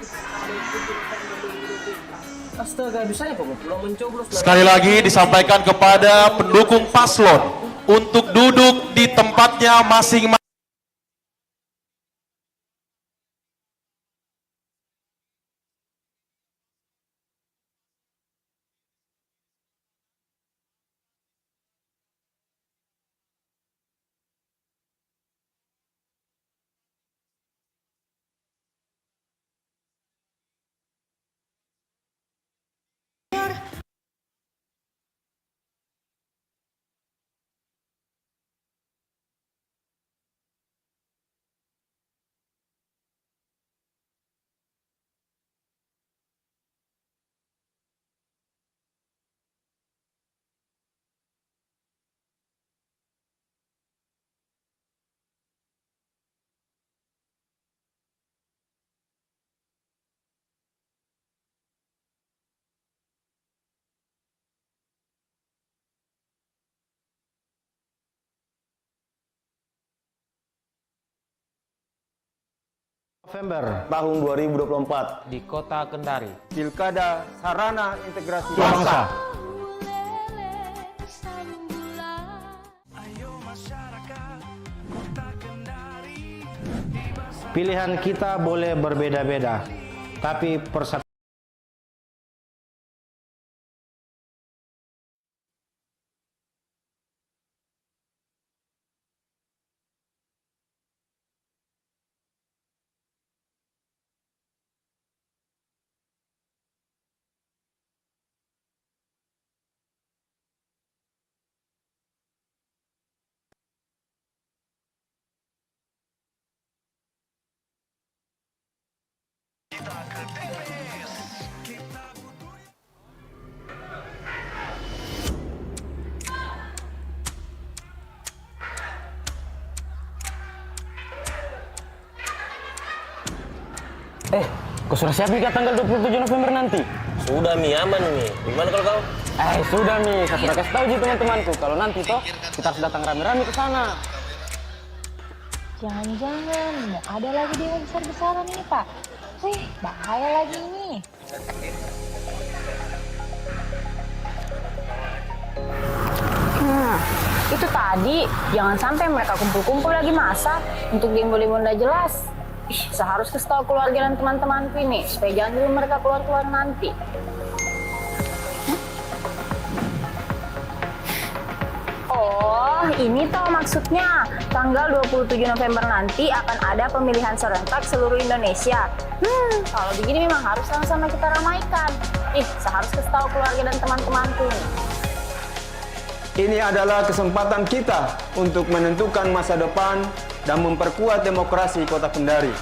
Astaga, bisanya kamu pulang mencoblos. Sekali lagi disampaikan kepada pendukung paslon untuk duduk di tempatnya masing-masing. November tahun 2024 di Kota Kendari. Pilkada Sarana Integrasi Bangsa. Pilihan kita boleh berbeda-beda, tapi persatuan Kau sudah siap Mika tanggal 27 November nanti? Sudah Mi, aman Mi. Gimana kalau kau? Sudah Mi, saya sudah kasih tahu teman-temanku kalau nanti toh kita harus datang rame-rame ke sana. Jangan-jangan mau ada lagi dewa besar-besaran ini Pak. Wih, bahaya lagi ini. Itu tadi, jangan sampai mereka kumpul-kumpul lagi masa untuk demo-demo nggak jelas. Saya harus kasih tahu keluarga dan teman-temanku ini supaya jangan dulu mereka keluar-keluar nanti. Oh, ini toh maksudnya. Tanggal 27 November nanti akan ada pemilihan serentak seluruh Indonesia. Kalau begini memang harus sama-sama kita ramaikan. Saya harus kasih tahu keluarga dan teman-temanku nih. Ini adalah kesempatan kita untuk menentukan masa depan dan memperkuat demokrasi Kota Kendari.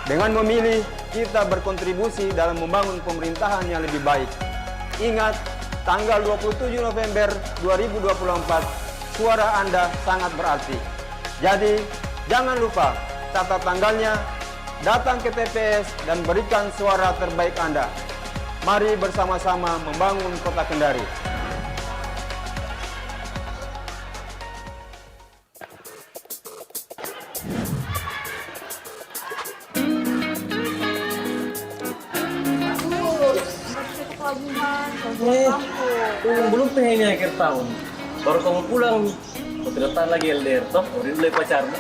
Dengan memilih, kita berkontribusi dalam membangun pemerintahan yang lebih baik. Ingat, tanggal 27 November 2024, suara Anda sangat berarti. Jadi, jangan lupa catat tanggalnya, datang ke TPS dan berikan suara terbaik Anda. Mari bersama-sama membangun Kota Kendari. Belum ini akhir tahun. Baru kamu pulang, kau tidak tahan lagi LDR toh, udah mulai pacarmu.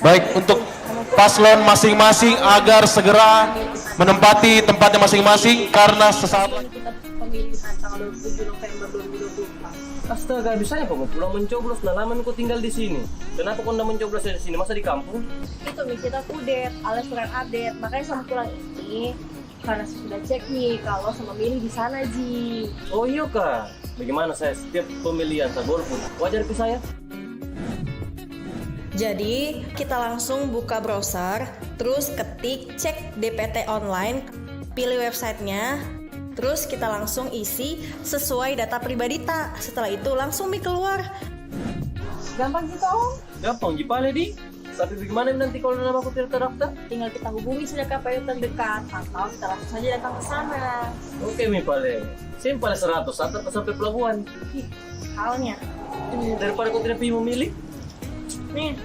Baik, untuk paslon masing-masing agar segera menempati tempatnya masing-masing karena sesaat lagi kita pemilihan tanggal 27 November 2024. Astaga, bisanya kau mau pulang mencoblos, nah lama kau tinggal di sini. Kenapa kau nggak mencoblos di sini? Masa di kampung? Itu Mi, kita kudet, alias surat update. Makanya sama pulang ini karena saya sudah cek nih kalau sama milih di sana Ji. Oh iya kak, bagaimana saya setiap pemilihan saya golput? Wajar ke saya? Jadi, kita langsung buka browser, terus ketik cek DPT online, pilih websitenya, terus kita langsung isi sesuai data pribadi tak. Setelah itu langsung keluar. Gampang gitu Om? Gampang, Jipale di. Tapi bagaimana nanti kalau nama aku tidak terdaftar? Tinggal kita hubungi saja KPU terdekat atau kita langsung saja datang ke sana. Oke Mi Pale, simpel 100 sampai pelabuhan. Halnya. Daripada kau tidak pilih memilih. Nih.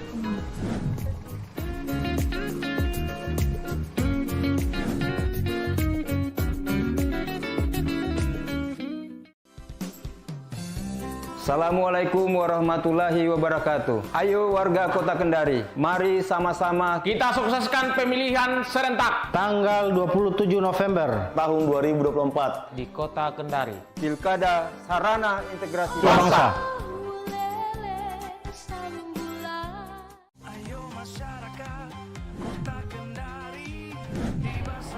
Assalamualaikum warahmatullahi wabarakatuh. Ayo warga Kota Kendari, mari sama-sama Kita sukseskan pemilihan serentak tanggal 27 November tahun 2024 di Kota Kendari. Pilkada Sarana Integrasi Bangsa.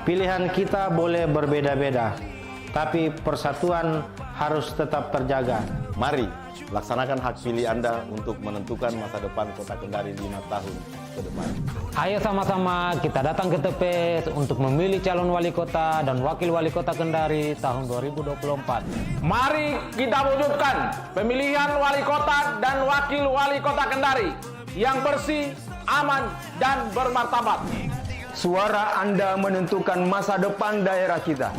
Pilihan kita boleh berbeda-beda, tapi persatuan harus tetap terjaga. Mari laksanakan hak pilih Anda untuk menentukan masa depan Kota Kendari 5 tahun ke depan. Ayo sama-sama kita datang ke TPS untuk memilih calon wali kota dan wakil wali kota Kendari tahun 2024. Mari kita wujudkan pemilihan wali kota dan wakil wali kota Kendari yang bersih, aman, dan bermartabat. Suara Anda menentukan masa depan daerah kita.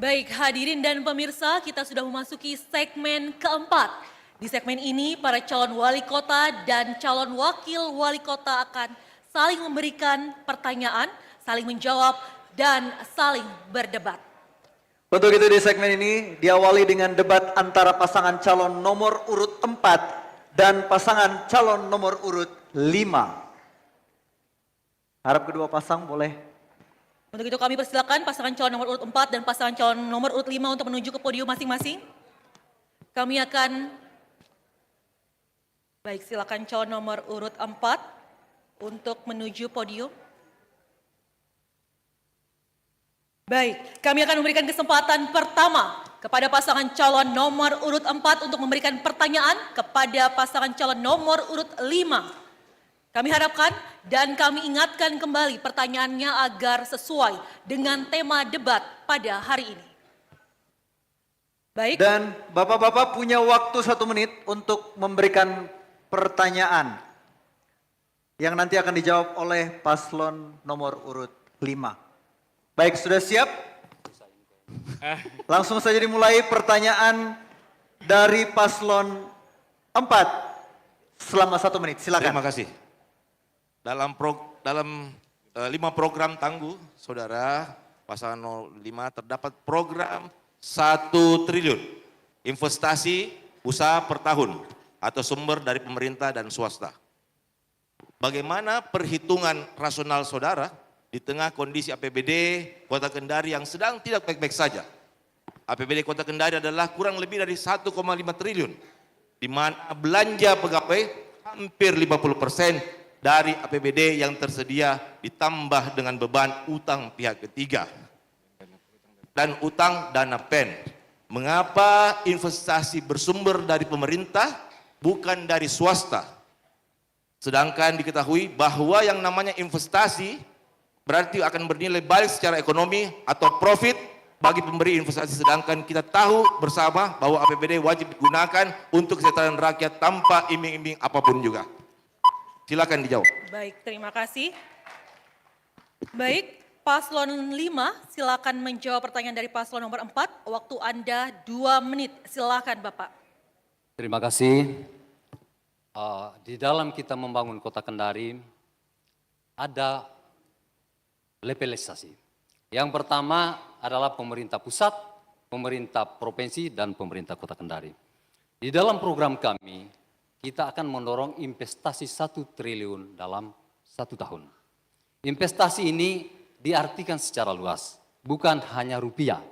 Baik hadirin dan pemirsa, kita sudah memasuki segmen keempat. Di segmen ini para calon wali kota dan calon wakil wali kota akan saling memberikan pertanyaan, saling menjawab, dan saling berdebat. Untuk itu di segmen ini diawali dengan debat antara pasangan calon nomor urut 4 dan pasangan calon nomor urut 5. Harap kedua pasang boleh. Untuk itu kami persilakan pasangan calon nomor urut 4 dan pasangan calon nomor urut 5 untuk menuju ke podium masing-masing. Kami akan, baik silakan calon nomor urut 4 untuk menuju podium. Baik, kami akan memberikan kesempatan pertama kepada pasangan calon nomor urut 4 untuk memberikan pertanyaan kepada pasangan calon nomor urut 5. Kami harapkan dan kami ingatkan kembali pertanyaannya agar sesuai dengan tema debat pada hari ini. Baik. Dan Bapak-Bapak punya waktu 1 menit untuk memberikan pertanyaan yang nanti akan dijawab oleh paslon nomor urut 5. Baik, sudah siap? Langsung saja dimulai pertanyaan dari paslon 4 selama 1 menit. Silakan. Terima kasih. Dalam 5 program tangguh, saudara, pasangan 05 terdapat program 1 triliun investasi usaha per tahun atau sumber dari pemerintah dan swasta. Bagaimana perhitungan rasional saudara di tengah kondisi APBD Kota Kendari yang sedang tidak baik-baik saja? APBD Kota Kendari adalah kurang lebih dari 1,5 triliun, di mana belanja pegawai hampir 50% dari APBD yang tersedia ditambah dengan beban utang pihak ketiga dan utang dana PEN. Mengapa investasi bersumber dari pemerintah bukan dari swasta? Sedangkan diketahui bahwa yang namanya investasi berarti akan bernilai balik secara ekonomi atau profit bagi pemberi investasi, sedangkan kita tahu bersama bahwa APBD wajib digunakan untuk kesejahteraan rakyat tanpa iming-iming apapun juga. Silakan dijawab. Baik, terima kasih. Baik, paslon 5 silakan menjawab pertanyaan dari paslon nomor 4. Waktu Anda 2 menit. Silakan Bapak. Terima kasih. Di dalam kita membangun Kota Kendari ada levelisasi. Yang pertama adalah pemerintah pusat, pemerintah provinsi, dan pemerintah Kota Kendari. Di dalam program kami, kita akan mendorong investasi 1 triliun dalam 1 tahun. Investasi ini diartikan secara luas, bukan hanya rupiah.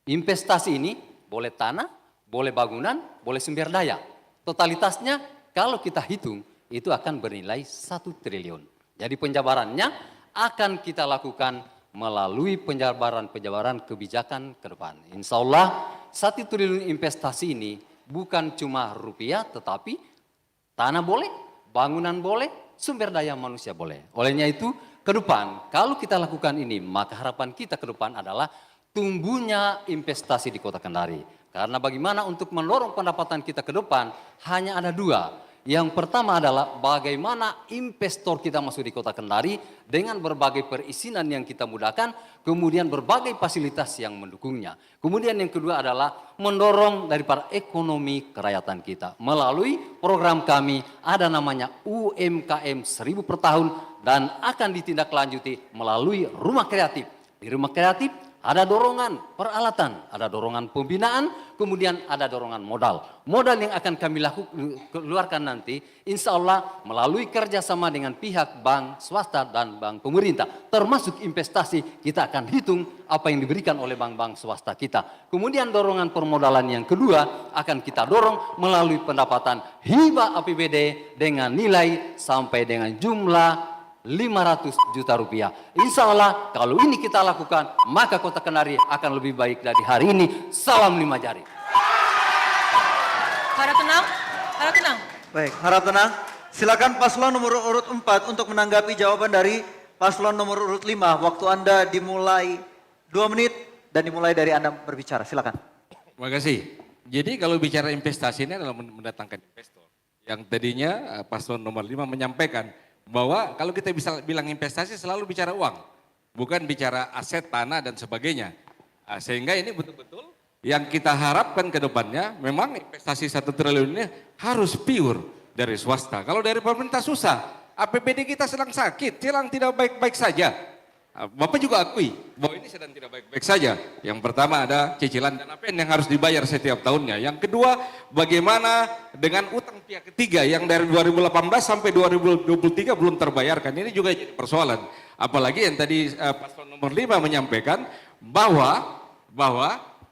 Investasi ini boleh tanah, boleh bangunan, boleh sumber daya. Totalitasnya kalau kita hitung itu akan bernilai 1 triliun. Jadi penjabarannya akan kita lakukan melalui penjabaran kebijakan ke depan. Insya Allah 1 triliun investasi ini bukan cuma rupiah, tetapi tanah boleh, bangunan boleh, sumber daya manusia boleh. Olehnya itu, ke depan, kalau kita lakukan ini, maka harapan kita ke depan adalah tumbuhnya investasi di Kota Kendari. Karena bagaimana untuk mendorong pendapatan kita ke depan, hanya ada 2. Yang pertama adalah bagaimana investor kita masuk di Kota Kendari dengan berbagai perizinan yang kita mudahkan, kemudian berbagai fasilitas yang mendukungnya. Kemudian yang kedua adalah mendorong daripada ekonomi kerakyatan kita. Melalui program kami ada namanya UMKM 1000 per tahun dan akan ditindaklanjuti melalui rumah kreatif. Di rumah kreatif ada dorongan peralatan, ada dorongan pembinaan, kemudian ada dorongan modal. Modal yang akan kami keluarkan nanti, insya Allah melalui kerjasama dengan pihak bank swasta dan bank pemerintah. Termasuk investasi, kita akan hitung apa yang diberikan oleh bank-bank swasta kita. Kemudian dorongan permodalan yang kedua akan kita dorong melalui pendapatan hibah APBD dengan nilai sampai dengan jumlah 500 juta rupiah. Insya Allah kalau ini kita lakukan, maka Kota Kendari akan lebih baik dari hari ini. Salam 5 jari. Harap tenang, harap tenang. Baik, harap tenang. Silakan paslon nomor urut 4 untuk menanggapi jawaban dari paslon nomor urut 5. Waktu Anda dimulai 2 menit dan dimulai dari Anda berbicara. Silakan. Terima kasih. Jadi kalau bicara investasi ini adalah mendatangkan investor. Yang tadinya paslon nomor 5 menyampaikan bahwa kalau kita bisa bilang investasi selalu bicara uang, bukan bicara aset, tanah dan sebagainya. Nah, sehingga ini betul-betul yang kita harapkan ke depannya memang investasi 1 triliun ini harus pure dari swasta. Kalau dari pemerintah susah. APBD kita sedang sakit, sedang tidak baik-baik saja. Bapak juga akui bahwa ini sedang tidak baik-baik saja. Yang pertama ada cicilan dan APN yang harus dibayar setiap tahunnya. Yang kedua, bagaimana dengan utang pihak ketiga yang dari 2018 sampai 2023 belum terbayarkan. Ini juga jadi persoalan. Apalagi yang tadi paslon nomor 5 menyampaikan bahwa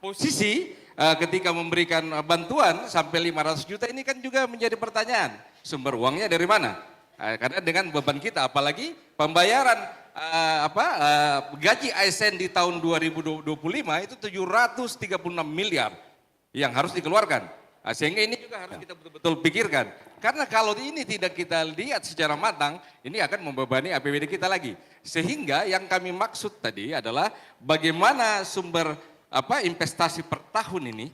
posisi ketika memberikan bantuan sampai 500 juta ini kan juga menjadi pertanyaan. Sumber uangnya dari mana? Karena dengan beban kita, apalagi pembayaran gaji ASN di tahun 2025 itu 736 miliar yang harus dikeluarkan. Sehingga ini juga harus kita betul-betul pikirkan. Karena kalau ini tidak kita lihat secara matang, ini akan membebani APBD kita lagi. Sehingga yang kami maksud tadi adalah bagaimana sumber investasi per tahun ini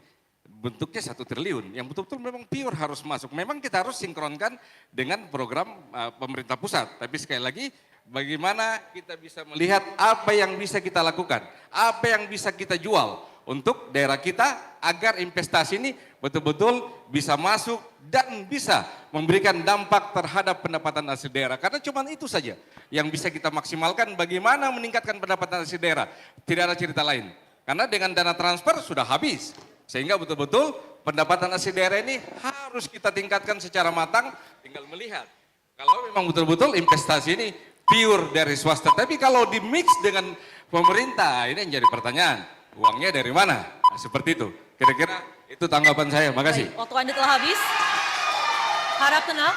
bentuknya 1 triliun yang betul-betul memang pure harus masuk. Memang kita harus sinkronkan dengan program pemerintah pusat. Tapi sekali lagi bagaimana kita bisa melihat apa yang bisa kita lakukan, apa yang bisa kita jual untuk daerah kita agar investasi ini betul-betul bisa masuk dan bisa memberikan dampak terhadap pendapatan asli daerah. Karena cuma itu saja yang bisa kita maksimalkan bagaimana meningkatkan pendapatan asli daerah. Tidak ada cerita lain. Karena dengan dana transfer sudah habis. Sehingga betul-betul pendapatan asli daerah ini harus kita tingkatkan secara matang, tinggal melihat. Kalau memang betul-betul investasi ini pure dari swasta, tapi kalau di mix dengan pemerintah, ini yang jadi pertanyaan, uangnya dari mana? Nah, seperti itu, kira-kira itu tanggapan saya, makasih. Baik, waktu Anda telah habis. Harap tenang.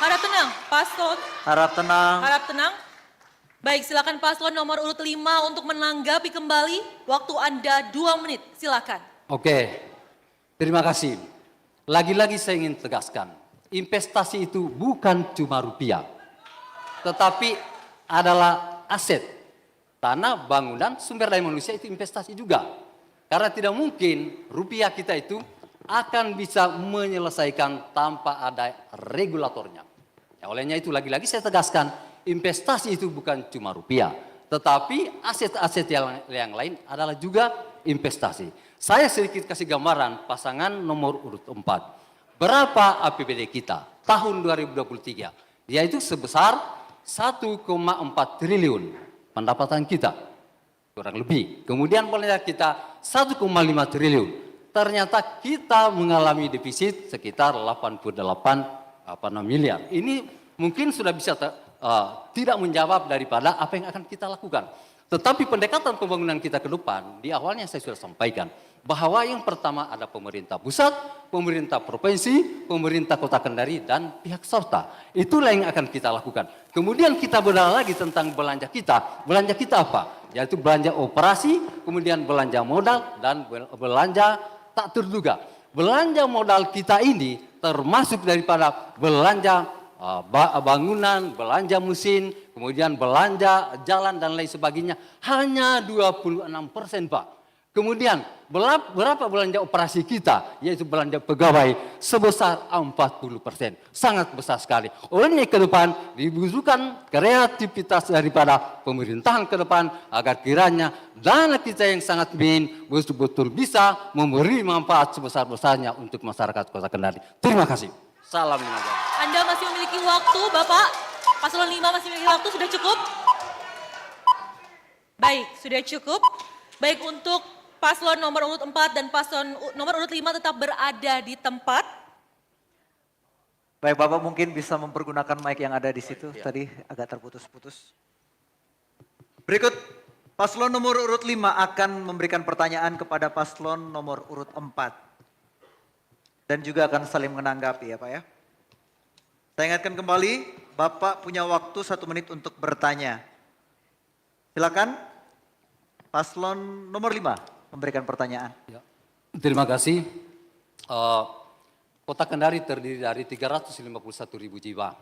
Harap tenang, paslon. Harap tenang. Harap tenang. Baik, silakan paslon nomor urut 5 untuk menanggapi kembali. Waktu Anda 2 menit, silakan. Oke, terima kasih. Lagi-lagi saya ingin tegaskan, investasi itu bukan cuma rupiah, tetapi adalah aset. Tanah, bangunan, sumber daya manusia itu investasi juga. Karena tidak mungkin rupiah kita itu akan bisa menyelesaikan tanpa ada regulatornya. Ya, olehnya itu lagi-lagi saya tegaskan, investasi itu bukan cuma rupiah, tetapi aset-aset yang lain adalah juga investasi. Saya sedikit kasih gambaran pasangan nomor urut 4. Berapa APBD kita tahun 2023? Yaitu sebesar 1,4 triliun pendapatan kita. Kurang lebih. Kemudian belanja kita 1,5 triliun. Ternyata kita mengalami defisit sekitar 88 miliar. Ini mungkin sudah bisa tidak menjawab daripada apa yang akan kita lakukan. Tetapi pendekatan pembangunan kita ke depan, di awalnya saya sudah sampaikan, bahwa yang pertama ada pemerintah pusat, pemerintah provinsi, pemerintah kota Kendari, dan pihak swasta. Itulah yang akan kita lakukan. Kemudian kita bedah lagi tentang belanja kita. Belanja kita apa? Yaitu belanja operasi, kemudian belanja modal, dan belanja tak terduga. Belanja modal kita ini termasuk daripada belanja bangunan, belanja mesin, kemudian belanja jalan dan lain sebagainya hanya 26%, Pak. Kemudian berapa belanja operasi kita, yaitu belanja pegawai sebesar 40%. Sangat besar sekali. Olehnya ke depan dibutuhkan kreativitas daripada pemerintahan ke depan agar kiranya dana kita yang sangat minim betul-betul bisa memberi manfaat sebesar-besarnya untuk masyarakat Kota Kendari. Terima kasih. Salam lima jam. Anda masih memiliki waktu, Bapak. Paslon 5 masih memiliki waktu, sudah cukup? Baik, sudah cukup. Baik, untuk paslon nomor urut 4 dan paslon nomor urut 5 tetap berada di tempat. Baik, Bapak mungkin bisa mempergunakan mic yang ada di situ. Tadi agak terputus-putus. Berikut, paslon nomor urut 5 akan memberikan pertanyaan kepada paslon nomor urut 4. Dan juga akan saling menanggapi ya Pak ya. Saya ingatkan kembali, Bapak punya waktu 1 menit untuk bertanya. Silakan, paslon nomor 5 memberikan pertanyaan. Ya. Terima kasih. Kota Kendari terdiri dari 351.000 jiwa.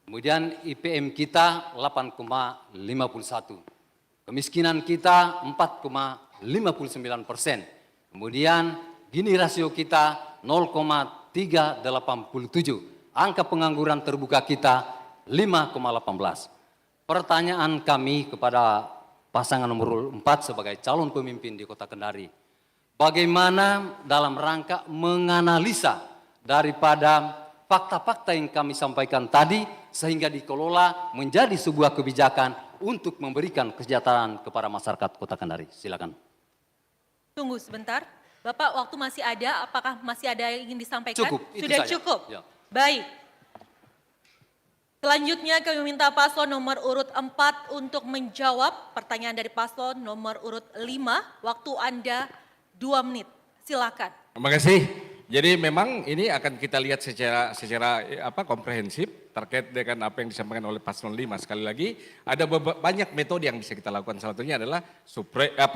Kemudian IPM kita 8,51. Kemiskinan kita 4,59%. Kemudian Gini rasio kita 0,387. Angka pengangguran terbuka kita 5,18. Pertanyaan kami kepada pasangan nomor 4 sebagai calon pemimpin di Kota Kendari. Bagaimana dalam rangka menganalisa daripada fakta-fakta yang kami sampaikan tadi sehingga dikelola menjadi sebuah kebijakan untuk memberikan kesejahteraan kepada masyarakat Kota Kendari. Silakan. Tunggu sebentar. Bapak, waktu masih ada, apakah masih ada yang ingin disampaikan? Cukup, itu Sudah saja. cukup? Ya. Baik. Selanjutnya kami meminta paslon nomor urut 4 untuk menjawab pertanyaan dari paslon nomor urut 5. Waktu Anda 2 menit. Silakan. Terima kasih. Jadi memang ini akan kita lihat secara komprehensif terkait dengan apa yang disampaikan oleh paslon 5. Sekali lagi ada banyak metode yang bisa kita lakukan. Salah satunya adalah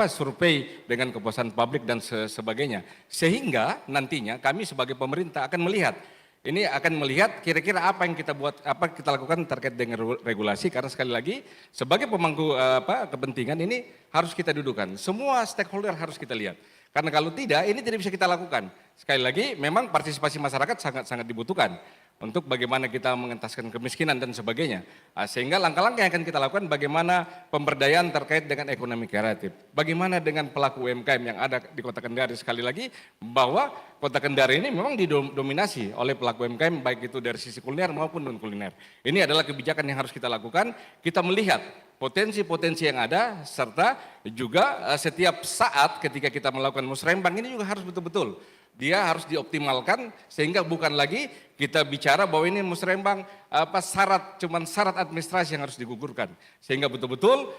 survei dengan kepuasan publik dan sebagainya. Sehingga nantinya kami sebagai pemerintah akan melihat kira-kira apa yang kita buat, apa kita lakukan terkait dengan regulasi, karena sekali lagi sebagai pemangku kepentingan ini harus kita dudukan. Semua stakeholder harus kita lihat. Karena kalau tidak, ini tidak bisa kita lakukan. Sekali lagi, memang partisipasi masyarakat sangat-sangat dibutuhkan untuk bagaimana kita mengentaskan kemiskinan dan sebagainya. Sehingga langkah-langkah yang akan kita lakukan bagaimana pemberdayaan terkait dengan ekonomi kreatif. Bagaimana dengan pelaku UMKM yang ada di Kota Kendari. Sekali lagi, bahwa Kota Kendari ini memang didominasi oleh pelaku UMKM, baik itu dari sisi kuliner maupun non-kuliner. Ini adalah kebijakan yang harus kita lakukan. Kita melihat potensi-potensi yang ada, serta juga setiap saat ketika kita melakukan musrembang ini juga harus betul-betul dia harus dioptimalkan, sehingga bukan lagi kita bicara bahwa ini musrembang cuman syarat administrasi yang harus digugurkan. Sehingga betul-betul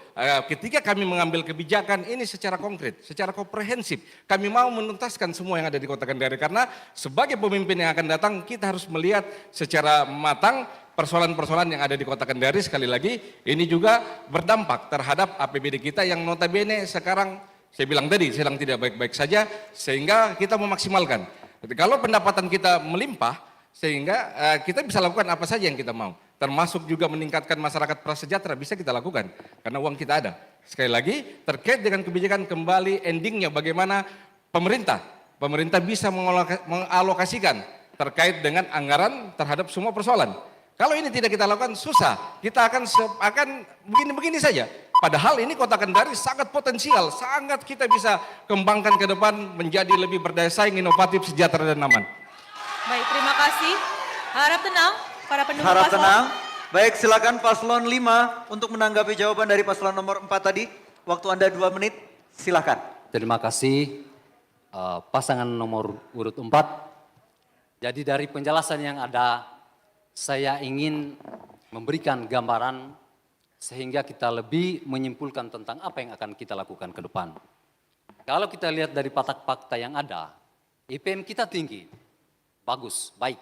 ketika kami mengambil kebijakan ini secara konkret, secara komprehensif, kami mau menuntaskan semua yang ada di Kota Kendari, karena sebagai pemimpin yang akan datang kita harus melihat secara matang persoalan-persoalan yang ada di Kota Kendari. Sekali lagi ini juga berdampak terhadap APBD kita yang notabene sekarang saya bilang tadi sedang tidak baik-baik saja, sehingga kita memaksimalkan. Kalau pendapatan kita melimpah, sehingga kita bisa lakukan apa saja yang kita mau. Termasuk juga meningkatkan masyarakat prasejahtera bisa kita lakukan, karena uang kita ada. Sekali lagi terkait dengan kebijakan kembali endingnya bagaimana pemerintah bisa mengalokasikan terkait dengan anggaran terhadap semua persoalan. Kalau ini tidak kita lakukan susah, kita akan begini-begini saja. Padahal ini Kota Kendari sangat potensial, sangat kita bisa kembangkan ke depan menjadi lebih berdaya saing, inovatif, sejahtera dan aman. Baik, terima kasih. Harap tenang para pendukung Harap paslon. tenang. Baik, silakan paslon 5 untuk menanggapi jawaban dari paslon nomor 4 tadi. Waktu Anda 2 menit, silakan. Terima kasih pasangan nomor urut 4. Jadi dari penjelasan yang ada, saya ingin memberikan gambaran sehingga kita lebih menyimpulkan tentang apa yang akan kita lakukan ke depan. Kalau kita lihat dari fakta yang ada, IPM kita tinggi, bagus, baik.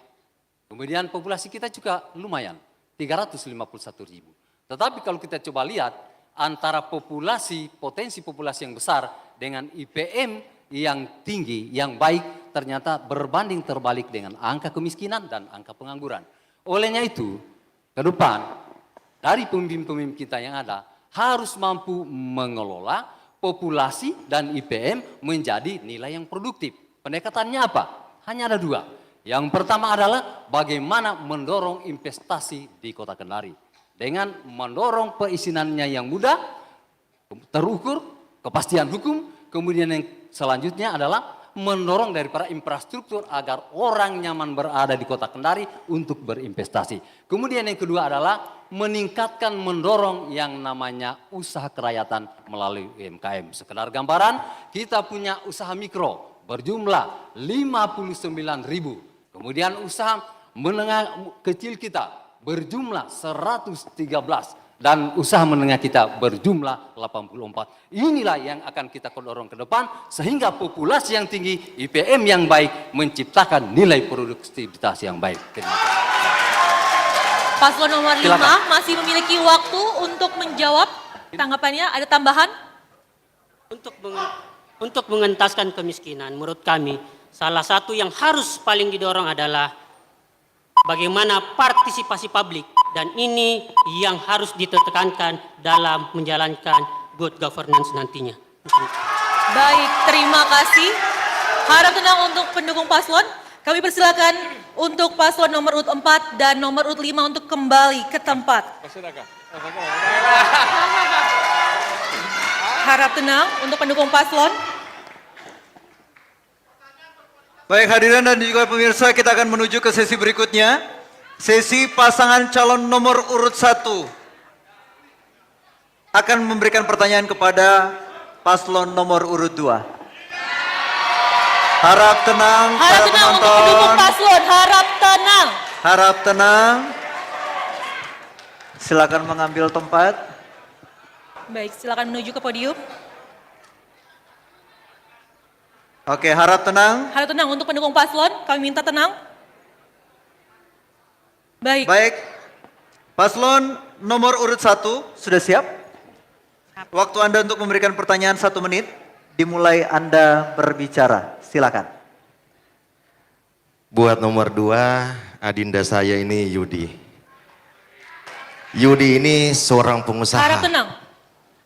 Kemudian populasi kita juga lumayan, 351.000. Tetapi kalau kita coba lihat antara potensi populasi yang besar dengan IPM yang tinggi, yang baik, ternyata berbanding terbalik dengan angka kemiskinan dan angka pengangguran. Olehnya itu, ke depan dari pemimpin-pemimpin kita yang ada harus mampu mengelola populasi dan IPM menjadi nilai yang produktif. Pendekatannya apa? Hanya ada 2. Yang pertama adalah bagaimana mendorong investasi di Kota Kendari. Dengan mendorong perizinannya yang mudah, terukur, kepastian hukum. Kemudian yang selanjutnya adalah mendorong daripada infrastruktur agar orang nyaman berada di Kota Kendari untuk berinvestasi. Kemudian yang kedua adalah meningkatkan, mendorong yang namanya usaha kerakyatan melalui UMKM. Sekedar gambaran, kita punya usaha mikro berjumlah 59.000. Kemudian usaha menengah kecil kita berjumlah 113. Dan usaha menengah kita berjumlah 84. Inilah yang akan kita dorong ke depan sehingga populasi yang tinggi, IPM yang baik menciptakan nilai produktivitas yang baik. Terima kasih. Paslon nomor 5 masih memiliki waktu untuk menjawab. Tanggapannya ada tambahan? Untuk mengentaskan kemiskinan, menurut kami salah satu yang harus paling didorong adalah bagaimana partisipasi publik, dan ini yang harus ditekankan dalam menjalankan good governance nantinya. Baik, terima kasih. Harap tenang untuk pendukung paslon. Kami persilakan untuk paslon nomor urut 4 dan nomor urut 5 untuk kembali ke tempat. harap tenang untuk pendukung paslon. Baik hadirin dan juga pemirsa, kita akan menuju ke sesi berikutnya. Sesi pasangan calon nomor urut 1 akan memberikan pertanyaan kepada paslon nomor urut 2. Harap tenang, Harap para tenang untuk penonton. pendukung paslon, harap tenang. Harap tenang. Silakan mengambil tempat. Baik, silakan menuju ke podium. Oke, harap tenang. Harap tenang untuk pendukung paslon, kami minta tenang. Baik. Baik. Paslon nomor urut 1 sudah siap? Waktu Anda untuk memberikan pertanyaan 1 menit. Dimulai Anda berbicara. Silakan. Buat nomor 2, adinda saya ini Yudi. Yudi ini seorang pengusaha. Harap tenang.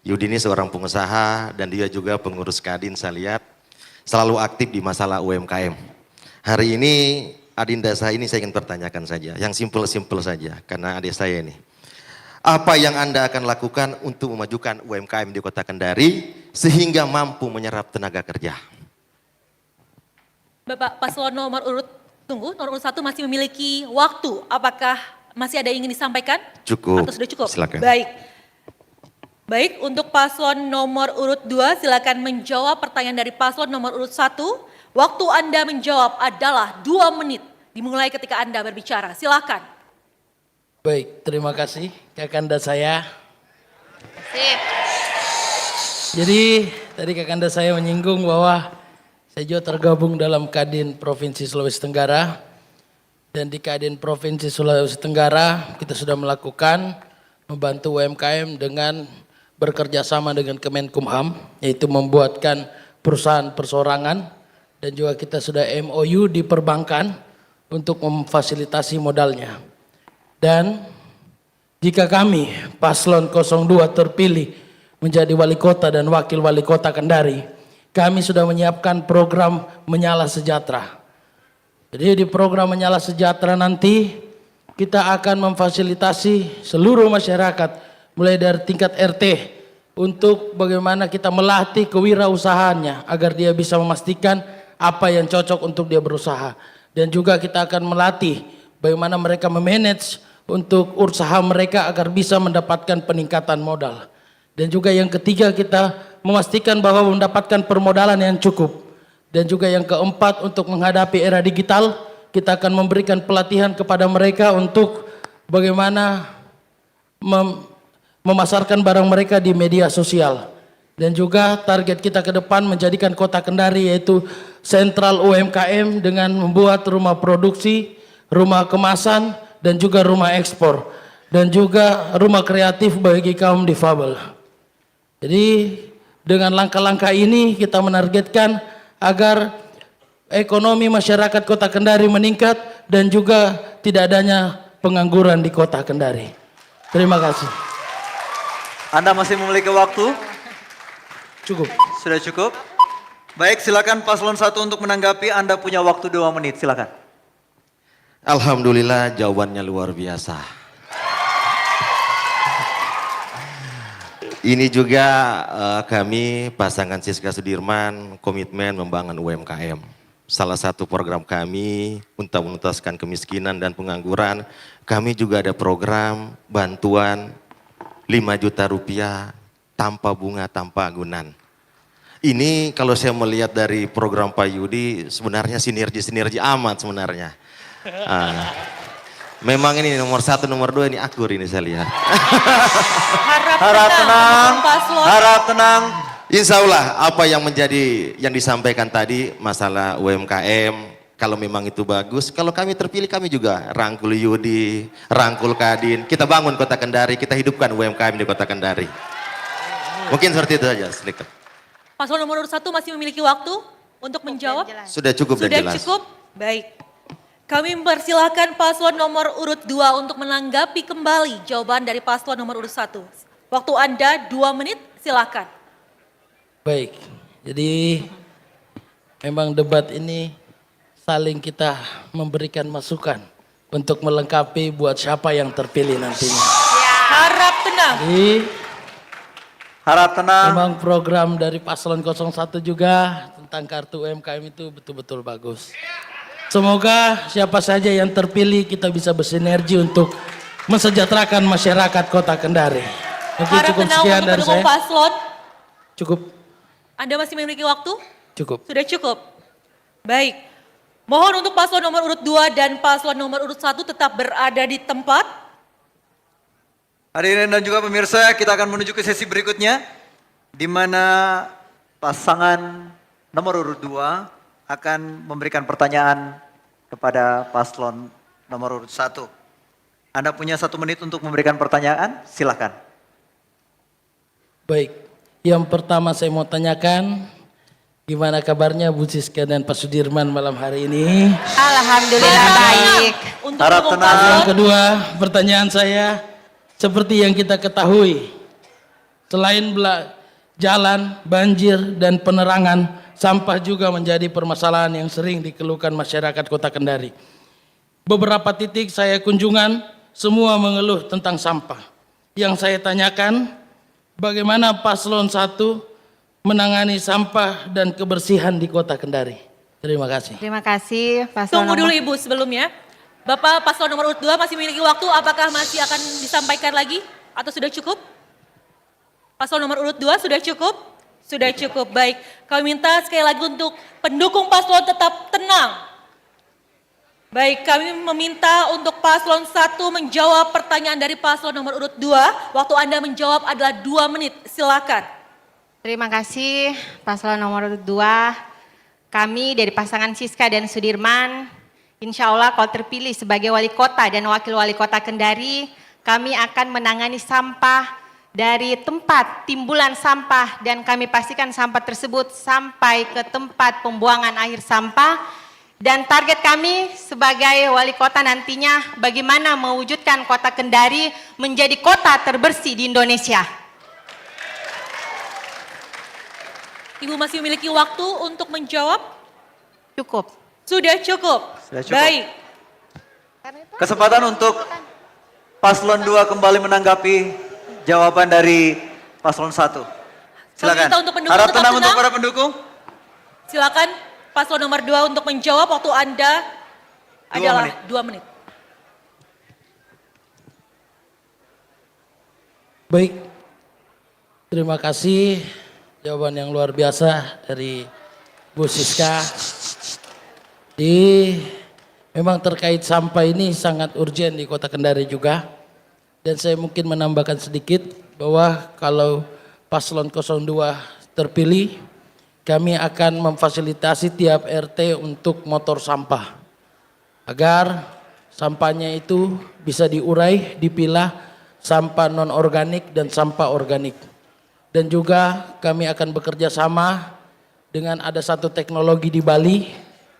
Yudi ini seorang pengusaha dan dia juga pengurus Kadin, saya lihat selalu aktif di masalah UMKM. Hari ini adinda saya ini saya ingin pertanyakan saja, yang simpel-simpel saja karena adik saya ini. Apa yang Anda akan lakukan untuk memajukan UMKM di Kota Kendari sehingga mampu menyerap tenaga kerja? Bapak paslon nomor urut, nomor urut 1 masih memiliki waktu. Apakah masih ada yang ingin disampaikan? Cukup. Atau sudah cukup? Silakan. Baik. Baik, untuk paslon nomor urut 2 silakan menjawab pertanyaan dari paslon nomor urut 1. Waktu Anda menjawab adalah 2 menit. Dimulai ketika Anda berbicara. Silakan. Baik, terima kasih Kakanda saya. Sip. Jadi tadi Kakanda saya menyinggung bahwa saya juga tergabung dalam Kadin Provinsi Sulawesi Tenggara. Dan di Kadin Provinsi Sulawesi Tenggara kita sudah melakukan membantu UMKM dengan bekerja sama dengan Kemenkumham, yaitu membuatkan perusahaan persorangan dan juga kita sudah MOU di perbankan untuk memfasilitasi modalnya. Dan jika kami paslon 02 terpilih menjadi wali kota dan wakil wali kota Kendari, kami sudah menyiapkan program Menyala Sejahtera. Jadi di program Menyala Sejahtera nanti kita akan memfasilitasi seluruh masyarakat mulai dari tingkat RT untuk bagaimana kita melatih kewirausahaannya agar dia bisa memastikan apa yang cocok untuk dia berusaha. Dan juga kita akan melatih bagaimana mereka memanage untuk usaha mereka agar bisa mendapatkan peningkatan modal. Dan juga yang ketiga kita memastikan bahwa mendapatkan permodalan yang cukup. Dan juga yang keempat untuk menghadapi era digital kita akan memberikan pelatihan kepada mereka untuk bagaimana memasarkan barang mereka di media sosial. Dan juga target kita ke depan menjadikan Kota Kendari yaitu sentral UMKM dengan membuat rumah produksi, rumah kemasan, dan juga rumah ekspor. Dan juga rumah kreatif bagi kaum difabel. Jadi dengan langkah-langkah ini kita menargetkan agar ekonomi masyarakat Kota Kendari meningkat dan juga tidak adanya pengangguran di Kota Kendari. Terima kasih. Anda masih memiliki waktu? Cukup. Sudah cukup? Baik, silakan paslon 1 untuk menanggapi. Anda punya waktu 2 menit, silakan. Alhamdulillah jawabannya luar biasa. Ini juga kami pasangan Siska Sudirman komitmen membangun UMKM. Salah satu program kami untuk menuntaskan kemiskinan dan pengangguran, kami juga ada program bantuan 5 juta rupiah tanpa bunga, tanpa agunan. Ini kalau saya melihat dari program Pak Yudi sebenarnya sinergi amat sebenarnya. Memang ini nomor 1, nomor 2 ini akur ini saya lihat. Harap tenang, harap tenang. Insya Allah apa yang disampaikan tadi masalah UMKM, kalau memang itu bagus, kalau kami terpilih kami juga rangkul Yudi, rangkul Kadin, kita bangun Kota Kendari, kita hidupkan UMKM di Kota Kendari. Mungkin seperti itu saja sedikit. Paslon nomor urut 1 masih memiliki waktu untuk menjawab. Sudah cukup dan jelas. Sudah cukup? Baik. Kami mempersilahkan paslon nomor urut 2 untuk menanggapi kembali jawaban dari paslon nomor urut 1. Waktu Anda 2 menit, silakan. Baik, jadi memang debat ini saling kita memberikan masukan untuk melengkapi buat siapa yang terpilih nantinya. Harap tenang. Jadi Harap tenang. Memang program dari paslon 01 juga tentang kartu UMKM itu betul-betul bagus. Semoga siapa saja yang terpilih kita bisa bersinergi untuk mensejahterakan masyarakat Kota Kendari. Mungkin Harap cukup tenang sekian untuk dari pendukung saya. paslon. Cukup. Anda masih memiliki waktu? Cukup. Sudah cukup. Baik. Mohon untuk paslon nomor urut 2 dan paslon nomor urut 1 tetap berada di tempat. Hadirin dan juga pemirsa, kita akan menuju ke sesi berikutnya, di mana pasangan nomor urut 2 akan memberikan pertanyaan kepada paslon nomor urut 1. Anda punya 1 menit untuk memberikan pertanyaan, silakan. Baik, yang pertama saya mau tanyakan, gimana kabarnya Bu Siska dan Pak Sudirman malam hari ini? Alhamdulillah baik. Harap tenang. Yang kedua, pertanyaan saya, seperti yang kita ketahui, selain jalan, banjir, dan penerangan, sampah juga menjadi permasalahan yang sering dikeluhkan masyarakat Kota Kendari. Beberapa titik saya kunjungan, semua mengeluh tentang sampah. Yang saya tanyakan, bagaimana paslon 1 menangani sampah dan kebersihan di Kota Kendari? Terima kasih. Terima kasih paslon Tunggu dulu nomor. Ibu sebelumnya. Bapak paslon nomor urut 2 masih memiliki waktu, apakah masih akan disampaikan lagi atau sudah cukup? Paslon nomor urut 2 sudah cukup? Sudah cukup, baik. Kami minta sekali lagi untuk pendukung paslon tetap tenang. Baik, kami meminta untuk paslon 1 menjawab pertanyaan dari paslon nomor urut 2. Waktu Anda menjawab adalah 2 menit, silakan. Terima kasih paslon nomor 2. Kami dari pasangan Siska dan Sudirman, insya Allah kalau terpilih sebagai wali kota dan wakil wali kota Kendari, kami akan menangani sampah dari tempat timbulan sampah dan kami pastikan sampah tersebut sampai ke tempat pembuangan akhir sampah. Dan target kami sebagai wali kota nantinya bagaimana mewujudkan Kota Kendari menjadi kota terbersih di Indonesia. Ibu masih memiliki waktu untuk menjawab? Cukup. Sudah cukup. Sudah cukup. Baik. Kesempatan untuk paslon 2 kembali menanggapi jawaban dari paslon 1. Silakan. Minta untuk pendukung Harap tetap tenang untuk tenang. para pendukung. Silakan paslon nomor 2 untuk menjawab, waktu Anda adalah 2 menit. Baik, terima kasih jawaban yang luar biasa dari Bu Siska. Memang terkait sampah ini sangat urgent di Kota Kendari juga. Dan saya mungkin menambahkan sedikit bahwa kalau paslon 02 terpilih, kami akan memfasilitasi tiap RT untuk motor sampah. Agar sampahnya itu bisa diurai, dipilah, sampah non-organik dan sampah organik. Dan juga kami akan bekerja sama dengan ada satu teknologi di Bali,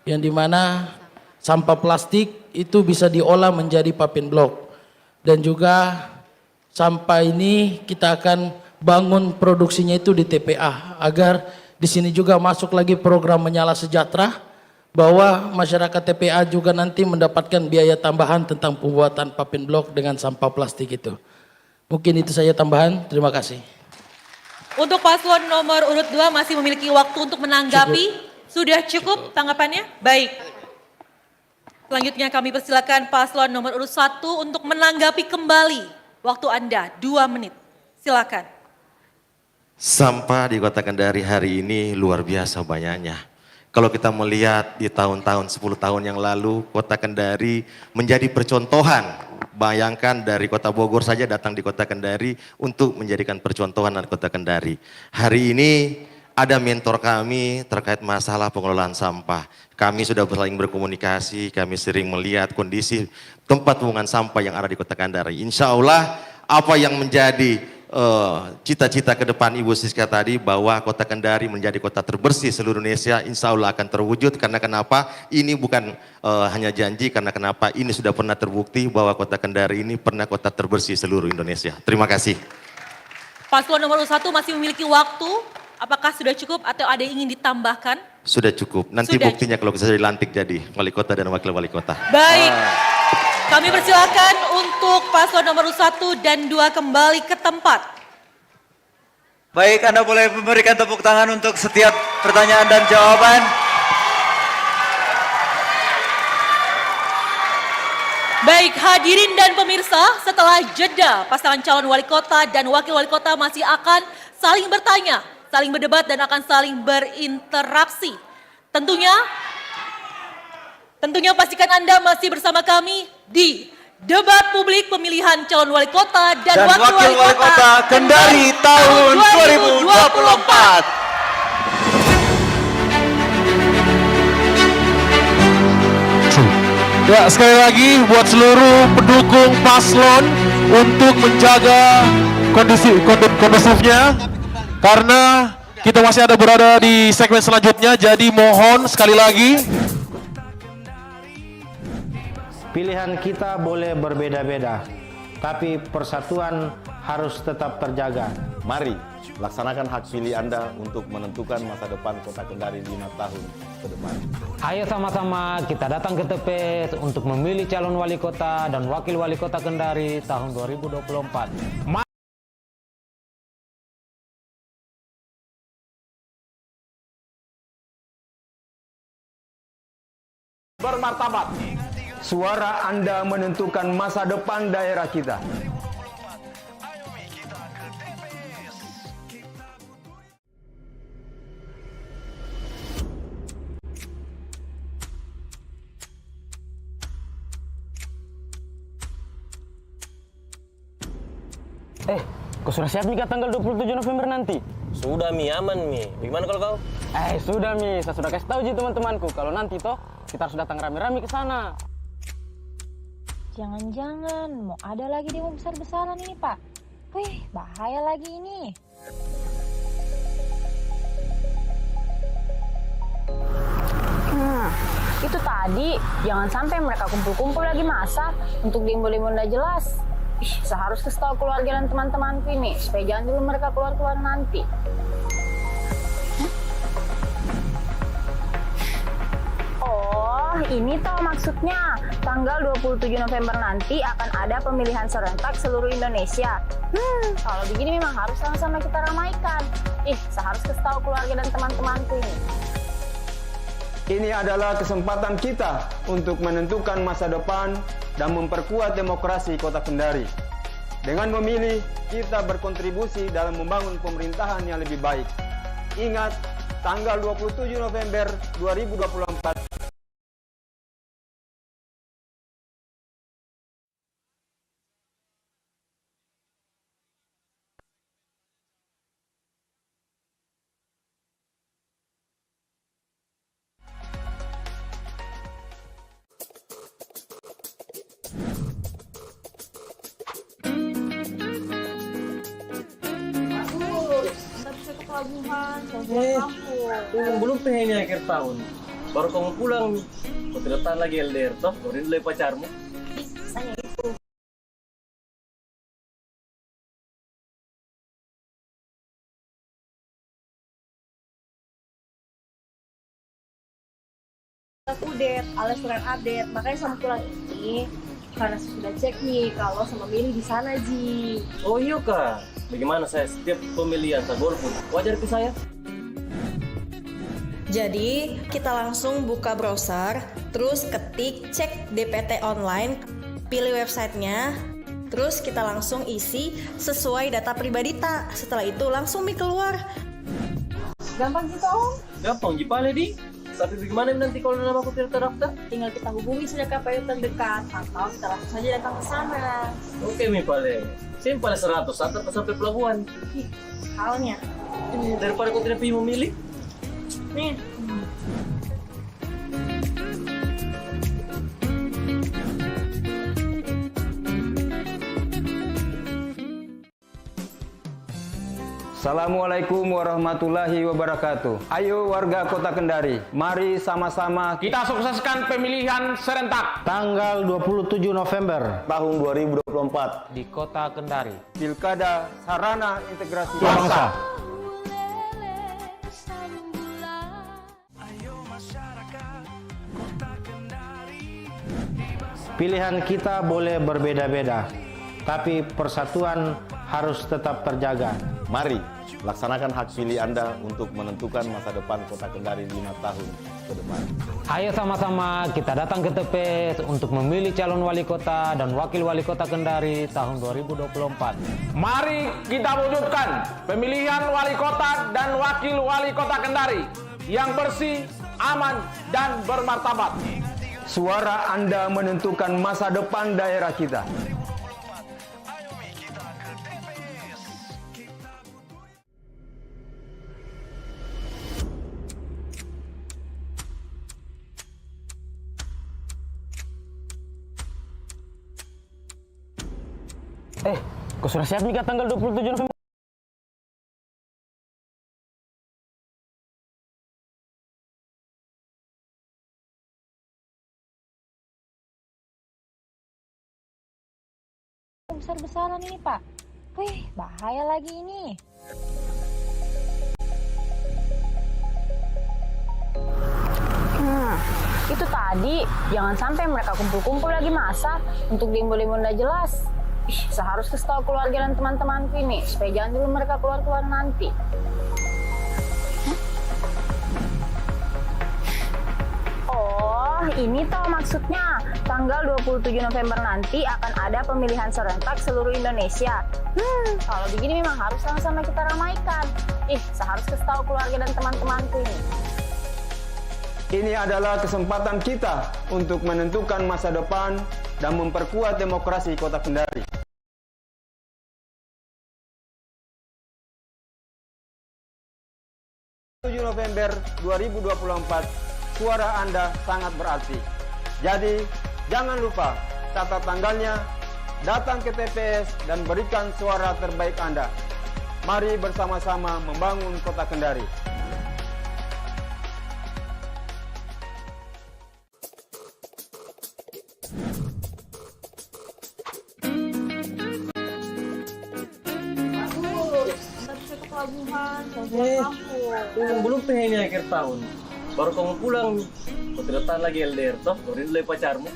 yang dimana sampah plastik itu bisa diolah menjadi papping block. Dan juga sampah ini kita akan bangun produksinya itu di TPA, agar di sini juga masuk lagi program Menyala Sejahtera, bahwa masyarakat TPA juga nanti mendapatkan biaya tambahan tentang pembuatan papping block dengan sampah plastik itu. Mungkin itu saja tambahan, terima kasih. Untuk paslon nomor urut 2 masih memiliki waktu untuk menanggapi. Sudah cukup tanggapannya? Baik. Selanjutnya kami persilakan paslon nomor urut 1 untuk menanggapi kembali. Waktu Anda 2 menit. Silakan. Sampah di Kota Kendari hari ini luar biasa banyaknya. Kalau kita melihat di tahun-tahun 10 tahun yang lalu, Kota Kendari menjadi percontohan. Bayangkan dari Kota Bogor saja datang di Kota Kendari untuk menjadikan percontohan dari Kota Kendari. Hari ini ada mentor kami terkait masalah pengelolaan sampah. Kami sudah saling berkomunikasi, kami sering melihat kondisi tempat pembuangan sampah yang ada di Kota Kendari. Insya Allah apa yang menjadi cita-cita ke depan Ibu Siska tadi, bahwa Kota Kendari menjadi kota terbersih seluruh Indonesia, insya Allah akan terwujud. Karena kenapa? Ini bukan hanya janji, karena kenapa? Ini sudah pernah terbukti bahwa Kota Kendari ini pernah kota terbersih seluruh Indonesia. Terima kasih. Paslon nomor 1 masih memiliki waktu. Apakah sudah cukup atau ada yang ingin ditambahkan? Sudah cukup. Nanti Sudah buktinya kalau bisa dilantik jadi wali kota dan wakil wali kota. Baik. Kami persilakan untuk paslon nomor 1 dan 2 kembali ke tempat. Baik, Anda boleh memberikan tepuk tangan untuk setiap pertanyaan dan jawaban. Baik hadirin dan pemirsa, setelah jeda pasangan calon wali kota dan wakil wali kota masih akan saling bertanya, saling berdebat dan akan saling berinteraksi. Tentunya pastikan Anda masih bersama kami di debat publik pemilihan calon wali kota dan wakil wali kota Kendari tahun 2024. Ya, sekali lagi buat seluruh pendukung paslon untuk menjaga kondusifnya karena kita masih ada berada di segmen selanjutnya, jadi mohon sekali lagi Pilihan kita boleh berbeda-beda, tapi persatuan harus tetap terjaga. Mari laksanakan hak pilih Anda untuk menentukan masa depan Kota Kendari 5 tahun ke depan. Ayo sama-sama kita datang ke TPS untuk memilih calon wali kota dan wakil wali kota Kendari tahun 2024. Bermartabat. Suara Anda menentukan masa depan daerah kita. Kau sudah siap nih tanggal 27 November nanti? Sudah Mi, aman Mi. Bagaimana kalau kau? Sudah Mi, saya sudah kasih tahu ji teman-temanku kalau nanti toh kita harus datang rame-rame ke sana. Jangan-jangan mau ada lagi demo besar-besaran ini Pak. Wih, bahaya lagi ini. Itu tadi, jangan sampai mereka kumpul-kumpul lagi masa untuk demo-demo nggak jelas. Saya harus kasih tahu keluarga dan teman-temanku ini supaya jangan dulu mereka keluar-keluar nanti. Oh, ini toh maksudnya tanggal 27 November nanti akan ada pemilihan serentak seluruh Indonesia. Kalau begini memang harus sama-sama kita ramaikan. Saya harus kasih tahu keluarga dan teman-temanku ini. Ini adalah kesempatan kita untuk menentukan masa depan dan memperkuat demokrasi Kota Kendari. Dengan memilih, kita berkontribusi dalam membangun pemerintahan yang lebih baik. Ingat, tanggal 27 November 2024. Belum pengennya akhir tahun. Baru kamu pulang, kau tidak tahan lagi LDR toh, kau rindu pacarmu. Saya itu. Udet, alias surat adet, makanya sama pulang ini karena saya sudah cek nih kalau sama milih di sana Ji. Oh iya kak, bagaimana saya setiap pemilihan saya golput, wajar ke saya? Jadi kita langsung buka browser, terus ketik cek DPT online, pilih websitenya, terus kita langsung isi sesuai data pribadi tak. Setelah itu langsung keluar. Gampang gitu Om? Gampang Jipale di. Tapi bagaimana nanti kalau nama aku tidak terdaftar? Tinggal kita hubungi saja KPU terdekat atau kita langsung saja datang ke sana. Oke Mi Pale, simpel 100 sampai pelabuhan. Halnya. Daripada kau tidak pilih memilih. Nih. Assalamualaikum warahmatullahi wabarakatuh. Ayo warga Kota Kendari, mari sama-sama kita sukseskan pemilihan serentak tanggal 27 November tahun 2024 di Kota Kendari. Pilkada Sarana Integrasi Bangsa. Pilihan kita boleh berbeda-beda, tapi persatuan harus tetap terjaga. Mari laksanakan hak pilih Anda untuk menentukan masa depan Kota Kendari 5 tahun ke depan. Ayo sama-sama kita datang ke TPS untuk memilih calon wali kota dan wakil wali kota Kendari tahun 2024. Mari kita wujudkan pemilihan wali kota dan wakil wali kota Kendari yang bersih, aman, dan bermartabat. Suara Anda menentukan masa depan daerah kita. Kau sudah siap nikah tanggal 27 November? Besar-besaran ini, Pak. Wih, bahaya lagi ini. Itu tadi, jangan sampai mereka kumpul-kumpul lagi masa untuk demo-demo nggak jelas. Seharus kasih tahu keluarga dan teman-temanku ini, supaya jangan dulu mereka keluar-keluar nanti. Oh, ini toh maksudnya. Tanggal 27 November nanti akan ada pemilihan serentak seluruh Indonesia. Kalau begini memang harus sama-sama kita ramaikan. Seharus kasih tahu keluarga dan teman-temanku ini. Ini adalah kesempatan kita untuk menentukan masa depan dan memperkuat demokrasi Kota Kendari. 7 November 2024, suara Anda sangat berarti. Jadi, jangan lupa catat tanggalnya, datang ke TPS dan berikan suara terbaik Anda. Mari bersama-sama membangun Kota Kendari. Belum pengen akhir tahun. Baru kamu pulang, kau tidak tahan lagi LDR toh, baru ini pacarmu.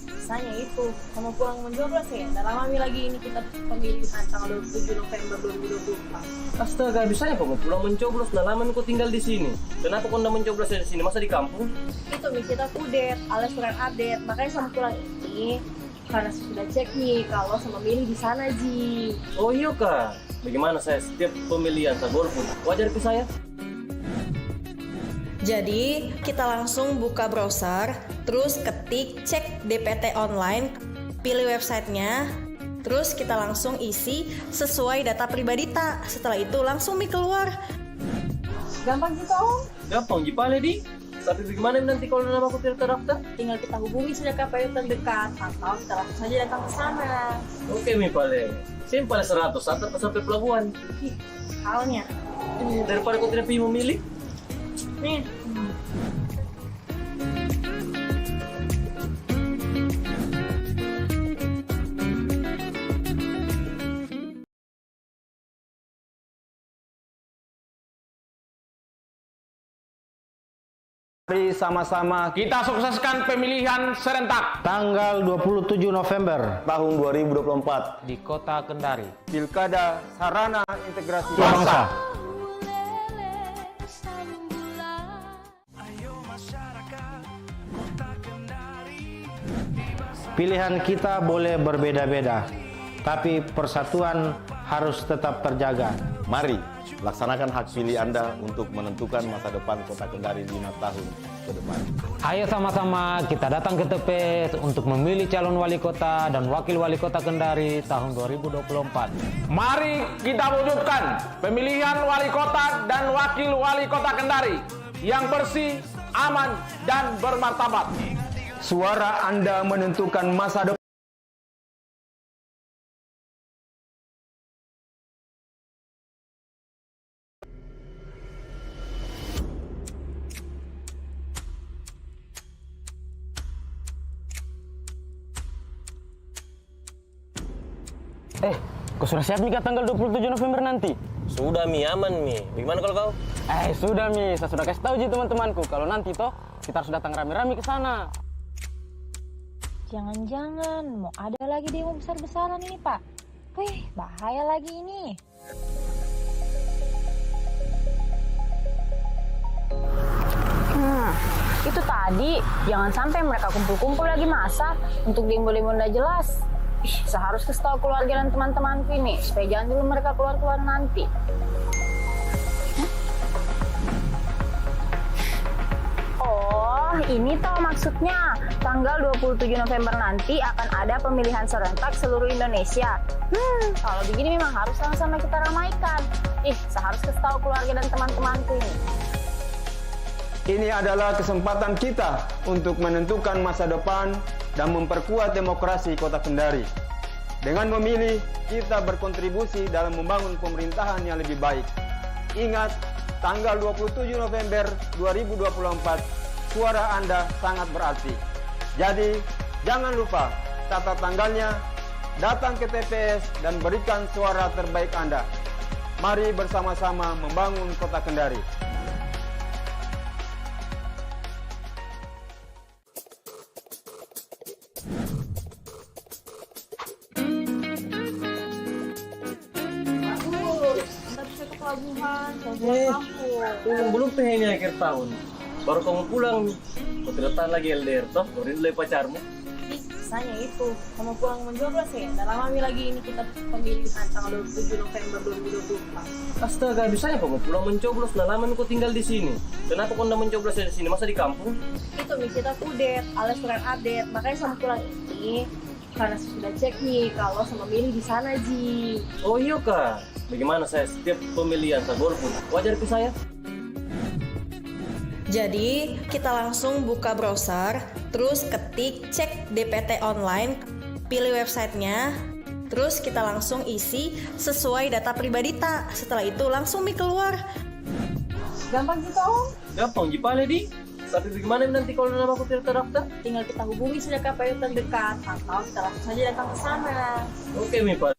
Misalnya itu, kamu pulang mencoblos ya? Udah lama lagi ini kita pemilihan tanggal 27 November 2024. Astaga, bisanya kamu pulang mencoblos, udah lama kau tinggal di sini. Kenapa kau tidak mencoblos di sini? Masa di kampung? Itu nih kita kudet, alias kurang update. Makanya sama pulang ini, karena sudah cek nih kalau sama milih di sana Ji. Oh iya kak, bagaimana saya setiap pemilihan saya golput? Wajar ke saya? Jadi, kita langsung buka browser, terus ketik cek DPT online, pilih websitenya, terus kita langsung isi sesuai data pribadi tak. Setelah itu langsung keluar. Gampang gitu Om? Gampang, Jipale di. Tapi bagaimana nanti kalau nama aku tidak terdaftar? Tinggal kita hubungi saja KPU terdekat atau kita langsung saja datang ke sana. Oke, Mipale. Simpel 100 sampai pelabuhan. Halnya. Daripada kau tidak pilih memilih. Nih. Mari sama-sama kita sukseskan pemilihan serentak tanggal 27 November tahun 2024 di Kota Kendari. Pilkada Sarana Integrasi Bangsa. Pilihan kita boleh berbeda-beda, tapi persatuan harus tetap terjaga. Mari laksanakan hak pilih Anda untuk menentukan masa depan Kota Kendari 5 tahun ke depan. Ayo sama-sama kita datang ke TPS untuk memilih calon wali kota dan wakil wali kota Kendari tahun 2024. Mari kita wujudkan pemilihan wali kota dan wakil wali kota Kendari yang bersih, aman, dan bermartabat. Suara Anda menentukan masa depan. Kau sudah siap nikah tanggal 27 November nanti? Sudah Mi, aman Mi. Bagaimana kalau kau? Sudah Mi, saya sudah kasih tahu teman-temanku kalau nanti toh kita harus datang rame-rame ke sana. Jangan-jangan mau ada lagi demo besar-besaran ini, Pak. Wih, bahaya lagi ini. Itu tadi, jangan sampai mereka kumpul-kumpul lagi masa untuk demo-demo nggak jelas. Seharus kasih tahu keluarga dan teman-temanku ini, supaya jangan dulu mereka keluar-keluar nanti. Oh, ini toh maksudnya. Tanggal 27 November nanti akan ada pemilihan serentak seluruh Indonesia. Kalau begini memang harus sama-sama kita ramaikan. Seharus kasih tahu keluarga dan teman-temanku ini. Ini adalah kesempatan kita untuk menentukan masa depan dan memperkuat demokrasi Kota Kendari. Dengan memilih, kita berkontribusi dalam membangun pemerintahan yang lebih baik. Ingat, tanggal 27 November 2024, suara Anda sangat berarti. Jadi, jangan lupa catat tanggalnya, datang ke TPS dan berikan suara terbaik Anda. Mari bersama-sama membangun Kota Kendari. Belum ini akhir tahun. Baru kamu pulang, kau tidak tahan lagi LDR toh, baru mulai pacarmu. Misalnya itu, kamu pulang mencoblos ya, udah lama lagi ini kita pemilihan tanggal 27 November 2024. Astaga, bisanya kamu pulang mencoblos, nah lama kau tinggal di sini. Kenapa kau tidak mencoblos di sini, masa di kampung? Itu kita kudet, alias surat update, makanya sama pulang ini karena sudah cek nih kalau sama milih di sana Ji. Oh iya kak, bagaimana saya setiap pemilihan saya golput, wajar ke saya? Jadi, kita langsung buka browser, terus ketik cek DPT online, pilih websitenya, terus kita langsung isi sesuai data pribadi tak. Setelah itu langsung keluar. Gampang gitu Om? Gampang, Jipale di. Tapi bagaimana nanti kalau nama aku tidak terdaftar? Tinggal kita hubungi saja KPU terdekat atau kita langsung saja datang ke sana. Oke, Mipa.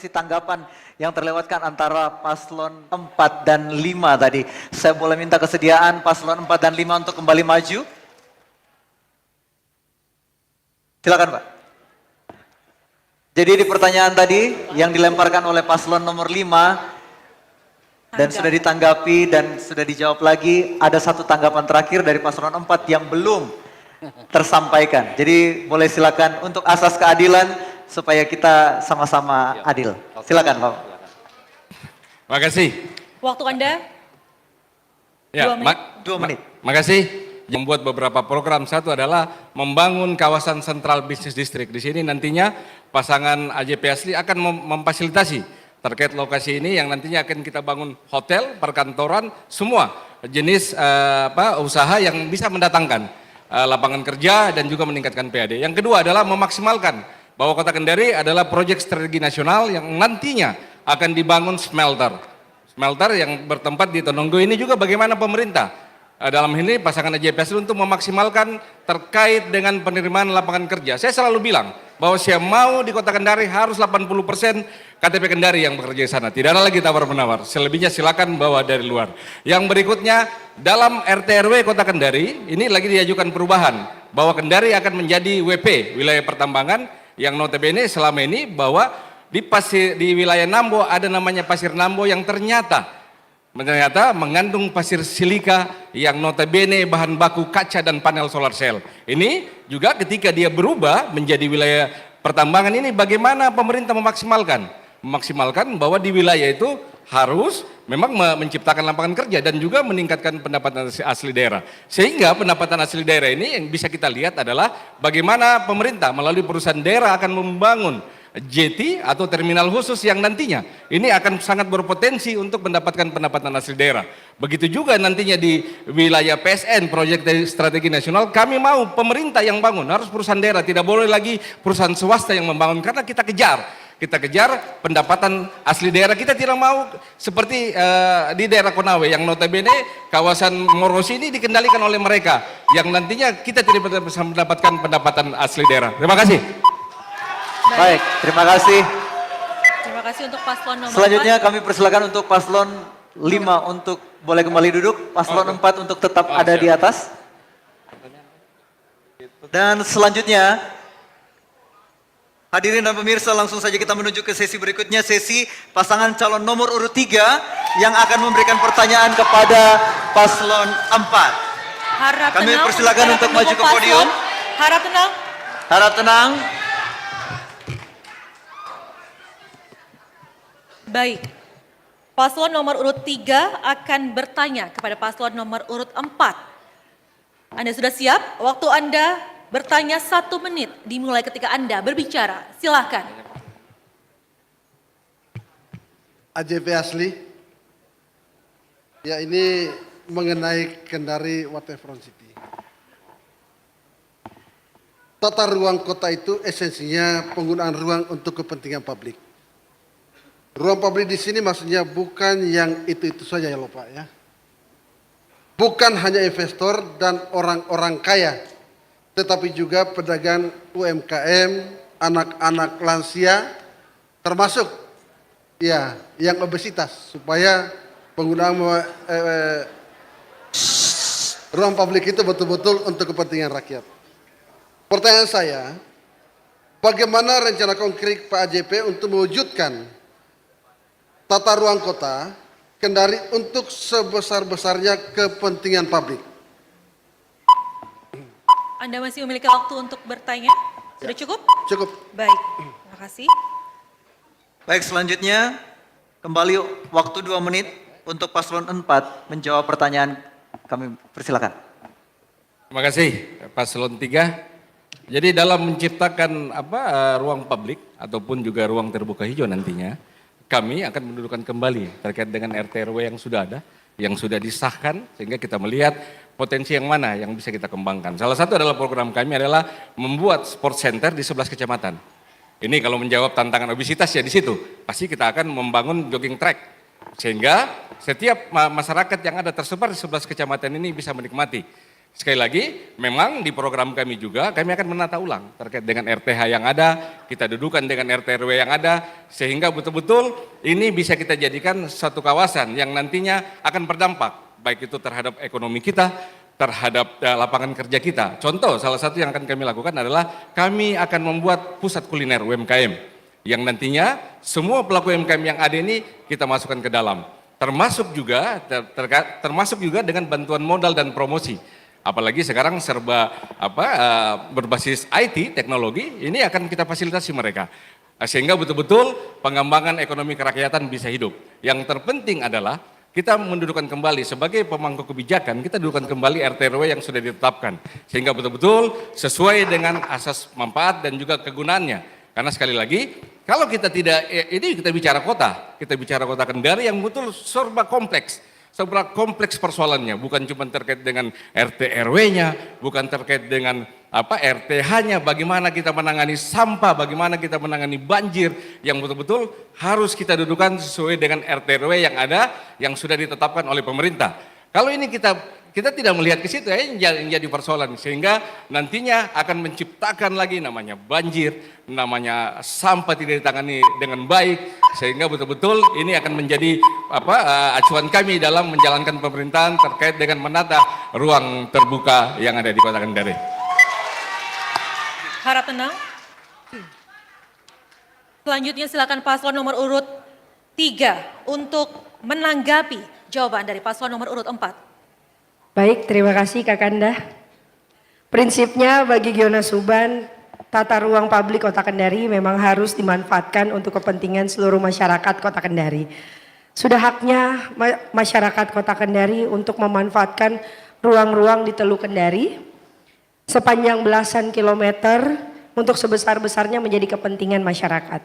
Tanggapan yang terlewatkan antara paslon 4 dan 5 tadi. Saya boleh minta kesediaan paslon 4 dan 5 untuk kembali maju. Silakan Pak. Jadi di pertanyaan tadi yang dilemparkan oleh paslon nomor 5 dan sudah ditanggapi dan sudah dijawab lagi, ada satu tanggapan terakhir dari paslon 4 yang belum tersampaikan. Jadi boleh silakan untuk asas keadilan supaya kita sama-sama adil. Silakan Pak. Makasih. Waktu Anda? Ya, 2 menit. Makasih. Yang membuat beberapa program, satu adalah membangun kawasan sentral bisnis distrik. Di sini nantinya pasangan AJP Asli akan memfasilitasi terkait lokasi ini yang nantinya akan kita bangun hotel, perkantoran, semua jenis usaha yang bisa mendatangkan lapangan kerja dan juga meningkatkan PAD. Yang kedua adalah memaksimalkan bahwa Kota Kendari adalah proyek strategi nasional yang nantinya akan dibangun smelter. Smelter yang bertempat di Tononggo ini juga bagaimana pemerintah dalam ini pasangan AJPS untuk memaksimalkan terkait dengan penerimaan lapangan kerja. Saya selalu bilang bahwa saya mau di Kota Kendari harus 80% KTP Kendari yang bekerja di sana. Tidak ada lagi tawar-menawar. Selebihnya silakan bawa dari luar. Yang berikutnya dalam RT/RW Kota Kendari ini lagi diajukan perubahan bahwa Kendari akan menjadi WP wilayah pertambangan yang notabene selama ini bahwa di wilayah Nambo ada namanya pasir Nambo yang ternyata mengandung pasir silika yang notabene bahan baku kaca dan panel solar cell. Ini juga ketika dia berubah menjadi wilayah pertambangan ini bagaimana pemerintah memaksimalkan bahwa di wilayah itu harus memang menciptakan lapangan kerja dan juga meningkatkan pendapatan asli daerah. Sehingga pendapatan asli daerah ini yang bisa kita lihat adalah bagaimana pemerintah melalui perusahaan daerah akan membangun jetty atau terminal khusus yang nantinya ini akan sangat berpotensi untuk mendapatkan pendapatan asli daerah. Begitu juga nantinya di wilayah PSN, proyek strategi nasional, kami mau pemerintah yang bangun, harus perusahaan daerah, tidak boleh lagi perusahaan swasta yang membangun karena kita kejar pendapatan asli daerah. Kita tidak mau seperti di daerah Konawe yang notabene kawasan Morosi ini dikendalikan oleh mereka yang nantinya kita tidak bisa mendapatkan pendapatan asli daerah. Terima kasih. Baik, terima kasih. Terima kasih untuk paslon nomor Selanjutnya 4. kami persilakan untuk paslon 5 untuk boleh kembali duduk, paslon 4 untuk tetap ada di atas. Dan selanjutnya, hadirin dan pemirsa, langsung saja kita menuju ke sesi berikutnya, sesi pasangan calon nomor urut 3 yang akan memberikan pertanyaan kepada paslon 4. Harap Kami tenang persilakan untuk maju ke podium. Harap tenang. Harap tenang. Baik. Paslon nomor urut 3 akan bertanya kepada paslon nomor urut 4. Anda sudah siap? Waktu Anda bertanya 1 menit dimulai ketika Anda berbicara. Silahkan. AJP asli. Ya, ini mengenai Kendari Waterfront City. Tata ruang kota itu esensinya penggunaan ruang untuk kepentingan publik. Ruang publik di sini maksudnya bukan yang itu-itu saja ya, Pak ya. Bukan hanya investor dan orang-orang kaya, tetapi juga pedagang UMKM, anak-anak lansia, termasuk ya yang obesitas, supaya penggunaan ruang publik itu betul-betul untuk kepentingan rakyat. Pertanyaan saya, bagaimana rencana konkret Pak AJP untuk mewujudkan tata ruang kota Kendari untuk sebesar-besarnya kepentingan publik? Anda masih memiliki waktu untuk bertanya? Sudah cukup? Cukup. Baik, terima kasih. Baik, selanjutnya kembali waktu 2 menit untuk paslon 4 menjawab pertanyaan. Kami persilakan. Terima kasih paslon 3. Jadi dalam menciptakan ruang publik ataupun juga ruang terbuka hijau nantinya, kami akan mendudukan kembali terkait dengan RT RW yang sudah ada, yang sudah disahkan, sehingga kita melihat potensi yang mana yang bisa kita kembangkan. Salah satu adalah program kami adalah membuat sport center di 11 kecamatan. Ini kalau menjawab tantangan obesitas ya di situ. Pasti kita akan membangun jogging track, sehingga setiap masyarakat yang ada tersebar di 11 kecamatan ini bisa menikmati. Sekali lagi, memang di program kami juga, kami akan menata ulang terkait dengan RTH yang ada, kita dudukan dengan RT RW yang ada, sehingga betul-betul ini bisa kita jadikan satu kawasan yang nantinya akan berdampak, baik itu terhadap ekonomi kita, terhadap lapangan kerja kita. Contoh, salah satu yang akan kami lakukan adalah kami akan membuat pusat kuliner UMKM, yang nantinya semua pelaku UMKM yang ada ini kita masukkan ke dalam. Termasuk juga dengan bantuan modal dan promosi. Apalagi sekarang serba berbasis IT, teknologi, ini akan kita fasilitasi mereka. Sehingga betul-betul pengembangan ekonomi kerakyatan bisa hidup. Yang terpenting adalah kita mendudukan kembali sebagai pemangku kebijakan, kita dudukan kembali RT RW yang sudah ditetapkan. Sehingga betul-betul sesuai dengan asas manfaat dan juga kegunaannya. Karena sekali lagi, kalau kita tidak, ini kita bicara kota Kendari yang betul serba kompleks. Seberapa kompleks persoalannya, bukan cuma terkait dengan RT RW-nya, bukan terkait dengan RTH-nya, bagaimana kita menangani sampah, bagaimana kita menangani banjir, yang betul-betul harus kita dudukan sesuai dengan RT RW yang ada, yang sudah ditetapkan oleh pemerintah. Kalau ini kita tidak melihat ke situ, yang jadi persoalan, sehingga nantinya akan menciptakan lagi namanya banjir, namanya sampah tidak ditangani dengan baik, sehingga betul-betul ini akan menjadi acuan kami dalam menjalankan pemerintahan terkait dengan menata ruang terbuka yang ada di Kota Kendari. Harap tenang. Selanjutnya silakan paslon nomor urut 3 untuk menanggapi jawaban dari paslon nomor urut 4. Baik, terima kasih Kakanda. Prinsipnya bagi Giyona Suban, tata ruang publik Kota Kendari memang harus dimanfaatkan untuk kepentingan seluruh masyarakat Kota Kendari. Sudah haknya masyarakat Kota Kendari untuk memanfaatkan ruang-ruang di Teluk Kendari sepanjang belasan kilometer untuk sebesar-besarnya menjadi kepentingan masyarakat.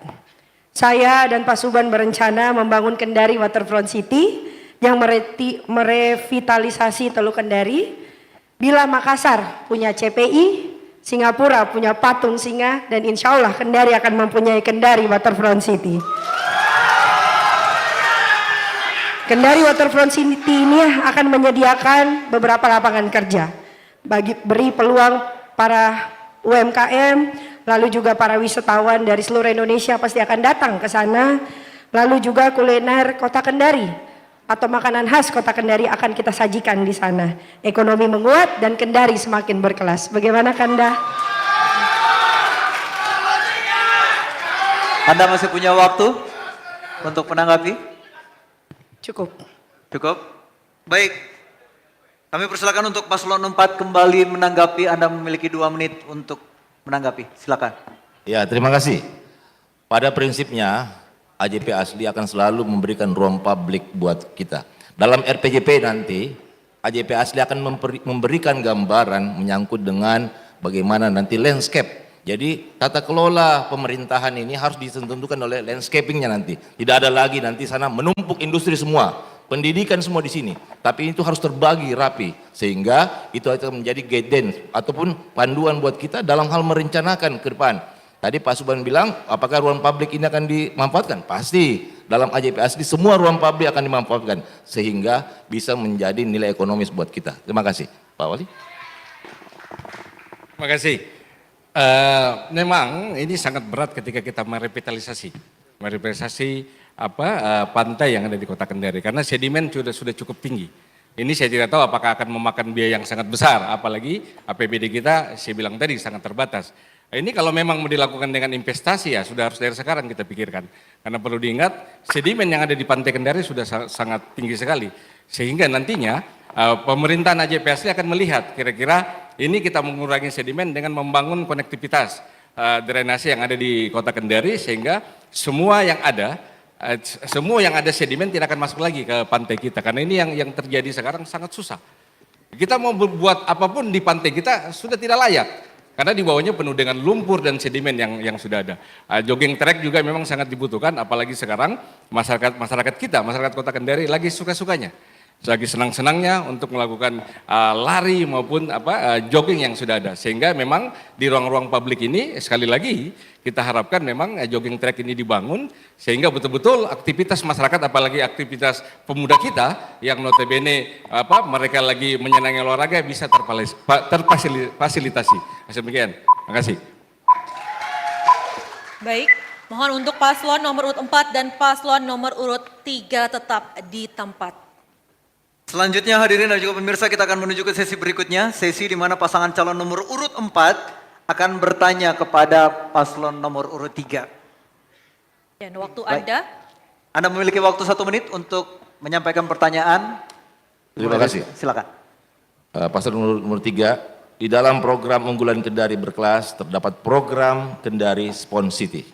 Saya dan Pak Suban berencana membangun Kendari Waterfront City yang merevitalisasi Teluk Kendari. Bila Makassar punya CPI, Singapura punya patung singa, dan insya Allah Kendari akan mempunyai Kendari Waterfront City. Kendari Waterfront City ini akan menyediakan beberapa lapangan kerja, beri peluang para UMKM, lalu juga para wisatawan dari seluruh Indonesia pasti akan datang ke sana, lalu juga kuliner Kota Kendari atau makanan khas Kota Kendari akan kita sajikan di sana. Ekonomi menguat dan Kendari semakin berkelas. Bagaimana Kanda? Anda masih punya waktu untuk menanggapi? Cukup. Cukup? Baik. Kami persilakan untuk paslon 4 kembali menanggapi. Anda memiliki 2 menit untuk menanggapi. Silakan. Ya, terima kasih. Pada prinsipnya, AJP asli akan selalu memberikan ruang publik buat kita. Dalam RPJP nanti, AJP asli akan memberikan gambaran menyangkut dengan bagaimana nanti landscape. Jadi tata kelola pemerintahan ini harus ditentukan oleh landscapingnya nanti. Tidak ada lagi nanti sana menumpuk industri semua, pendidikan semua di sini. Tapi itu harus terbagi rapi, sehingga itu akan menjadi guidance ataupun panduan buat kita dalam hal merencanakan ke depan. Tadi Pak Subhan bilang, apakah ruang publik ini akan dimanfaatkan? Pasti. Dalam AJP asli semua ruang publik akan dimanfaatkan sehingga bisa menjadi nilai ekonomis buat kita. Terima kasih, Pak Wali. Terima kasih. Memang ini sangat berat ketika kita merevitalisasi pantai yang ada di Kota Kendari karena sedimen sudah cukup tinggi. Ini saya tidak tahu apakah akan memakan biaya yang sangat besar, apalagi APBD kita saya bilang tadi sangat terbatas. Ini kalau memang mau dilakukan dengan investasi ya sudah harus dari sekarang kita pikirkan. Karena perlu diingat sedimen yang ada di Pantai Kendari sudah sangat tinggi sekali. Sehingga nantinya pemerintahan AJP asli akan melihat kira-kira ini kita mengurangi sedimen dengan membangun konektivitas drainase yang ada di Kota Kendari sehingga semua yang ada sedimen tidak akan masuk lagi ke pantai kita. Karena ini yang terjadi sekarang sangat susah. Kita mau berbuat apapun di pantai kita sudah tidak layak. Karena di bawahnya penuh dengan lumpur dan sedimen yang sudah ada. Jogging track juga memang sangat dibutuhkan, apalagi sekarang masyarakat kita, masyarakat Kota Kendari lagi suka-sukanya. Lagi senang-senangnya untuk melakukan lari maupun jogging yang sudah ada. Sehingga memang di ruang-ruang publik ini sekali lagi kita harapkan memang jogging track ini dibangun sehingga betul-betul aktivitas masyarakat apalagi aktivitas pemuda kita yang notabene mereka lagi menyenangi olahraga bisa terfasilitasi. Demikian. Terima kasih. Baik, mohon untuk paslon nomor urut 4 dan paslon nomor urut 3 tetap di tempat. Selanjutnya hadirin dan juga pemirsa kita akan menuju ke sesi berikutnya. Sesi di mana pasangan calon nomor urut 4 akan bertanya kepada paslon nomor urut 3. Dan waktu Baik. Anda memiliki waktu 1 menit untuk menyampaikan pertanyaan. Terima kasih. Silakan. Paslon nomor 3, di dalam program unggulan Kendari berkelas terdapat program Kendari Spon City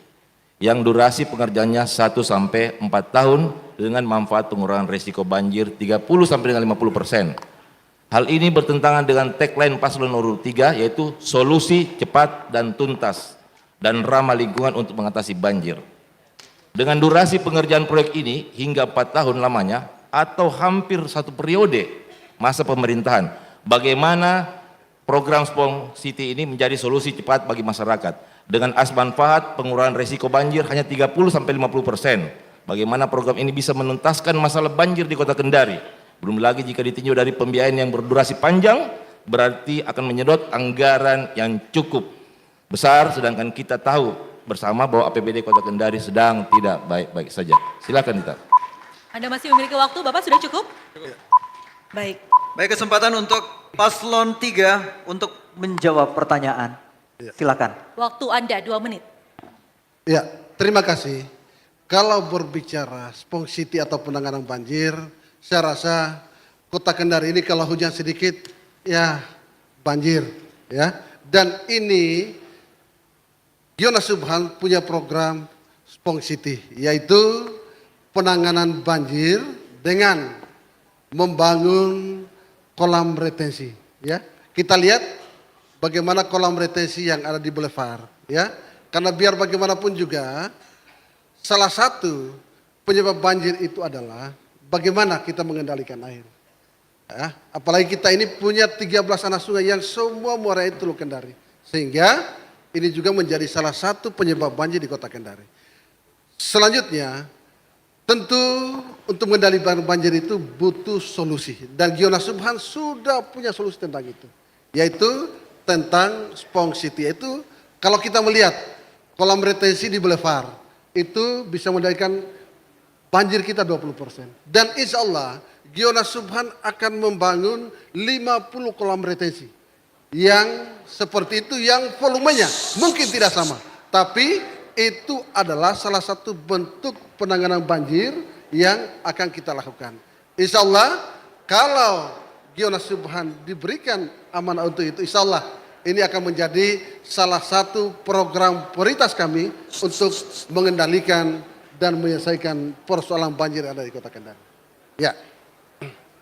yang durasi pengerjaannya 1 sampai 4 tahun dengan manfaat pengurangan risiko banjir 30 sampai dengan 50%. Hal ini bertentangan dengan tagline paslon nomor 3 yaitu solusi cepat dan tuntas dan ramah lingkungan untuk mengatasi banjir. Dengan durasi pengerjaan proyek ini hingga 4 tahun lamanya atau hampir 1 periode masa pemerintahan, bagaimana program Spon City ini menjadi solusi cepat bagi masyarakat dengan manfaat pengurangan risiko banjir hanya 30 sampai 50%. Bagaimana program ini bisa menuntaskan masalah banjir di Kota Kendari. Belum lagi jika ditinjau dari pembiayaan yang berdurasi panjang, berarti akan menyedot anggaran yang cukup besar, sedangkan kita tahu bersama bahwa APBD Kota Kendari sedang tidak baik-baik saja. Silakan Dita. Anda masih memiliki waktu, Bapak sudah cukup? Baik. Baik, kesempatan untuk paslon 3 untuk menjawab pertanyaan. Silakan. Waktu Anda 2 menit. Ya, terima kasih. Kalau berbicara Spon City atau penanganan banjir, saya rasa Kota Kendari ini kalau hujan sedikit ya banjir ya. Dan ini Jonas Subhan punya program Spon City yaitu penanganan banjir dengan membangun kolam retensi ya. Kita lihat bagaimana kolam retensi yang ada di Boulevard ya. Karena biar bagaimanapun juga salah satu penyebab banjir itu adalah bagaimana kita mengendalikan air. Ya, apalagi kita ini punya 13 anak sungai yang semua muara itu Teluk Kendari. Sehingga ini juga menjadi salah satu penyebab banjir di Kota Kendari. Selanjutnya, tentu untuk mengendalikan banjir itu butuh solusi. Dan Jonas Subhan sudah punya solusi tentang itu. Yaitu tentang Spon City. Yaitu kalau kita melihat kolam retensi di Boulevard, itu bisa mengendalikan banjir kita 20%. Dan insya Allah Giyona Subhan akan membangun 50 kolam retensi. Yang seperti itu, yang volumenya mungkin tidak sama. Tapi itu adalah salah satu bentuk penanganan banjir yang akan kita lakukan. Insya Allah kalau Giyona Subhan diberikan amanah untuk itu, insya Allah ini akan menjadi salah satu program prioritas kami untuk mengendalikan dan menyelesaikan persoalan banjir yang ada di Kota Kendari. Ya.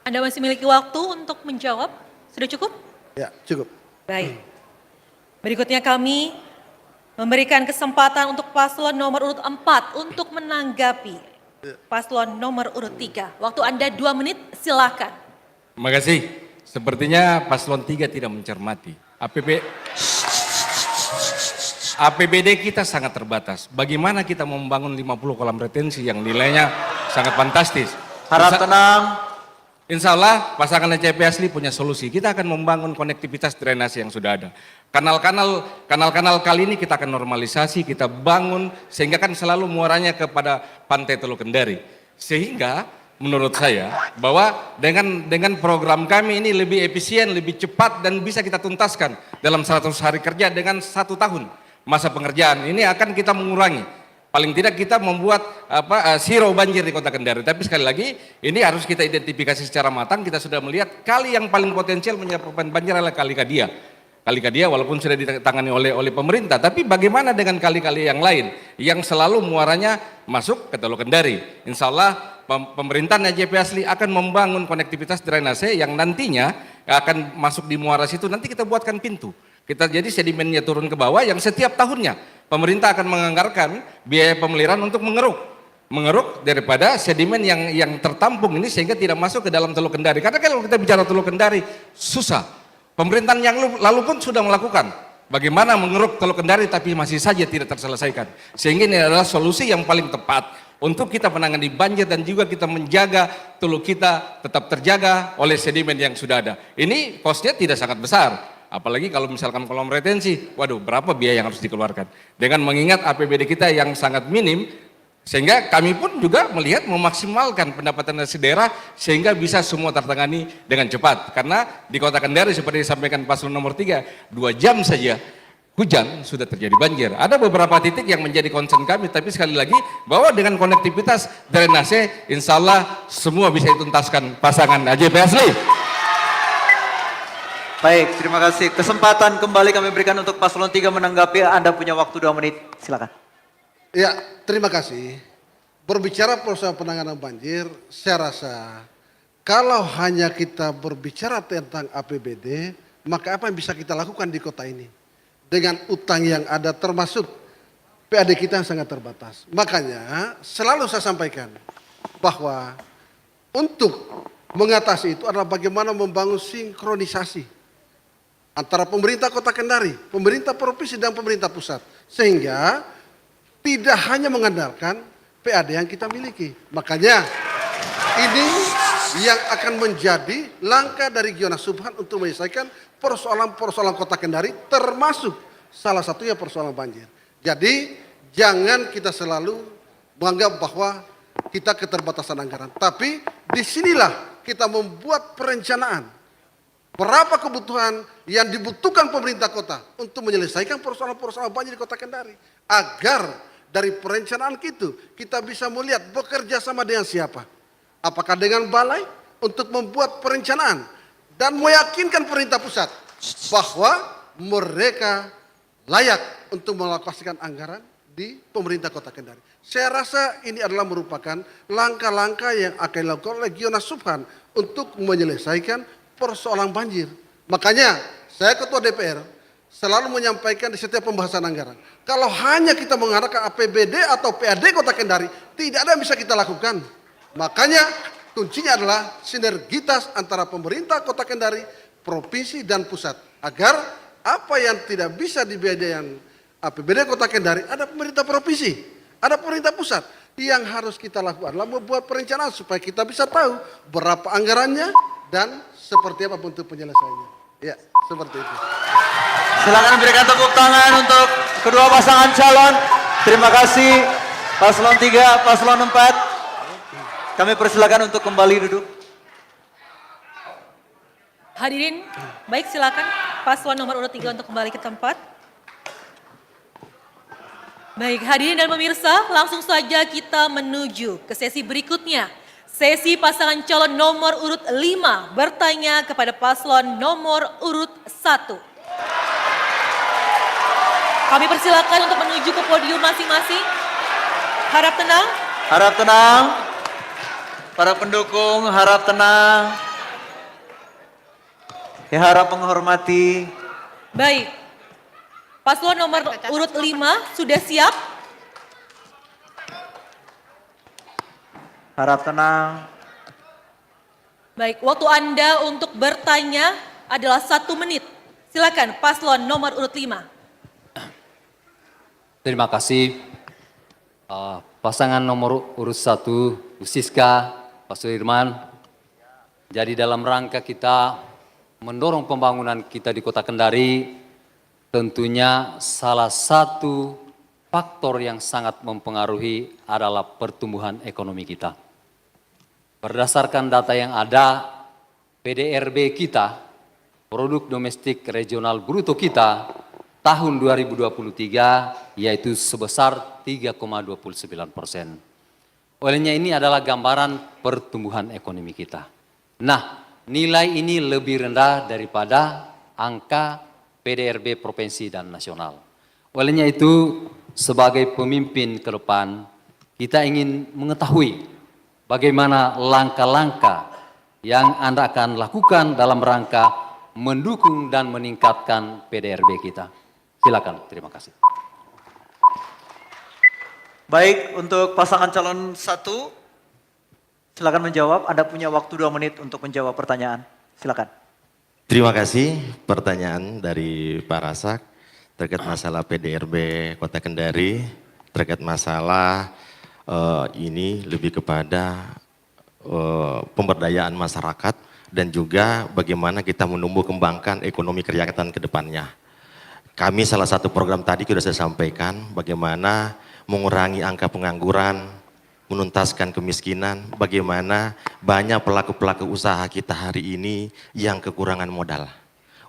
Anda masih memiliki waktu untuk menjawab. Sudah cukup? Ya, cukup. Baik. Berikutnya kami memberikan kesempatan untuk paslon nomor urut 4 untuk menanggapi paslon nomor urut 3. Waktu Anda 2 menit, silakan. Terima kasih. Sepertinya paslon 3 tidak mencermati. APBD kita sangat terbatas. Bagaimana kita membangun 50 kolam retensi yang nilainya sangat fantastis? Harap tenang. Insya Allah pasangan CP Asli punya solusi. Kita akan membangun konektivitas drainase yang sudah ada. Kanal-kanal kali ini kita akan normalisasi, kita bangun sehingga kan selalu muaranya kepada Pantai Teluk Kendari. Sehingga menurut saya bahwa dengan program kami ini lebih efisien, lebih cepat dan bisa kita tuntaskan dalam 100 hari kerja dengan 1 tahun masa pengerjaan. Ini akan kita mengurangi. Paling tidak kita membuat zero banjir di Kota Kendari. Tapi sekali lagi ini harus kita identifikasi secara matang. Kita sudah melihat kali yang paling potensial menyebabkan banjir adalah Kali Kadia. Kali Kadia walaupun sudah ditangani oleh pemerintah, tapi bagaimana dengan kali-kali yang lain yang selalu muaranya masuk ke Teluk Kendari? Insya Allah pemerintahan JP Asli akan membangun konektivitas drainase yang nantinya akan masuk di muara situ. Nanti kita buatkan pintu. Jadi sedimennya turun ke bawah yang setiap tahunnya pemerintah akan menganggarkan biaya pemeliharaan untuk mengeruk daripada sedimen yang tertampung ini sehingga tidak masuk ke dalam Teluk Kendari. Karena kalau kita bicara Teluk Kendari susah. Pemerintahan yang lalu pun sudah melakukan bagaimana mengeruk Teluk Kendari tapi masih saja tidak terselesaikan. Sehingga ini adalah solusi yang paling tepat untuk kita menangani banjir dan juga kita menjaga teluk kita tetap terjaga oleh sedimen yang sudah ada. Ini kosnya tidak sangat besar. Apalagi kalau misalkan kolam retensi, waduh berapa biaya yang harus dikeluarkan. Dengan mengingat APBD kita yang sangat minim, sehingga kami pun juga melihat memaksimalkan pendapatan dari daerah sehingga bisa semua tertangani dengan cepat. Karena di Kota Kendari seperti disampaikan paslon nomor 3, 2 jam saja hujan sudah terjadi banjir. Ada beberapa titik yang menjadi concern kami, tapi sekali lagi bahwa dengan konektivitas drainase, insya Allah semua bisa dituntaskan pasangan JP Asli. Baik, terima kasih. Kesempatan kembali kami berikan untuk paslon 3 menanggapi. Anda punya waktu 2 menit, silakan. Ya, terima kasih. Berbicara persoalan penanganan banjir, saya rasa kalau hanya kita berbicara tentang APBD, maka apa yang bisa kita lakukan di kota ini? Dengan utang yang ada termasuk PAD kita yang sangat terbatas. Makanya selalu saya sampaikan bahwa untuk mengatasi itu adalah bagaimana membangun sinkronisasi antara pemerintah Kota Kendari, pemerintah provinsi dan pemerintah pusat. Sehingga tidak hanya mengandalkan PAD yang kita miliki. Makanya ini yang akan menjadi langkah dari Giyona Subhan untuk menyelesaikan persoalan-persoalan Kota Kendari termasuk salah satunya persoalan banjir. Jadi jangan kita selalu menganggap bahwa kita keterbatasan anggaran. Tapi disinilah kita membuat perencanaan. Berapa kebutuhan yang dibutuhkan pemerintah kota untuk menyelesaikan persoalan-persoalan banjir di Kota Kendari. Agar dari perencanaan kita bisa melihat bekerja sama dengan siapa. Apakah dengan balai untuk membuat perencanaan dan meyakinkan pemerintah pusat bahwa mereka layak untuk mengalokasikan anggaran di pemerintah Kota Kendari. Saya rasa ini adalah merupakan langkah-langkah yang akan dilakukan oleh Giyona Subhan untuk menyelesaikan persoalan banjir. Makanya saya Ketua DPR selalu menyampaikan di setiap pembahasan anggaran. Kalau hanya kita mengharapkan APBD atau PAD Kota Kendari, tidak ada yang bisa kita lakukan. Makanya kuncinya adalah sinergitas antara pemerintah Kota Kendari, provinsi dan pusat. Agar apa yang tidak bisa dibiayakan APBD Kota Kendari, ada pemerintah provinsi, ada pemerintah pusat. Yang harus kita lakukan adalah membuat perencanaan supaya kita bisa tahu berapa anggarannya dan seperti apa bentuk penyelesaiannya. Ya, seperti itu. Silakan berikan tepuk tangan untuk kedua pasangan calon. Terima kasih paslon 3, paslon 4. Kami persilakan untuk kembali duduk. Hadirin, baik silakan paslon nomor urut 3 untuk kembali ke tempat. Baik, hadirin dan pemirsa, langsung saja kita menuju ke sesi berikutnya. Sesi pasangan calon nomor urut 5 bertanya kepada paslon nomor urut 1. Kami persilakan untuk menuju ke podium masing-masing. Harap tenang. Harap tenang. Para pendukung harap tenang. Ya, harap menghormati. Baik. Paslon nomor urut 5 sudah siap? Harap tenang. Baik, waktu Anda untuk bertanya adalah 1 menit. Silakan paslon nomor urut 5. Terima kasih. Pasangan nomor urut 1, Bu Siska, Pak Sudirman. Jadi dalam rangka kita mendorong pembangunan kita di Kota Kendari, tentunya salah satu faktor yang sangat mempengaruhi adalah pertumbuhan ekonomi kita. Berdasarkan data yang ada, PDRB kita, produk domestik regional bruto kita, tahun 2023 yaitu sebesar 3,29%. Olehnya ini adalah gambaran pertumbuhan ekonomi kita. Nah, nilai ini lebih rendah daripada angka PDRB provinsi dan nasional. Olehnya itu, sebagai pemimpin ke depan, kita ingin mengetahui bagaimana langkah-langkah yang Anda akan lakukan dalam rangka mendukung dan meningkatkan PDRB kita. Silakan, terima kasih. Baik, untuk pasangan calon 1, silakan menjawab. Anda punya waktu 2 menit untuk menjawab pertanyaan. Silakan. Terima kasih pertanyaan dari Pak Rasak terkait masalah PDRB Kota Kendari, terkait masalah ini lebih kepada pemberdayaan masyarakat dan juga bagaimana kita menumbuh kembangkan ekonomi kerakyatan ke depannya. Kami salah satu program tadi sudah saya sampaikan bagaimana mengurangi angka pengangguran, menuntaskan kemiskinan, bagaimana banyak pelaku-pelaku usaha kita hari ini yang kekurangan modal.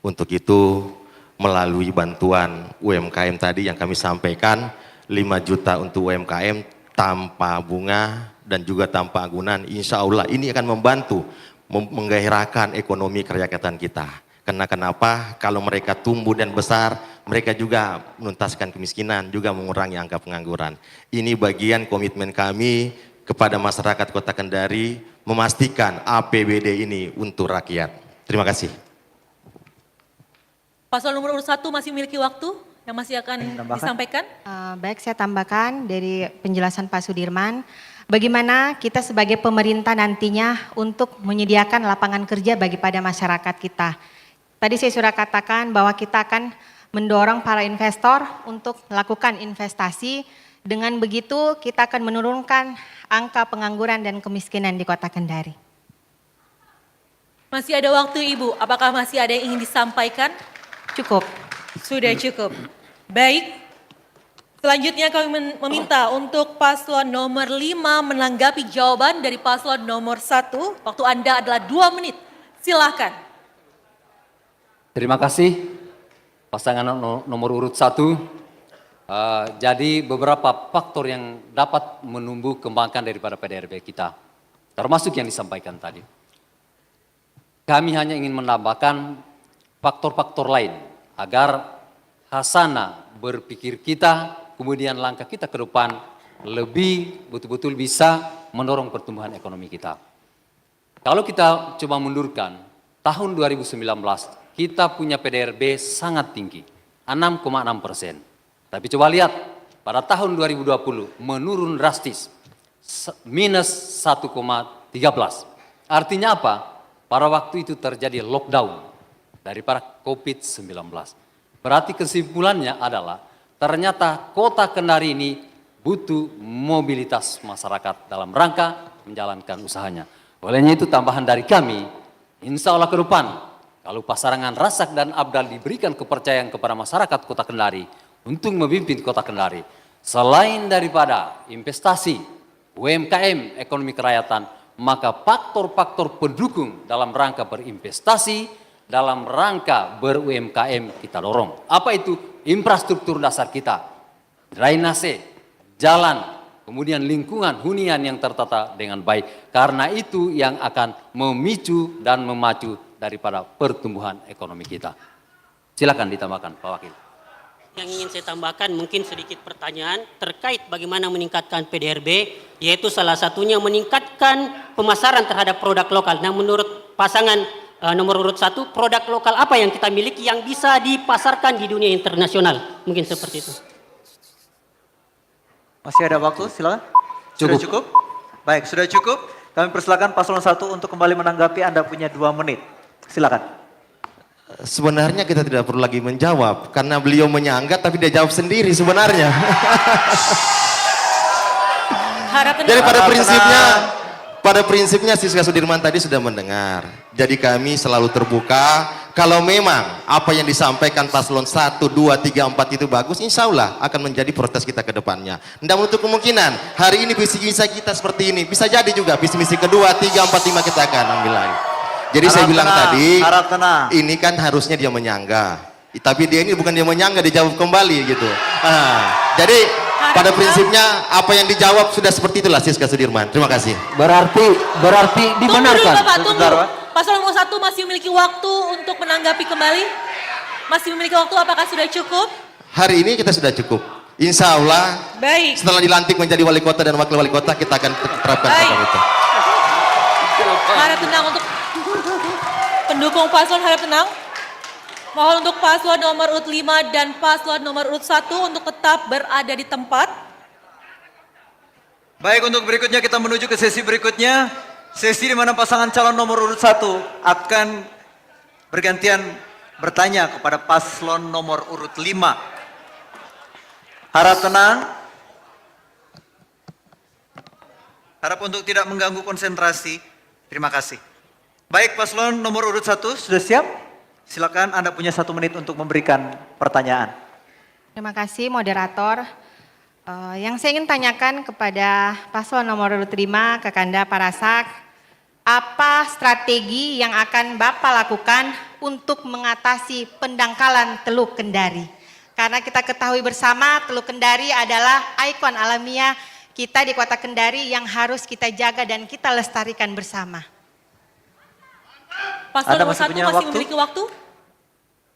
Untuk itu melalui bantuan UMKM tadi yang kami sampaikan 5 juta untuk UMKM tanpa bunga dan juga tanpa agunan, insya Allah ini akan membantu menggairahkan ekonomi kerakyatan kita. Karena kenapa? Kalau mereka tumbuh dan besar, mereka juga menuntaskan kemiskinan, juga mengurangi angka pengangguran. Ini bagian komitmen kami kepada masyarakat Kota Kendari, memastikan APBD ini untuk rakyat. Terima kasih. Paslon nomor urut 1 masih memiliki waktu yang masih akan disampaikan. Baik, saya tambahkan dari penjelasan Pak Sudirman, bagaimana kita sebagai pemerintah nantinya untuk menyediakan lapangan kerja bagi pada masyarakat kita. Tadi saya sudah katakan bahwa kita akan mendorong para investor untuk melakukan investasi. Dengan begitu kita akan menurunkan angka pengangguran dan kemiskinan di Kota Kendari. Masih ada waktu Ibu, apakah masih ada yang ingin disampaikan? Cukup. Sudah cukup. Baik, selanjutnya kami meminta untuk paslon nomor 5 menanggapi jawaban dari paslon nomor 1. Waktu Anda adalah 2 menit, silahkan. Terima kasih pasangan nomor urut 1. Jadi beberapa faktor yang dapat menumbuh kembangkan daripada PDRB kita, termasuk yang disampaikan tadi. Kami hanya ingin menambahkan faktor-faktor lain agar hasanah berpikir kita, kemudian langkah kita ke depan lebih betul-betul bisa mendorong pertumbuhan ekonomi kita. Kalau kita coba mundurkan, tahun 2019 kita punya PDRB sangat tinggi, 6,6%. Tapi coba lihat, pada tahun 2020 menurun drastis, minus 1,13. Artinya apa? Pada waktu itu terjadi lockdown daripada COVID-19. Berarti kesimpulannya adalah ternyata Kota Kendari ini butuh mobilitas masyarakat dalam rangka menjalankan usahanya. Olehnya itu tambahan dari kami, insya Allah ke depan, kalau pasangan Rasak dan Abdal diberikan kepercayaan kepada masyarakat Kota Kendari untuk memimpin Kota Kendari, selain daripada investasi, UMKM, ekonomi kerakyatan, maka faktor-faktor pendukung dalam rangka berinvestasi, dalam rangka ber-UMKM kita dorong. Apa itu? Infrastruktur dasar kita, drainase, jalan, kemudian lingkungan hunian yang tertata dengan baik. Karena itu yang akan memicu dan memacu daripada pertumbuhan ekonomi kita. Silakan ditambahkan Pak Wakil. Yang ingin saya tambahkan mungkin sedikit pertanyaan terkait bagaimana meningkatkan PDRB, yaitu salah satunya meningkatkan pemasaran terhadap produk lokal. Nah, menurut pasangan nomor urut 1, produk lokal apa yang kita miliki yang bisa dipasarkan di dunia internasional? Mungkin seperti itu. Masih ada waktu, silakan. Sudah cukup? Baik, sudah cukup. Kami persilakan paslon 1 untuk kembali menanggapi, Anda punya 2 menit. Silakan. Sebenarnya kita tidak perlu lagi menjawab karena beliau menyangga tapi dia jawab sendiri sebenarnya. Jadi pada prinsipnya Siska Sudirman tadi sudah mendengar. Jadi kami selalu terbuka. Kalau memang apa yang disampaikan paslon 1, 2, 3, 4 itu bagus, insya Allah akan menjadi protes kita ke depannya. Tidak menutup kemungkinan hari ini visi misi kita seperti ini, bisa jadi juga visi misi kedua, 3, 4, 5 kita akan ambil lagi. Jadi saya bilang tadi, ini kan harusnya dia menyangga. Tapi dia ini bukan dia menyangga, dia jawab kembali gitu. Jadi pada prinsipnya apa yang dijawab sudah seperti itulah Siska Sudirman. Terima kasih. Berarti dibenarkan. Tunggu dulu Bapak, tunggu. Paslon nomor 1 masih memiliki waktu untuk menanggapi kembali? Masih memiliki waktu, apakah sudah cukup? Hari ini kita sudah cukup. Insya Allah setelah dilantik menjadi wali kota dan wakil wali kota kita akan terapkan program itu. Harap tenang untuk pendukung paslon, harap tenang. Mohon untuk paslon nomor urut 5 dan paslon nomor urut 1 untuk tetap berada di tempat. Baik, untuk berikutnya kita menuju ke sesi berikutnya. Sesi di mana pasangan calon nomor urut 1 akan bergantian bertanya kepada paslon nomor urut 5. Harap tenang. Harap untuk tidak mengganggu konsentrasi. Terima kasih. Baik, paslon nomor urut 1 sudah siap? Silakan, Anda punya 1 menit untuk memberikan pertanyaan. Terima kasih moderator. Yang saya ingin tanyakan kepada paslon nomor urut 5, Kakanda Parasak, apa strategi yang akan Bapak lakukan untuk mengatasi pendangkalan Teluk Kendari? Karena kita ketahui bersama Teluk Kendari adalah ikon alamiah kita di Kota Kendari yang harus kita jaga dan kita lestarikan bersama. Paslon nomor 1 masih memiliki waktu?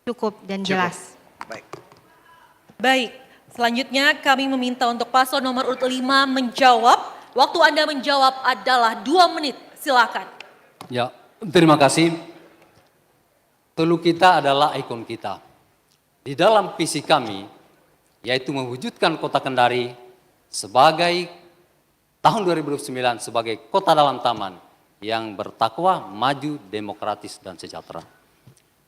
Cukup dan jelas. Baik, selanjutnya kami meminta untuk paslon nomor urut 5 menjawab. Waktu Anda menjawab adalah 2 menit, silakan. Ya, terima kasih. Teluk kita adalah ikon kita. Di dalam visi kami, yaitu mewujudkan Kota Kendari sebagai tahun 2009 sebagai kota dalam taman yang bertakwa, maju, demokratis, dan sejahtera.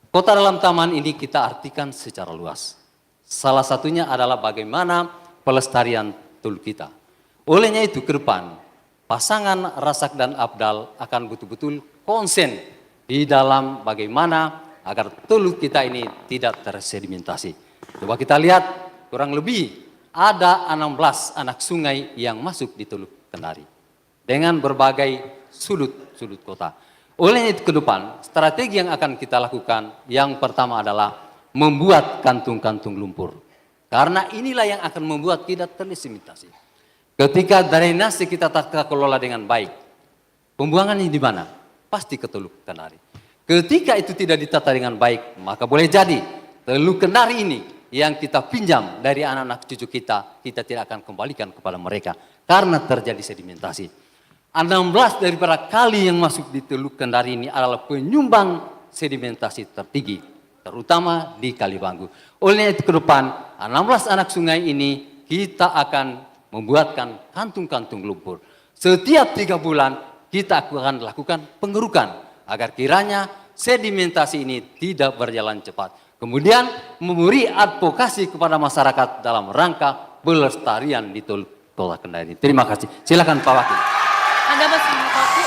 Kota dalam taman ini kita artikan secara luas. Salah satunya adalah bagaimana pelestarian teluk kita. Olehnya itu ke depan, pasangan Rasak dan Abdal akan betul-betul konsen di dalam bagaimana agar teluk kita ini tidak tersedimentasi. Coba kita lihat, kurang lebih ada 16 anak sungai yang masuk di Teluk Kendari dengan berbagai sudut kota. Oleh itu ke depan, strategi yang akan kita lakukan yang pertama adalah membuat kantung-kantung lumpur. Karena inilah yang akan membuat tidak tersedimentasi. Ketika drainase kita tata kelola dengan baik, pembuangannya di mana? Pasti ke Teluk Kendari. Ketika itu tidak ditata dengan baik, maka boleh jadi Teluk Kendari ini yang kita pinjam dari anak-anak cucu kita, kita tidak akan kembalikan kepada mereka karena terjadi sedimentasi. 16 daripada kali yang masuk di Teluk Kendari ini adalah penyumbang sedimentasi tertinggi, terutama di Kalibanggu. Oleh itu ke depan, 16 anak sungai ini kita akan membuatkan kantung-kantung lumpur. Setiap 3 bulan kita akan lakukan pengerukan agar kiranya sedimentasi ini tidak berjalan cepat. Kemudian memberi advokasi kepada masyarakat dalam rangka pelestarian di Teluk Kota Kendari. Terima kasih. Silakan Pak Wakil. Anda masih waktu.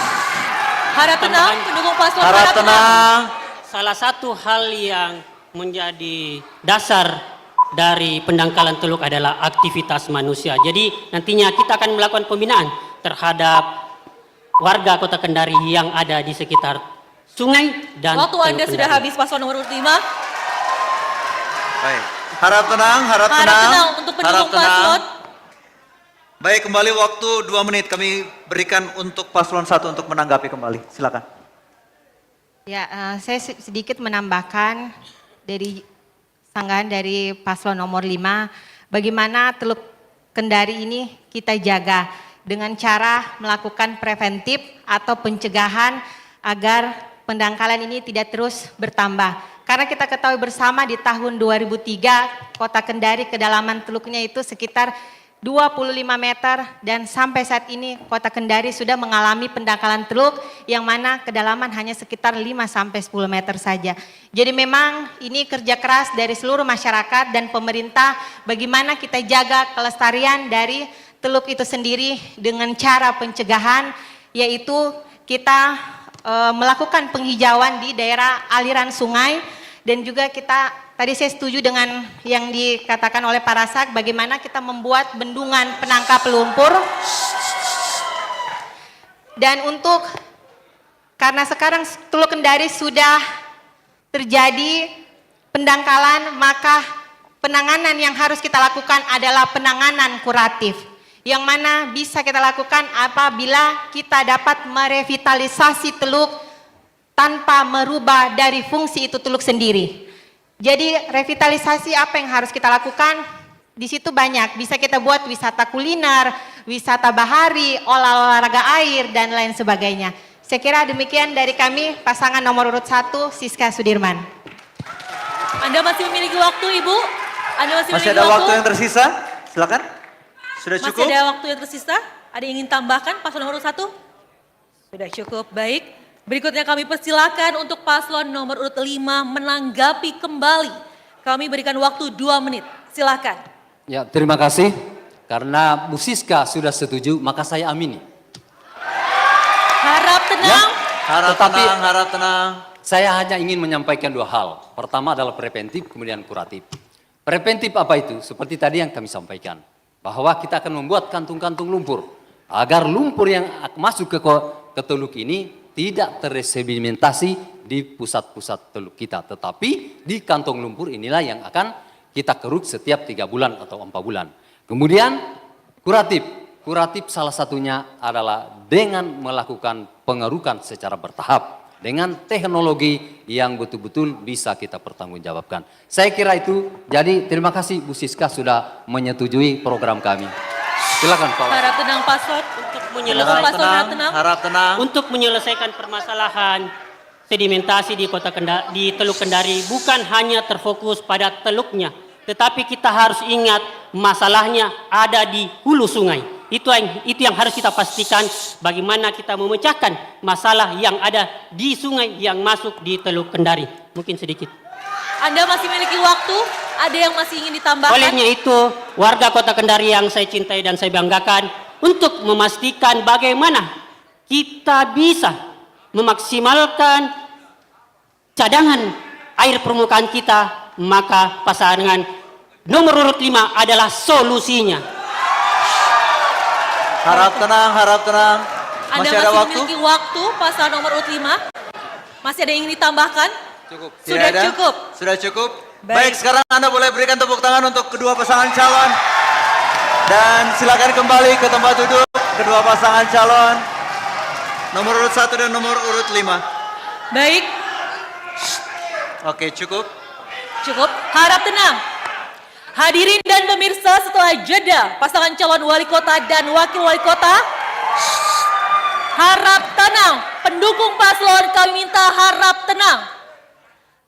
Harap tenang, pendukung paslon harap tenang. Salah satu hal yang menjadi dasar dari pendangkalan teluk adalah aktivitas manusia. Jadi nantinya kita akan melakukan pembinaan. terhadap warga Kota Kendari yang ada di sekitar sungai dan Waktu Teluk Anda sudah Kendari. habis paslon nomor urut 5. Baik. Harap tenang, harap Harap tenang. tenang untuk pendukung Harap tenang. paslon. Baik, kembali waktu 2 menit kami berikan untuk paslon 1 untuk menanggapi kembali. Silakan. Ya, saya sedikit menambahkan dari sanggahan dari paslon nomor 5, bagaimana Teluk Kendari ini kita jaga dengan cara melakukan preventif atau pencegahan agar pendangkalan ini tidak terus bertambah. Karena kita ketahui bersama di tahun 2003 Kota Kendari kedalaman teluknya itu sekitar 25 meter dan sampai saat ini Kota Kendari sudah mengalami pendangkalan teluk yang mana kedalaman hanya sekitar 5-10 meter saja. Jadi memang ini kerja keras dari seluruh masyarakat dan pemerintah bagaimana kita jaga kelestarian dari teluk itu sendiri dengan cara pencegahan, yaitu kita melakukan penghijauan di daerah aliran sungai dan juga kita tadi saya setuju dengan yang dikatakan oleh Pak Rasak bagaimana kita membuat bendungan penangkap lumpur. Dan untuk karena sekarang Teluk Kendari sudah terjadi pendangkalan, maka penanganan yang harus kita lakukan adalah penanganan kuratif. Yang mana bisa kita lakukan apabila kita dapat merevitalisasi teluk tanpa merubah dari fungsi itu teluk sendiri. Jadi revitalisasi apa yang harus kita lakukan? Di situ banyak, bisa kita buat wisata kuliner, wisata bahari, olahraga air dan lain sebagainya. Saya kira demikian dari kami pasangan nomor urut 1 Siska Sudirman. Anda masih memiliki waktu, Ibu? Anda masih Masih memiliki ada waktu yang tersisa? Silakan. Sudah Masih cukup? ada waktu yang tersisa? Ada yang ingin tambahkan paslon nomor urut 1? Sudah cukup, baik. Berikutnya kami persilakan untuk paslon nomor urut 5 menanggapi kembali. Kami berikan waktu 2 menit. Silakan. Ya, terima kasih. Karena Bu Siska sudah setuju, maka saya amini. Harap tenang. Harap tenang, harap tenang. Saya hanya ingin menyampaikan 2 hal. Pertama adalah preventif, kemudian kuratif. Preventif apa itu? Seperti tadi yang kami sampaikan. Bahwa kita akan membuat kantung-kantung lumpur. Agar lumpur yang masuk ke teluk ini tidak tersedimentasi di pusat-pusat teluk kita. Tetapi di kantong lumpur inilah yang akan kita keruk setiap 3 bulan atau 4 bulan. Kemudian kuratif. Kuratif salah satunya adalah dengan melakukan pengerukan secara bertahap. Dengan teknologi yang betul-betul bisa kita pertanggungjawabkan. Saya kira itu, jadi terima kasih Bu Siska sudah menyetujui program kami. Silakan Pak. Harap tenang paslon untuk menyelesaikan Untuk menyelesaikan permasalahan sedimentasi di di Teluk Kendari bukan hanya terfokus pada teluknya, tetapi kita harus ingat masalahnya ada di hulu sungai. Itu yang harus kita pastikan bagaimana kita memecahkan masalah yang ada di sungai yang masuk di Teluk Kendari. Mungkin sedikit. Anda masih memiliki waktu? Ada yang masih ingin ditambahkan? Olehnya itu, warga Kota Kendari yang saya cintai dan saya banggakan untuk memastikan bagaimana kita bisa memaksimalkan cadangan air permukaan kita, maka pasangan nomor urut 5 adalah solusinya. Harap tenang, harap tenang. Anda Masih ada waktu? memiliki waktu pasal nomor urut 5? Masih ada yang ingin ditambahkan? Cukup. Sudah Tidak ada? cukup. Sudah cukup. Baik, sekarang Anda boleh berikan tepuk tangan untuk kedua pasangan calon. Dan silakan kembali ke tempat duduk kedua pasangan calon. Nomor urut 1 dan nomor urut 5. Baik. Oke, cukup. Cukup. Harap tenang. Hadirin dan pemirsa, setelah jeda pasangan calon wali kota dan wakil wali kota, harap tenang. Pendukung paslon kami minta harap tenang.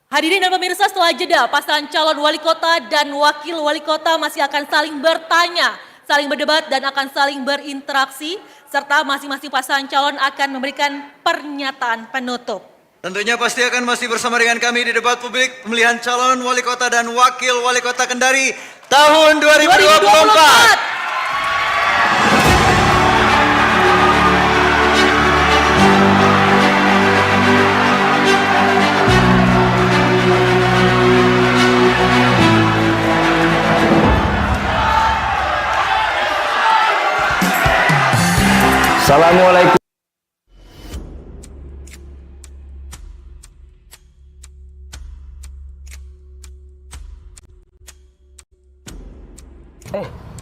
Hadirin dan pemirsa, setelah jeda pasangan calon wali kota dan wakil wali kota masih akan saling bertanya, saling berdebat dan akan saling berinteraksi, serta masing-masing pasangan calon akan memberikan pernyataan penutup. Tentunya pasti akan masih bersama dengan kami di debat publik pemilihan calon wali kota dan wakil wali kota Kendari tahun 2024.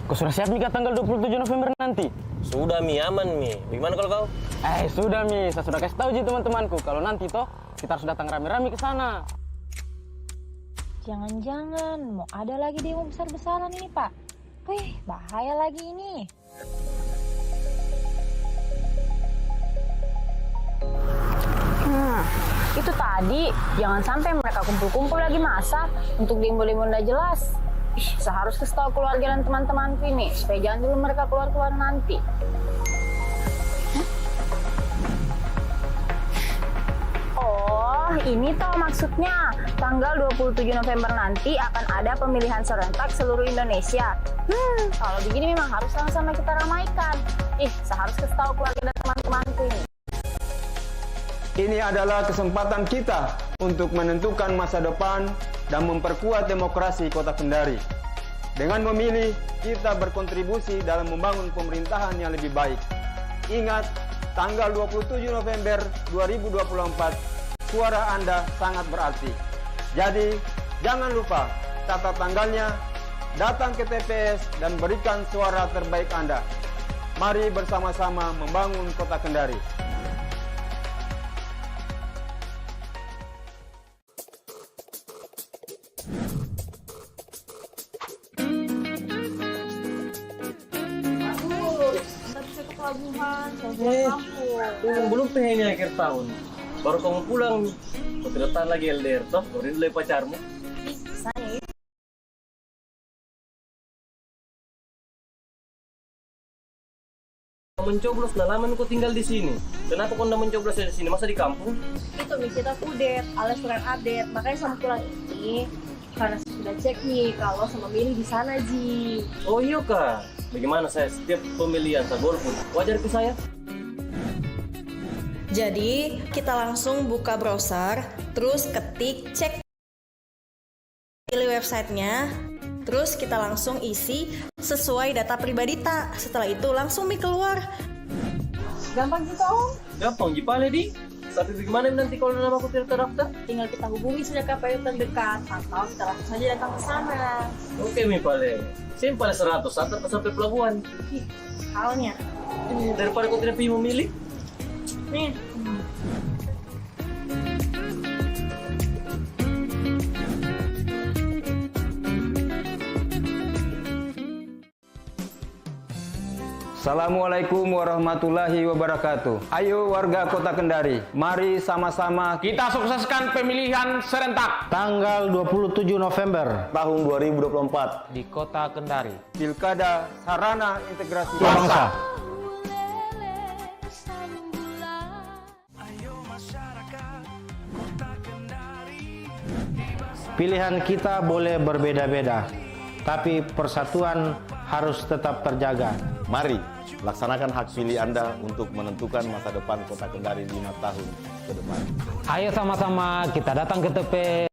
Kau sudah siap nih tanggal 27 November nanti? Sudah Mi, aman Mi. Bagaimana kalau kau? Sudah Mi, saya sudah kasih tahu teman-temanku kalau nanti toh kita harus datang rame-rame ke sana. Jangan-jangan mau ada lagi demo besar-besaran ini Pak. Wih, bahaya lagi ini. Itu tadi, jangan sampai mereka kumpul-kumpul lagi masa untuk demo-demo nggak jelas. Saya harus kasih tahu keluarga dan teman-temanku ini supaya jangan dulu mereka keluar-keluar nanti. Oh, ini toh maksudnya. Tanggal 27 November nanti akan ada pemilihan serentak seluruh Indonesia. Kalau begini memang harus sama-sama kita ramaikan. Saya harus kasih tahu keluarga dan teman-temanku ini. Ini adalah kesempatan kita untuk menentukan masa depan dan memperkuat demokrasi Kota Kendari. Dengan memilih, kita berkontribusi dalam membangun pemerintahan yang lebih baik. Ingat, tanggal 27 November 2024, suara Anda sangat berarti. Jadi, jangan lupa catat tanggalnya, datang ke TPS dan berikan suara terbaik Anda. Mari bersama-sama membangun Kota Kendari. Belum pengen akhir tahun. Baru kamu pulang, kau tidak tahan lagi LDR toh, baru ini pacarmu. Saya Mencoblos, nah lama kau tinggal di sini. Kenapa kau tidak mencoblos di sini? Masa di kampung? itu nih kita kudet, alias kurang update. Makanya sama pulang ini karena saya sudah cek nih kalau sama milih di sana Ji. Oh iya kak, bagaimana saya setiap pemilihan saya golput? Wajar ke saya? Jadi, kita langsung buka browser, terus ketik cek pilih websitenya, terus kita langsung isi sesuai data pribadi tak. Setelah itu langsung keluar. Gampang gitu Om. Gampang Jipale di. Tapi bagaimana nanti kalau nama aku tidak terdaftar? Tinggal kita hubungi sudah KPU terdekat atau kita langsung saja datang ke sana. Oke Mi Pale. Simpel 100 sampai pelabuhan. Halnya. Daripada kau tidak pilih memilih. Nih. Assalamualaikum warahmatullahi wabarakatuh. Ayo warga Kota Kendari, mari sama-sama kita sukseskan pemilihan serentak tanggal 27 November tahun 2024 di Kota Kendari. Pilkada Sarana Integrasi Bangsa. Pilihan kita boleh berbeda-beda, tapi persatuan harus tetap terjaga. Mari laksanakan hak pilih Anda untuk menentukan masa depan Kota Kendari 5 tahun ke depan. Ayo sama-sama kita datang ke TPS.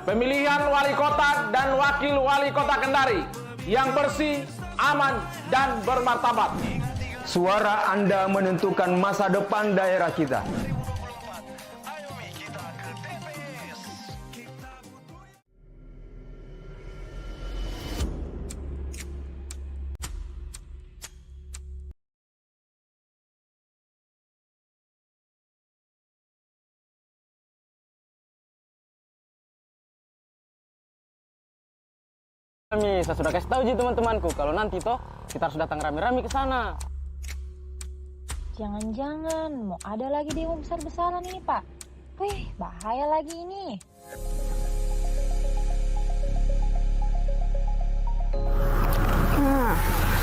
Pemilihan wali kota dan wakil wali kota Kendari yang bersih, aman, dan bermartabat. Suara Anda menentukan masa depan daerah kita. Saya sudah kasih tahu teman-temanku kalau nanti toh kita harus datang rame-rame ke sana. Jangan-jangan mau ada lagi demo besar-besaran ini Pak. Wih, bahaya lagi ini.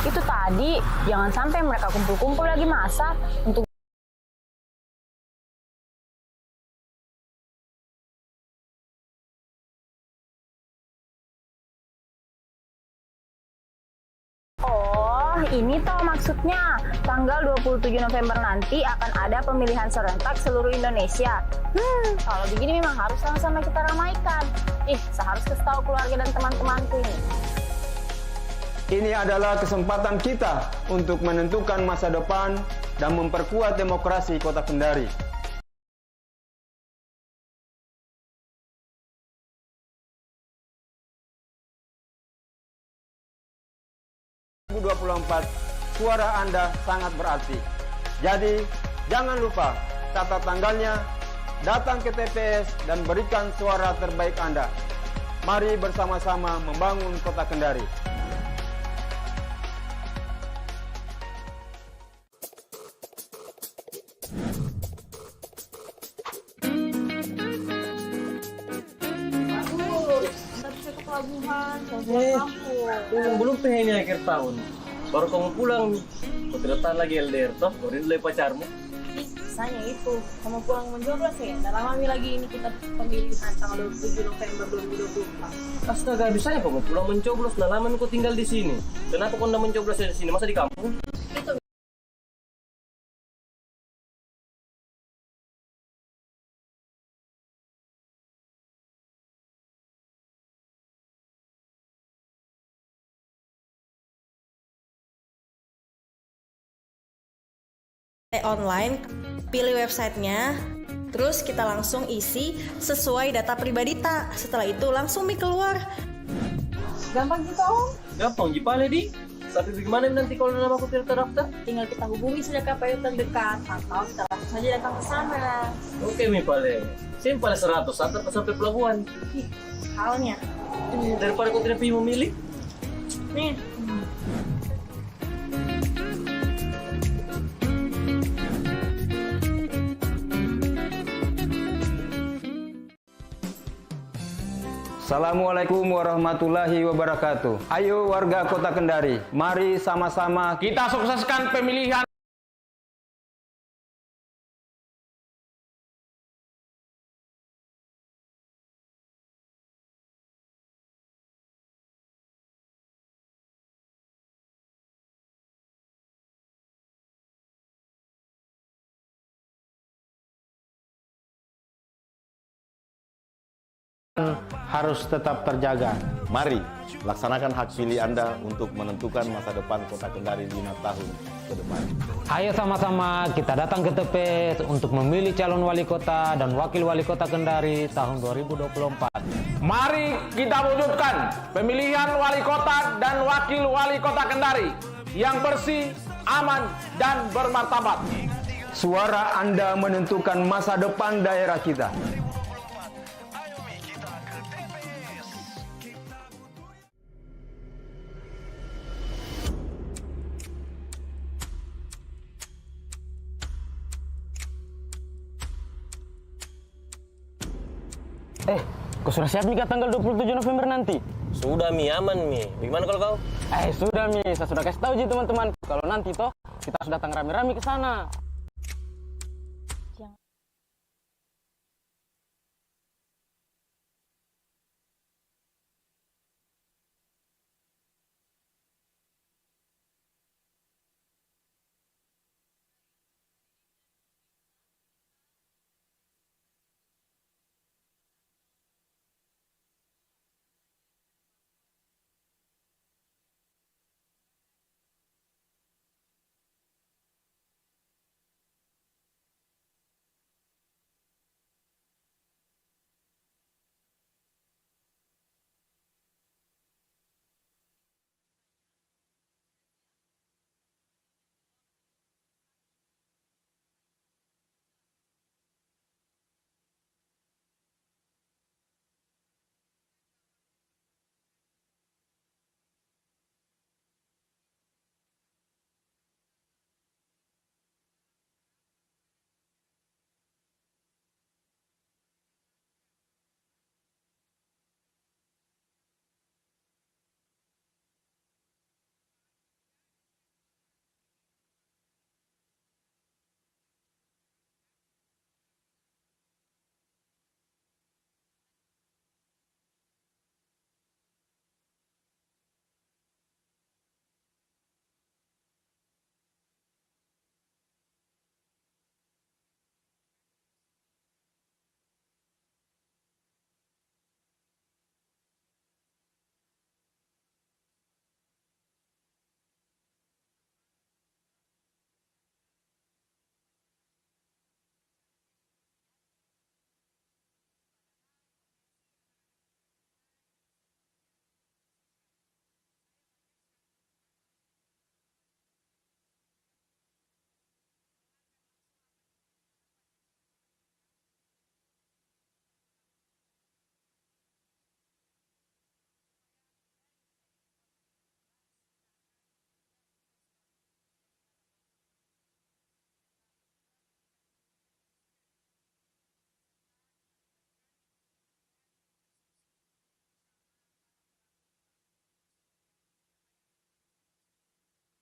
Itu tadi, jangan sampai mereka kumpul-kumpul lagi masa untuk ini toh maksudnya. Tanggal 27 November nanti akan ada pemilihan serentak seluruh Indonesia. Kalau begini memang harus sama-sama kita ramaikan. Saya harus kasih tahu keluarga dan teman-temanku ini. Ini adalah kesempatan kita untuk menentukan masa depan dan memperkuat demokrasi Kota Kendari. 2024, suara Anda sangat berarti. Jadi, jangan lupa catat tanggalnya, datang ke TPS dan berikan suara terbaik Anda. Mari bersama-sama membangun Kota Kendari. Belum ini akhir tahun. Baru kamu pulang, kau tidak tahan lagi LDR toh, baru ini pacarmu. Misalnya itu, kamu pulang mencoblos ya, udah lama lagi ini kita pemilihan tanggal 27 November 2024. Astaga, bisanya kamu pulang mencoblos, nah lama kau tinggal di sini. Kenapa kau tidak mencoblos di sini, masa di kampung? Itu online, pilih websitenya, terus kita langsung isi sesuai data pribadi tak. Setelah itu langsung keluar. gampang gitu Om. Gampang, Jipale di. Tapi bagaimana nanti kalau nama aku tidak terdaftar? Tinggal kita hubungi saja KPU terdekat atau kita langsung saja datang ke sana. Oke, Mipale. Simpel 100 antar sampai pelabuhan. Halnya. Daripada kau tidak pilih memilih. Nih. Assalamualaikum warahmatullahi wabarakatuh. Ayo warga Kota Kendari, mari sama-sama kita sukseskan pemilihan harus tetap terjaga. Mari laksanakan hak pilih Anda untuk menentukan masa depan Kota Kendari 5 tahun ke depan. Ayo sama-sama kita datang ke TPS untuk memilih calon wali kota dan wakil wali kota Kendari tahun 2024. Mari kita wujudkan pemilihan wali kota dan wakil wali kota Kendari yang bersih, aman, dan bermartabat. suara Anda menentukan masa depan daerah kita. Kau sudah siap nih tanggal 27 November nanti? Sudah Mi, aman Mi. Bagaimana kalau kau? Sudah Mi, saya sudah kasih tahu teman-teman. Kalau nanti toh kita harus datang rame-rame ke sana.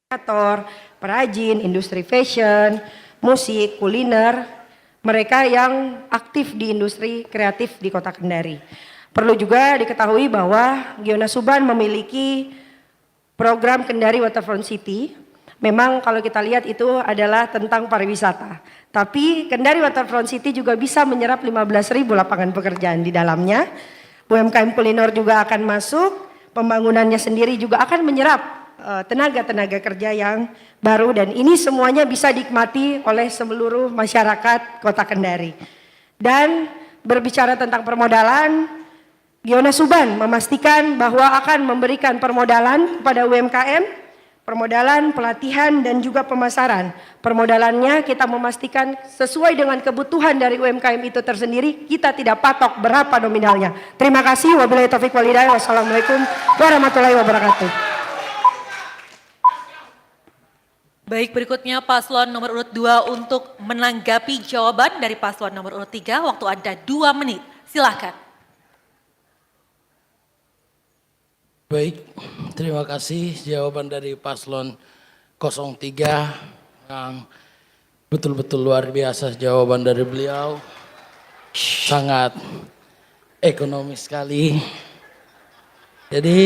perajin, industri fashion, musik, kuliner, mereka yang aktif di industri kreatif di Kota Kendari. Perlu juga diketahui bahwa Giyona Subhan memiliki program Kendari Waterfront City. Memang kalau kita lihat itu adalah tentang pariwisata. Tapi Kendari Waterfront City juga bisa menyerap 15.000 lapangan pekerjaan di dalamnya. UMKM kuliner juga akan masuk, pembangunannya sendiri juga akan menyerap tenaga-tenaga kerja yang baru, dan ini semuanya bisa dinikmati oleh seluruh masyarakat Kota Kendari. Dan berbicara tentang permodalan, Giyona Subhan memastikan bahwa akan memberikan permodalan kepada UMKM, permodalan, pelatihan, dan juga pemasaran. Permodalannya kita memastikan sesuai dengan kebutuhan dari UMKM itu tersendiri, kita tidak patok berapa nominalnya. Terima kasih. Wabillahi taufiq wal hidayah. Wassalamualaikum warahmatullahi wabarakatuh. Baik, berikutnya paslon nomor urut 2 untuk menanggapi jawaban dari paslon nomor urut 3. Waktu Anda 2 menit. Silakan. Baik, terima kasih jawaban dari paslon 03 yang betul-betul luar biasa jawaban dari beliau. Sangat ekonomis sekali. Jadi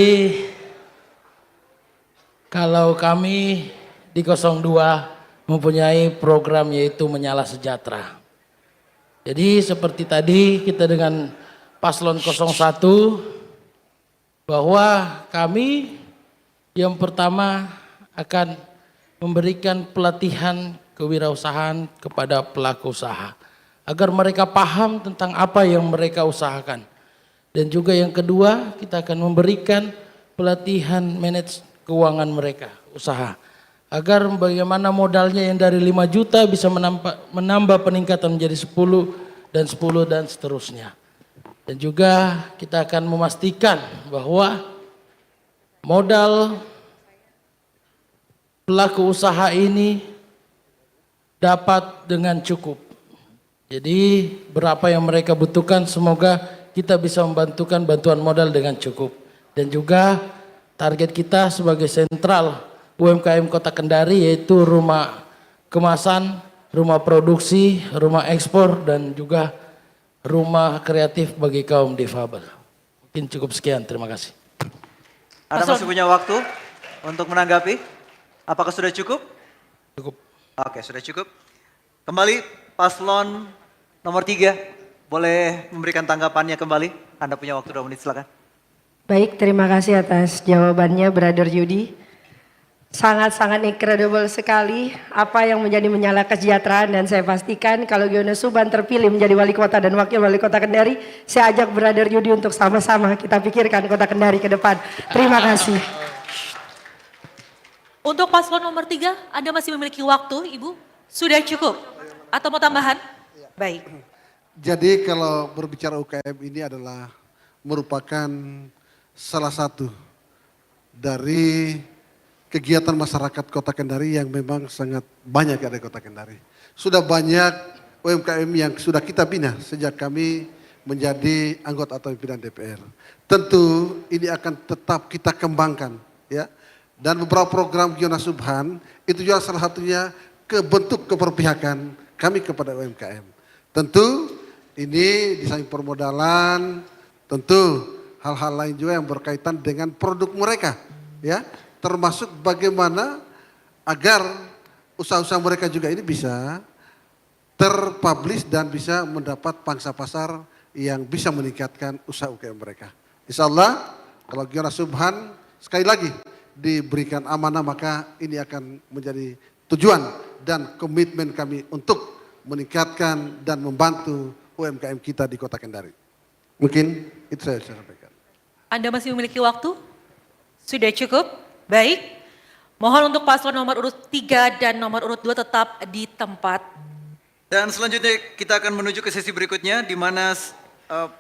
kalau kami di 02 mempunyai program yaitu Menyala Sejahtera. Jadi seperti tadi kita dengan paslon 01 bahwa kami yang pertama akan memberikan pelatihan kewirausahaan kepada pelaku usaha agar mereka paham tentang apa yang mereka usahakan. Dan juga yang kedua, kita akan memberikan pelatihan manage keuangan mereka usaha agar bagaimana modalnya yang dari 5 juta bisa menambah peningkatan menjadi 10 dan seterusnya. Dan juga kita akan memastikan bahwa modal pelaku usaha ini dapat dengan cukup. Jadi berapa yang mereka butuhkan, semoga kita bisa membantukan bantuan modal dengan cukup. Dan juga target kita sebagai sentral UMKM Kota Kendari yaitu rumah kemasan, rumah produksi, rumah ekspor, dan juga rumah kreatif bagi kaum difabel. Mungkin cukup sekian, terima kasih. Anda masih punya waktu untuk menanggapi? Apakah sudah cukup? Cukup. Oke, sudah cukup. Kembali paslon nomor 3, boleh memberikan tanggapannya kembali. Anda punya waktu 2 menit, silakan. Baik, terima kasih atas jawabannya Brother Yudi. Sangat-sangat incredible sekali apa yang menjadi Menyala Kesejahteraan, dan saya pastikan kalau Giyona Subhan terpilih menjadi wali kota dan wakil wali kota Kendari, saya ajak Brother Yudi untuk sama-sama kita pikirkan Kota Kendari ke depan. Terima kasih. Untuk paslon nomor 3, Anda masih memiliki waktu, Ibu? Sudah cukup? Atau mau tambahan? Baik. Jadi kalau berbicara UKM ini adalah merupakan salah satu dari kegiatan masyarakat Kota Kendari yang memang sangat banyak ada di Kota Kendari. Sudah banyak UMKM yang sudah kita bina sejak kami menjadi anggota atau pimpinan DPR. Tentu ini akan tetap kita kembangkan, ya. Dan beberapa program Giyona Subhan itu juga salah satunya bentuk keberpihakan kami kepada UMKM. Tentu ini di samping permodalan, tentu hal-hal lain juga yang berkaitan dengan produk mereka, ya. Termasuk bagaimana agar usaha-usaha mereka juga ini bisa terpublish dan bisa mendapat pangsa pasar yang bisa meningkatkan usaha UKM mereka. Insya Allah kalau Giyona Subhan sekali lagi diberikan amanah, maka ini akan menjadi tujuan dan komitmen kami untuk meningkatkan dan membantu UMKM kita di Kota Kendari. Mungkin itu saya sampaikan. Anda masih memiliki waktu? Sudah cukup? Baik, mohon untuk paslon nomor urut 3 dan nomor urut 2 tetap di tempat. Dan selanjutnya kita akan menuju ke sesi berikutnya di mana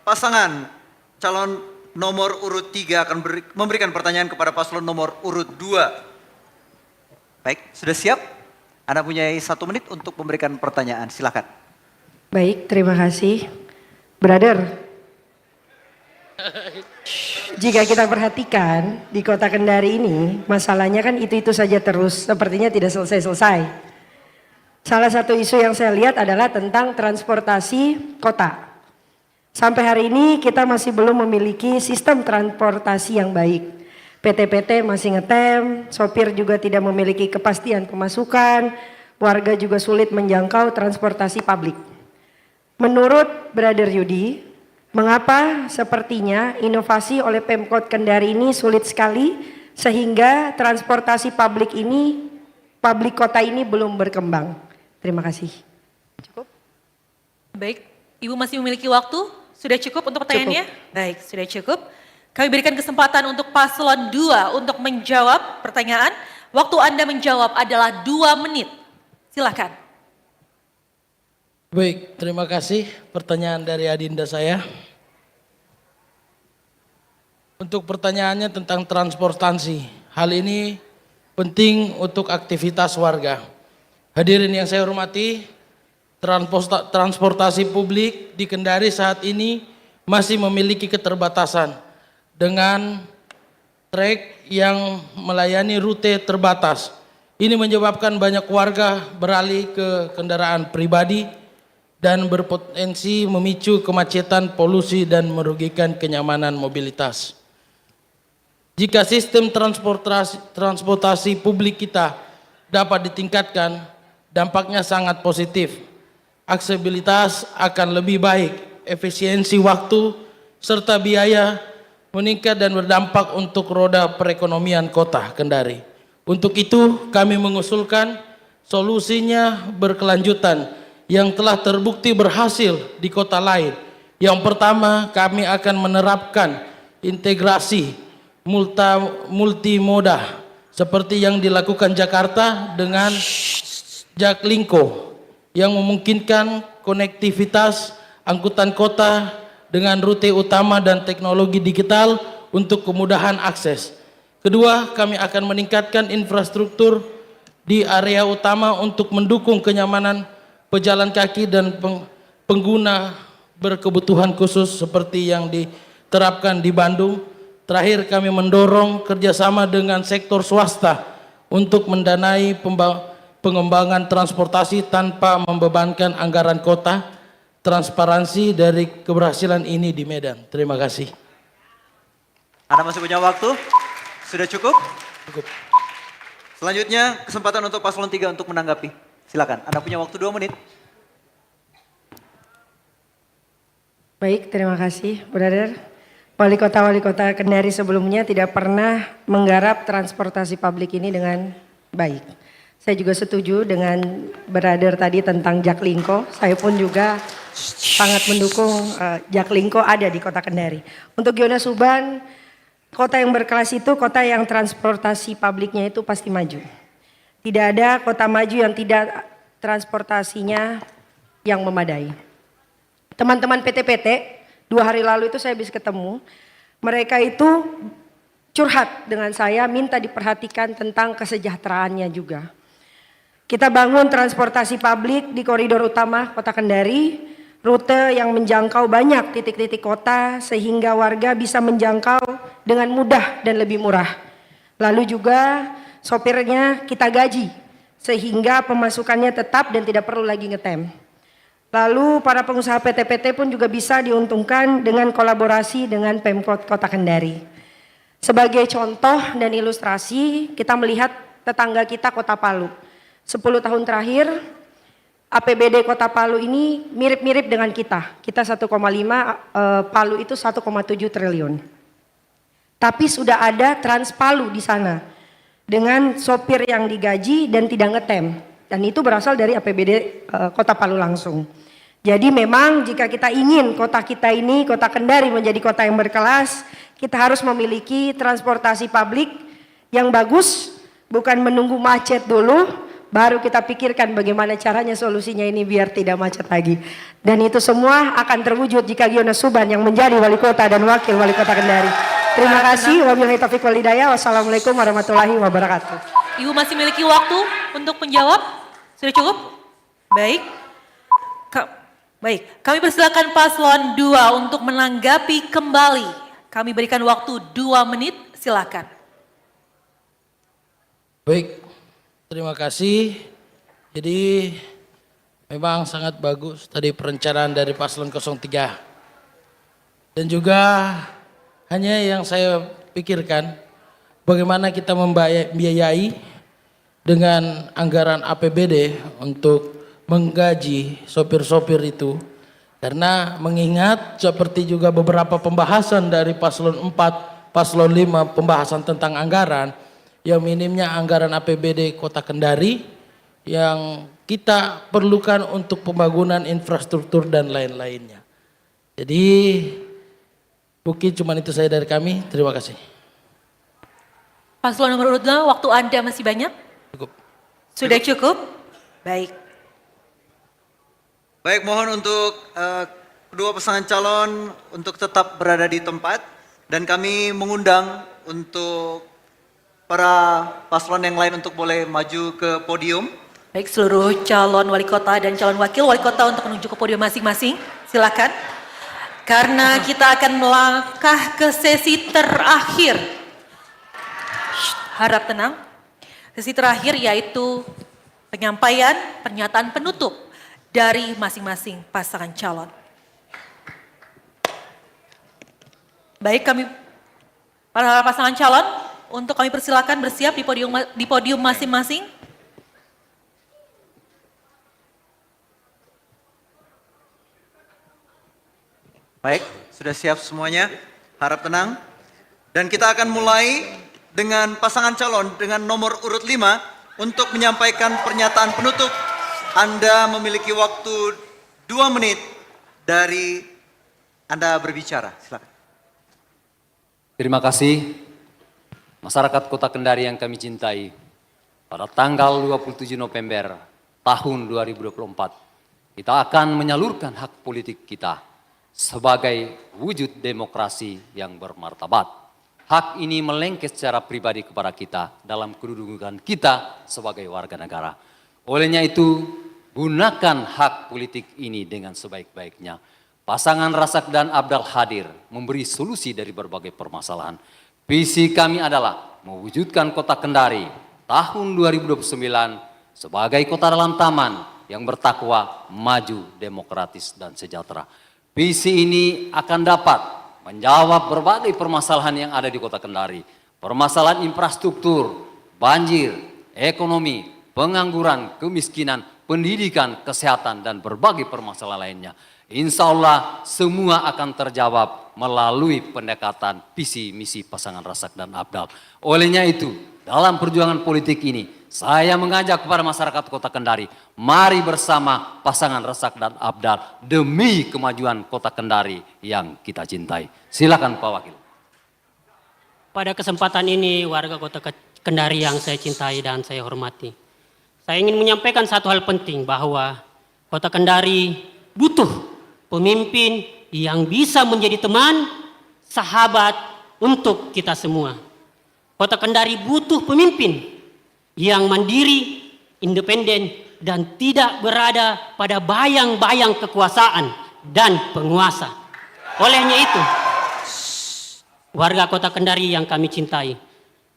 pasangan calon nomor urut 3 akan memberikan pertanyaan kepada paslon nomor urut 2. Baik, sudah siap? Anda punya 1 menit untuk memberikan pertanyaan, silakan. Baik, terima kasih. Brother. jika kita perhatikan di kota Kendari ini, masalahnya kan itu-itu saja terus, sepertinya tidak selesai-selesai. Salah satu isu yang saya lihat adalah tentang transportasi kota. Sampai hari ini kita masih belum memiliki sistem transportasi yang baik. PT-PT masih ngetem, sopir juga tidak memiliki kepastian pemasukan, warga juga sulit menjangkau transportasi publik. Menurut Brother Yudi, mengapa sepertinya inovasi oleh Pemkot Kendari ini sulit sekali sehingga transportasi publik kota ini belum berkembang? Terima kasih. Cukup? Baik, Ibu masih memiliki waktu? Sudah cukup untuk pertanyaannya? Cukup. Baik, sudah cukup. Kami berikan kesempatan untuk paslon 2 untuk menjawab pertanyaan. Waktu Anda menjawab adalah 2 menit. Silakan. Baik, terima kasih pertanyaan dari adinda saya. Untuk pertanyaannya tentang transportasi, hal ini penting untuk aktivitas warga. Hadirin yang saya hormati, transportasi publik di Kendari saat ini masih memiliki keterbatasan dengan trek yang melayani rute terbatas. Ini menyebabkan banyak warga beralih ke kendaraan pribadi dan berpotensi memicu kemacetan, polusi, dan merugikan kenyamanan mobilitas. Jika sistem transportasi publik kita dapat ditingkatkan, dampaknya sangat positif. Aksesibilitas akan lebih baik, efisiensi waktu, serta biaya meningkat dan berdampak untuk roda perekonomian kota Kendari. Untuk itu kami mengusulkan solusinya berkelanjutan yang telah terbukti berhasil di kota lain. Yang pertama, kami akan menerapkan integrasi multimoda seperti yang dilakukan Jakarta dengan Jaklingko yang memungkinkan konektivitas angkutan kota dengan rute utama dan teknologi digital untuk kemudahan akses. Kedua, kami akan meningkatkan infrastruktur di area utama untuk mendukung kenyamanan pejalan kaki dan pengguna berkebutuhan khusus seperti yang diterapkan di Bandung. Terakhir, kami mendorong kerjasama dengan sektor swasta untuk mendanai pengembangan transportasi tanpa membebankan anggaran kota. Transparansi dari keberhasilan ini di Medan. Terima kasih. Anda masih punya waktu? Sudah cukup? Cukup. Selanjutnya kesempatan untuk paslon 3 untuk menanggapi. Silakan, Anda punya waktu 2 menit. Baik, terima kasih, Brother. Wali Kota Kendari sebelumnya tidak pernah menggarap transportasi publik ini dengan baik. Saya juga setuju dengan Brother tadi tentang Jaklingko. Saya pun juga sangat mendukung Jaklingko ada di kota Kendari. Untuk Giyona Suban, kota yang berkelas itu kota yang transportasi publiknya itu pasti maju. Tidak ada kota maju yang tidak transportasinya yang memadai. Teman-teman PT-PT, 2 hari lalu itu saya bisa ketemu. Mereka itu curhat dengan saya, minta diperhatikan tentang kesejahteraannya juga. Kita bangun transportasi publik di koridor utama kota Kendari, rute yang menjangkau banyak titik-titik kota sehingga warga bisa menjangkau dengan mudah dan lebih murah. Lalu juga sopirnya kita gaji sehingga pemasukannya tetap dan tidak perlu lagi ngetem. Lalu para pengusaha PT-PT pun juga bisa diuntungkan dengan kolaborasi dengan Pemkot Kota Kendari. Sebagai contoh dan ilustrasi, kita melihat tetangga kita Kota Palu. 10 tahun terakhir APBD Kota Palu ini mirip-mirip dengan kita. Kita 1,5, Palu itu 1,7 triliun. Tapi sudah ada Transpalu di sana dengan sopir yang digaji dan tidak ngetem. Dan itu berasal dari APBD Kota Palu langsung. Jadi memang jika kita ingin kota kita ini, Kota Kendari menjadi kota yang berkelas, kita harus memiliki transportasi publik yang bagus, bukan menunggu macet dulu, baru kita pikirkan bagaimana caranya solusinya ini biar tidak macet lagi. Dan itu semua akan terwujud jika Giyona Suban yang menjadi wali kota dan wakil wali kota Kendari. Terima kasih. Wabillahi taufiq wal hidayah. Wassalamualaikum warahmatullahi wabarakatuh. Ibu masih memiliki waktu untuk menjawab? Sudah cukup? Baik. Baik, kami persilakan paslon 2 untuk menanggapi kembali Kami berikan waktu 2 menit, silakan. Baik, terima kasih. Jadi memang sangat bagus tadi perencanaan dari paslon 03. Dan juga hanya yang saya pikirkan, bagaimana kita membiayai dengan anggaran APBD untuk menggaji sopir-sopir itu. Karena mengingat seperti juga beberapa pembahasan dari paslon 4, paslon 5, pembahasan tentang anggaran, yang minimnya anggaran APBD Kota Kendari yang kita perlukan untuk pembangunan infrastruktur dan lain-lainnya. Jadi mungkin cuma itu saya dari kami, terima kasih. Paslon nomor urut 2, waktu Anda masih banyak? Cukup. Sudah cukup? Baik. Baik, mohon untuk kedua pasangan calon untuk tetap berada di tempat dan kami mengundang untuk para paslon yang lain untuk boleh maju ke podium. Baik, seluruh calon wali kota dan calon wakil wali kota untuk menuju ke podium masing-masing. Silakan. Karena kita akan melangkah ke sesi terakhir. Harap tenang. Sesi terakhir yaitu penyampaian pernyataan penutup dari masing-masing pasangan calon. Baik, kami para pasangan calon untuk kami persilakan bersiap di podium masing-masing. Baik, sudah siap semuanya. Harap tenang. Dan kita akan mulai dengan pasangan calon dengan nomor urut 5 untuk menyampaikan pernyataan penutup. Anda memiliki waktu 2 menit dari Anda berbicara. Silakan. Terima kasih masyarakat Kota Kendari yang kami cintai. Pada tanggal 27 November tahun 2024, kita akan menyalurkan hak politik kita sebagai wujud demokrasi yang bermartabat. Hak ini melengket secara pribadi kepada kita dalam kedudukan kita sebagai warga negara. Olehnya itu, gunakan hak politik ini dengan sebaik-baiknya. Pasangan Rasak dan Abdal hadir memberi solusi dari berbagai permasalahan. Visi kami adalah mewujudkan Kota Kendari tahun 2029 sebagai kota dalam taman yang bertakwa, maju, demokratis, dan sejahtera. Visi ini akan dapat menjawab berbagai permasalahan yang ada di Kota Kendari. Permasalahan infrastruktur, banjir, ekonomi, pengangguran, kemiskinan, pendidikan, kesehatan, dan berbagai permasalahan lainnya. Insya Allah semua akan terjawab melalui pendekatan visi misi pasangan Rasak dan Abdal. Olehnya itu, dalam perjuangan politik ini, saya mengajak kepada masyarakat Kota Kendari, mari bersama pasangan Rasak dan Abdal demi kemajuan Kota Kendari yang kita cintai. Silakan Pak Wakil. Pada kesempatan ini warga Kota Kendari yang saya cintai dan saya hormati, saya ingin menyampaikan satu hal penting bahwa Kota Kendari butuh pemimpin yang bisa menjadi teman, sahabat untuk kita semua. Kota Kendari butuh pemimpin yang mandiri, independen, dan tidak berada pada bayang-bayang kekuasaan dan penguasa. Olehnya itu, warga Kota Kendari yang kami cintai,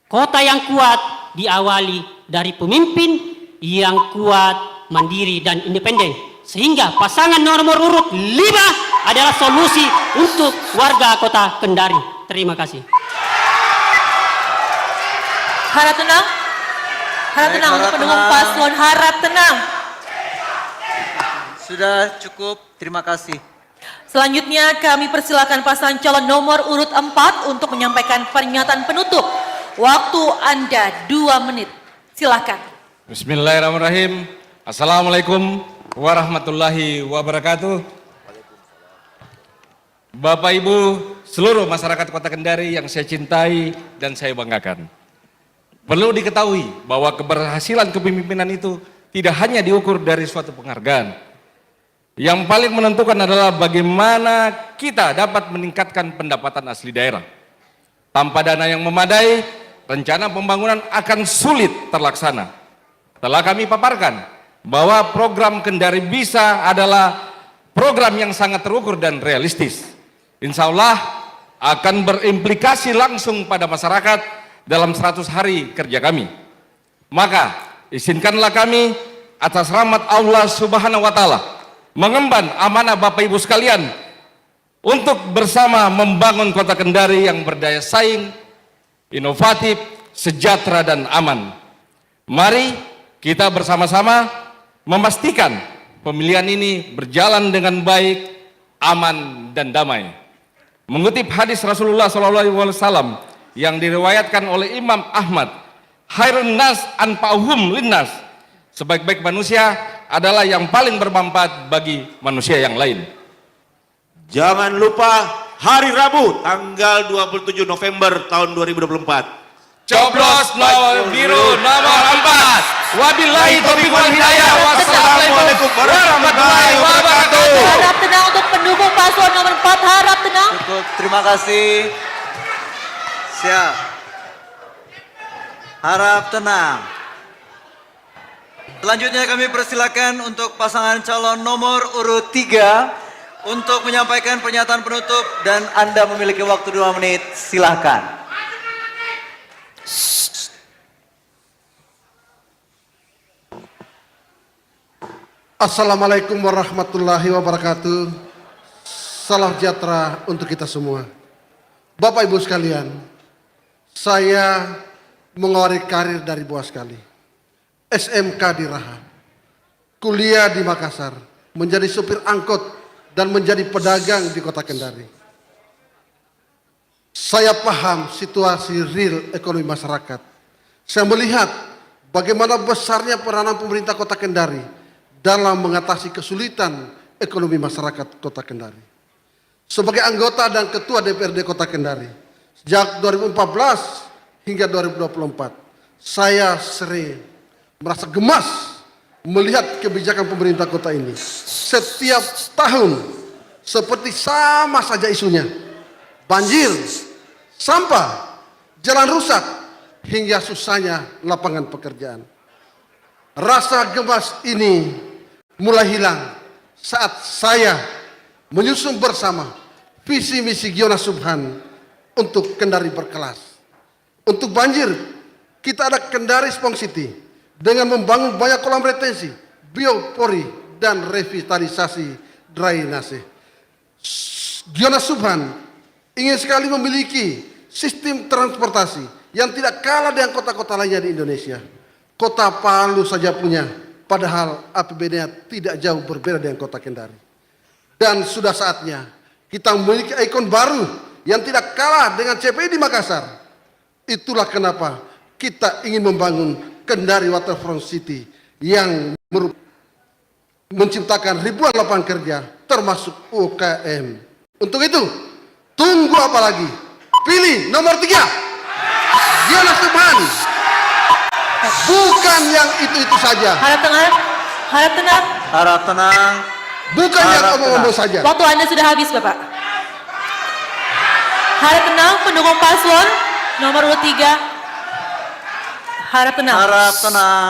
kota yang kuat diawali dari pemimpin yang kuat, mandiri, dan independen. Sehingga pasangan nomor urut 5 adalah solusi untuk warga Kota Kendari. Terima kasih. Harap tenang. Harap tenang untuk pendukung paslon, harap tenang. Sudah cukup, terima kasih. Selanjutnya kami persilakan pasangan calon nomor urut 4 untuk menyampaikan pernyataan penutup. Waktu Anda 2 menit. Silakan. Bismillahirrahmanirrahim. Assalamualaikum warahmatullahi wabarakatuh. Bapak Ibu, seluruh masyarakat Kota Kendari yang saya cintai dan saya banggakan. Perlu diketahui bahwa keberhasilan kepemimpinan itu tidak hanya diukur dari suatu penghargaan. Yang paling menentukan adalah bagaimana kita dapat meningkatkan pendapatan asli daerah. Tanpa dana yang memadai, rencana pembangunan akan sulit terlaksana. Telah kami paparkan bahwa program Kendari Bisa adalah program yang sangat terukur dan realistis. Insya Allah akan berimplikasi langsung pada masyarakat dalam 100 hari kerja kami. Maka izinkanlah kami atas rahmat Allah Subhanahu wa taala mengemban amanah Bapak Ibu sekalian untuk bersama membangun Kota Kendari yang berdaya saing, inovatif, sejahtera dan aman. Mari kita bersama-sama memastikan pemilihan ini berjalan dengan baik, aman dan damai. Mengutip hadis Rasulullah SAW yang diriwayatkan oleh Imam Ahmad, khairun nas anfa'uhum linnas, sebaik-baik manusia adalah yang paling bermanfaat bagi manusia yang lain. Jangan lupa hari Rabu tanggal 27 November tahun 2024. Coblos nomor biru nomor 4. Wabillahi taufiq wal hidayah. Wassalamualaikum warahmatullahi wabarakatuh. Harap tenang untuk pendukung paslon nomor 4, harap tenang. Cukup, terima kasih. Siap. Harap tenang. Selanjutnya kami persilakan untuk pasangan calon nomor urut 3 untuk menyampaikan pernyataan penutup dan Anda memiliki waktu 2 menit. Silahkan. Assalamualaikum warahmatullahi wabarakatuh. Salam sejahtera untuk kita semua. Bapak Ibu sekalian, saya mengawali karir dari bawah sekali. SMK di Raha, kuliah di Makassar, menjadi supir angkot dan menjadi pedagang di Kota Kendari. Saya paham situasi real ekonomi masyarakat. Saya melihat bagaimana besarnya peranan pemerintah Kota Kendari dalam mengatasi kesulitan ekonomi masyarakat Kota Kendari. Sebagai anggota dan ketua DPRD Kota Kendari, sejak 2014 hingga 2024, saya sering merasa gemas melihat kebijakan pemerintah kota ini. Setiap tahun seperti sama saja isunya. Banjir, sampah, jalan rusak, hingga susahnya lapangan pekerjaan. Rasa gemas ini mulai hilang saat saya menyusun bersama visi misi Giyona Subhan untuk Kendari berkelas. Untuk banjir, kita ada Kendari Spong City dengan membangun banyak kolam retensi, biopori, dan revitalisasi drainase. Giyona Subhan ingin sekali memiliki sistem transportasi yang tidak kalah dengan kota-kota lainnya di Indonesia. Kota Palu saja punya, padahal APBD-nya tidak jauh berbeda dengan Kota Kendari. Dan sudah saatnya kita memiliki ikon baru yang tidak kalah dengan CPI di Makassar. Itulah kenapa kita ingin membangun Kendari Waterfront City yang menciptakan ribuan lapangan kerja termasuk UKM. Untuk itu, tunggu apa lagi? Pilih nomor 3, Giyona Subhan. Bukan yang itu saja. Harap tenang, harap tenang. Harap tenang. Bukan yang omong-omong saja. Waktu Anda sudah habis, Bapak. Harap tenang, pendukung paslon nomor urut 3. Harap tenang. Harap tenang.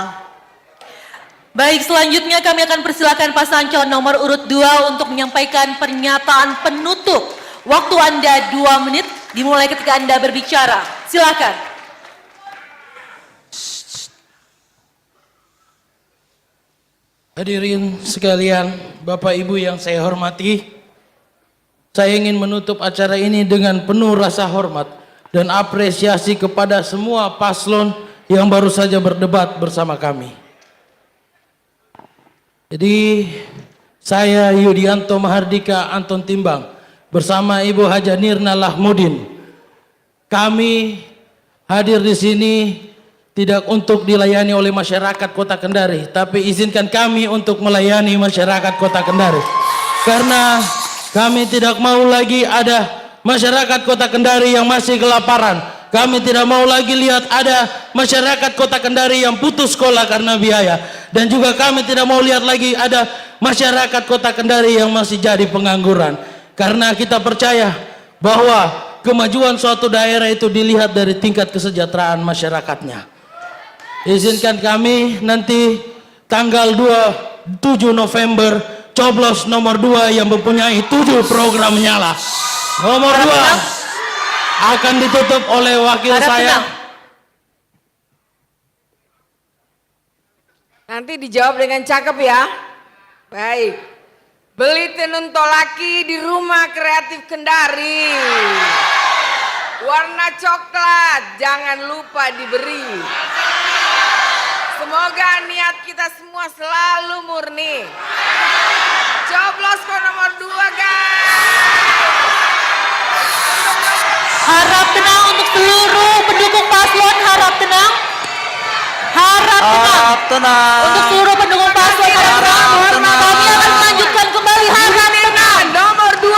Baik, selanjutnya kami akan persilakan pasangan calon nomor urut 2 untuk menyampaikan pernyataan penutup. Waktu Anda 2 menit, dimulai ketika Anda berbicara. Silakan. Hadirin sekalian, Bapak Ibu yang saya hormati, saya ingin menutup acara ini dengan penuh rasa hormat dan apresiasi kepada semua paslon yang baru saja berdebat bersama kami. Jadi, saya Yudianto Mahardika Anton Timbang bersama Ibu Haja Nirna Lahmudin. Kami hadir di sini tidak untuk dilayani oleh masyarakat Kota Kendari, tapi izinkan kami untuk melayani masyarakat Kota Kendari. Karena kami tidak mau lagi ada masyarakat Kota Kendari yang masih kelaparan. Kami tidak mau lagi lihat ada masyarakat Kota Kendari yang putus sekolah karena biaya. Dan juga kami tidak mau lihat lagi ada masyarakat Kota Kendari yang masih jadi pengangguran. Karena kita percaya bahwa kemajuan suatu daerah itu dilihat dari tingkat kesejahteraan masyarakatnya. Izinkan kami nanti tanggal 27 November coblos nomor 2 yang mempunyai 7 program nyala. Nomor 2 akan ditutup oleh wakil Harap saya. tenang. Nanti dijawab dengan cakep ya. Baik. Beli tenun tolaki di Rumah Kreatif Kendari. Warna coklat, jangan lupa diberi. Semoga niat kita semua selalu murni. Coblos ke nomor 2 guys. Harap tenang untuk seluruh pendukung paslon, harap tenang. Harap tenang. Untuk seluruh pendukung paslon, harap tenang. Kami akan melanjutkan kembali harap tenang. Nomor 2.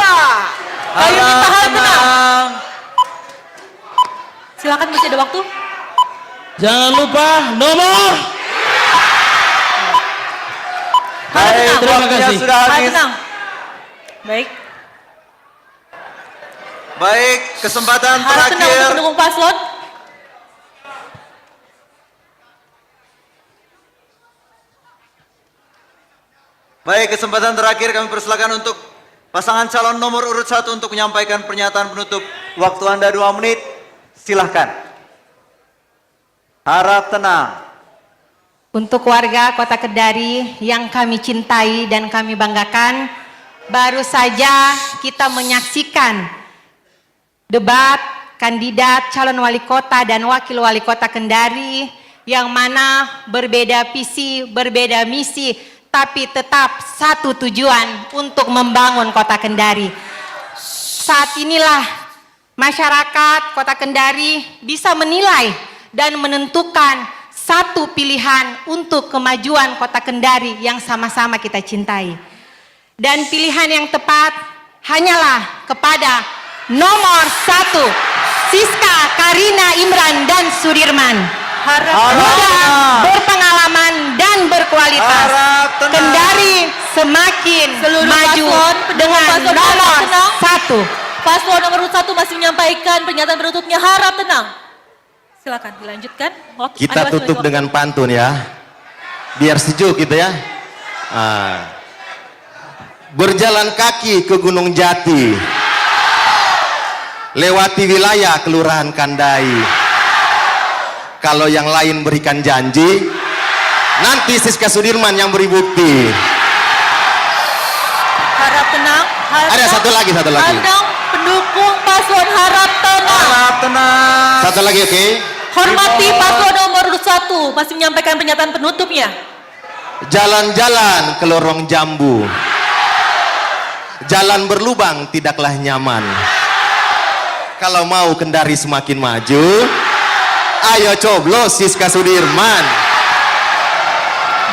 Kami minta harap tenang. Silakan, masih ada waktu. Jangan lupa nomor. Baik, Terima waktunya kasih. sudah Harap habis. tenang. Baik. Baik, kesempatan Harap tenang untuk terakhir. pendukung paslon. Baik, kesempatan terakhir kami persilakan untuk pasangan calon nomor urut 1 untuk menyampaikan pernyataan penutup. Waktu Anda 2 menit, silahkan. Harap tenang. Untuk warga Kota Kendari yang kami cintai dan kami banggakan, baru saja kita menyaksikan debat kandidat calon wali kota dan wakil wali kota Kendari yang mana berbeda visi, berbeda misi, tapi tetap satu tujuan untuk membangun Kota Kendari. Saat inilah masyarakat Kota Kendari bisa menilai dan menentukan satu pilihan untuk kemajuan Kota Kendari yang sama-sama kita cintai. Dan pilihan yang tepat hanyalah kepada nomor 1, Siska Karina Imran dan Sudirman. Muda, berpengalaman dan berkualitas. Kendari semakin Seluruh maju paslon, dengan paslon nomor harap tenang. 1. Paslon nomor 1 masih menyampaikan pernyataan penutupnya, harap tenang. Silakan dilanjutkan. Waktu Kita Anda masih tutup waktu. dengan pantun ya. Biar sejuk gitu ya. Berjalan kaki ke Gunung Jati. Lewati wilayah Kelurahan Kandai. Kalau yang lain berikan janji, nanti Siska Sudirman yang beri bukti. Harap tenang. Harap Ada tenang. satu lagi. Harap tenang. Pendukung paslon harap tenang. Harap tenang. Satu lagi, oke. Hormati paslon nomor 1 masih menyampaikan pernyataan penutupnya. Jalan-jalan ke lorong jambu. Jalan berlubang tidaklah nyaman. Kalau mau Kendari semakin maju, ayo coblos Siska Sudirman.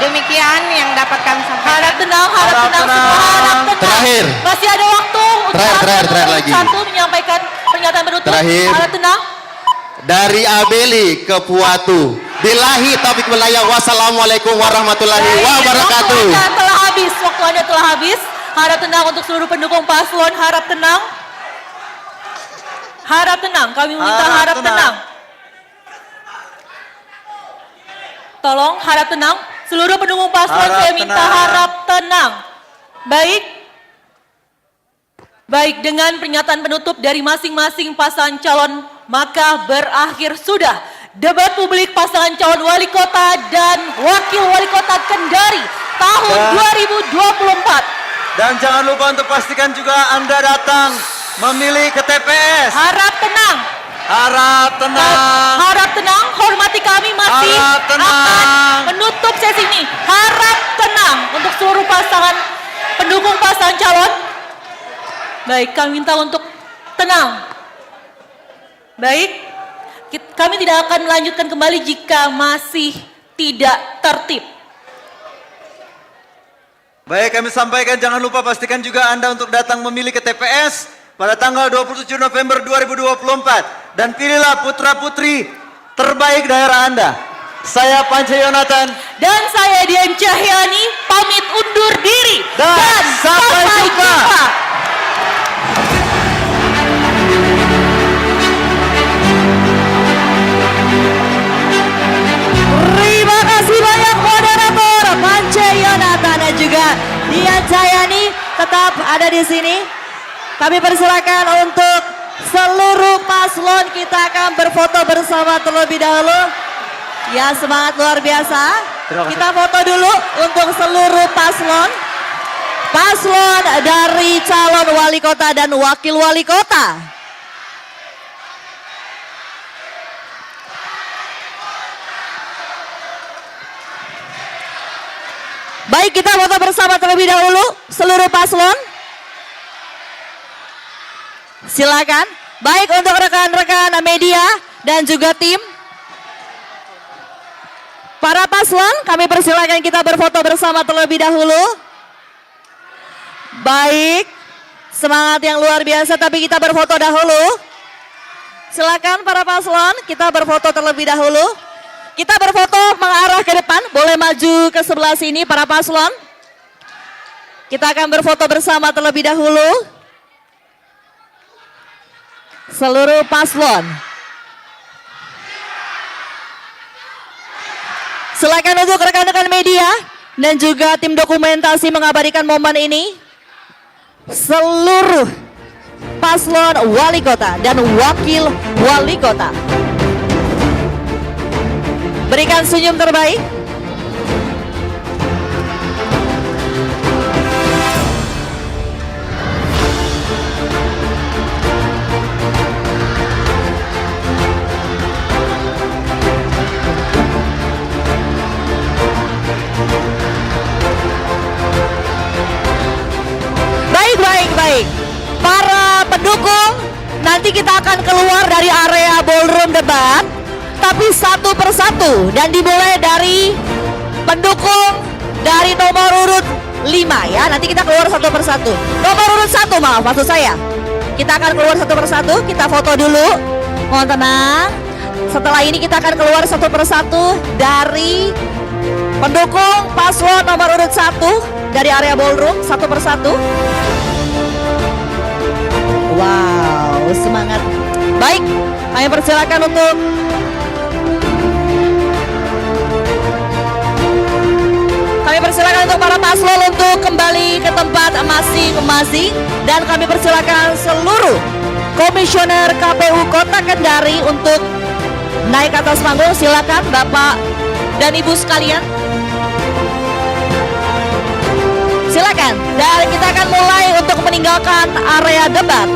Demikian yang dapat kami sampaikan. Harap tenang, harap tenang, semua harap tenang. Terakhir. Masih ada waktu untuk Terakhir paslon lagi. nomor 1 menyampaikan pernyataan penutup. Terakhir. Harap tenang. Dari Abeli ke Puatu. Bilahi taufik walhidayah. Wassalamualaikum warahmatullahi wabarakatuh. Waktu Anda telah habis. Waktu Anda telah habis. Harap tenang untuk seluruh pendukung paslon. Harap tenang. Harap tenang. Kami meminta harap tenang. Tolong harap tenang. Seluruh pendukung paslon saya minta harap tenang. Baik. Baik, dengan pernyataan penutup dari masing-masing pasangan calon, maka berakhir sudah debat publik pasangan calon wali kota dan wakil wali kota Kendari tahun 2024. Dan jangan lupa untuk pastikan juga Anda datang memilih ke TPS. Harap tenang. Harap tenang. Harap tenang, hormati kami masih akan menutup sesi ini. Harap tenang untuk seluruh pasangan pendukung pasangan calon. Baik, kami minta untuk tenang. Baik, kami tidak akan melanjutkan kembali jika masih tidak tertib. Baik, kami sampaikan jangan lupa pastikan juga Anda untuk datang memilih ke TPS pada tanggal 27 November 2024. Dan pilihlah putra-putri terbaik daerah Anda. Saya Panca Yonatan. Dan saya Dian Cahyani pamit undur diri. Dan sampai jumpa. Terima kasih banyak moderator Panca Yonatan dan juga Dian Cahyani tetap ada di sini. Kami persilakan untuk Seluruh paslon kita akan berfoto bersama terlebih dahulu. Ya, semangat luar biasa. Kita foto dulu untuk seluruh paslon. Paslon dari calon wali kota dan wakil wali kota. Baik, kita foto bersama terlebih dahulu seluruh paslon. Silakan. Baik, untuk rekan-rekan media dan juga tim. Para paslon, kami persilakan kita berfoto bersama terlebih dahulu. Baik, semangat yang luar biasa, tapi kita berfoto dahulu. Silakan para paslon, kita berfoto terlebih dahulu. Kita berfoto mengarah ke depan, boleh maju ke sebelah sini para paslon. Kita akan berfoto bersama terlebih dahulu. Seluruh paslon. Silakan untuk rekan-rekan media dan juga tim dokumentasi mengabadikan momen ini. Seluruh paslon wali kota dan wakil wali kota. Berikan senyum terbaik. Baik, para pendukung, nanti kita akan keluar dari area ballroom debat, tapi satu persatu, dan dimulai dari pendukung dari nomor urut 5 ya. Nanti kita keluar satu persatu. Nomor urut 1, maaf, maksud saya. Kita akan keluar satu persatu, kita foto dulu. Mohon tenang. Setelah ini kita akan keluar satu persatu dari pendukung paslon nomor urut 1 dari area ballroom, satu persatu. Wow, semangat. Baik, kami persilakan untuk para paslon untuk kembali ke tempat masing-masing, dan kami persilakan seluruh komisioner KPU Kota Kendari untuk naik ke atas panggung. Silakan Bapak dan Ibu sekalian. Silakan, dan kita akan mulai untuk meninggalkan area debat.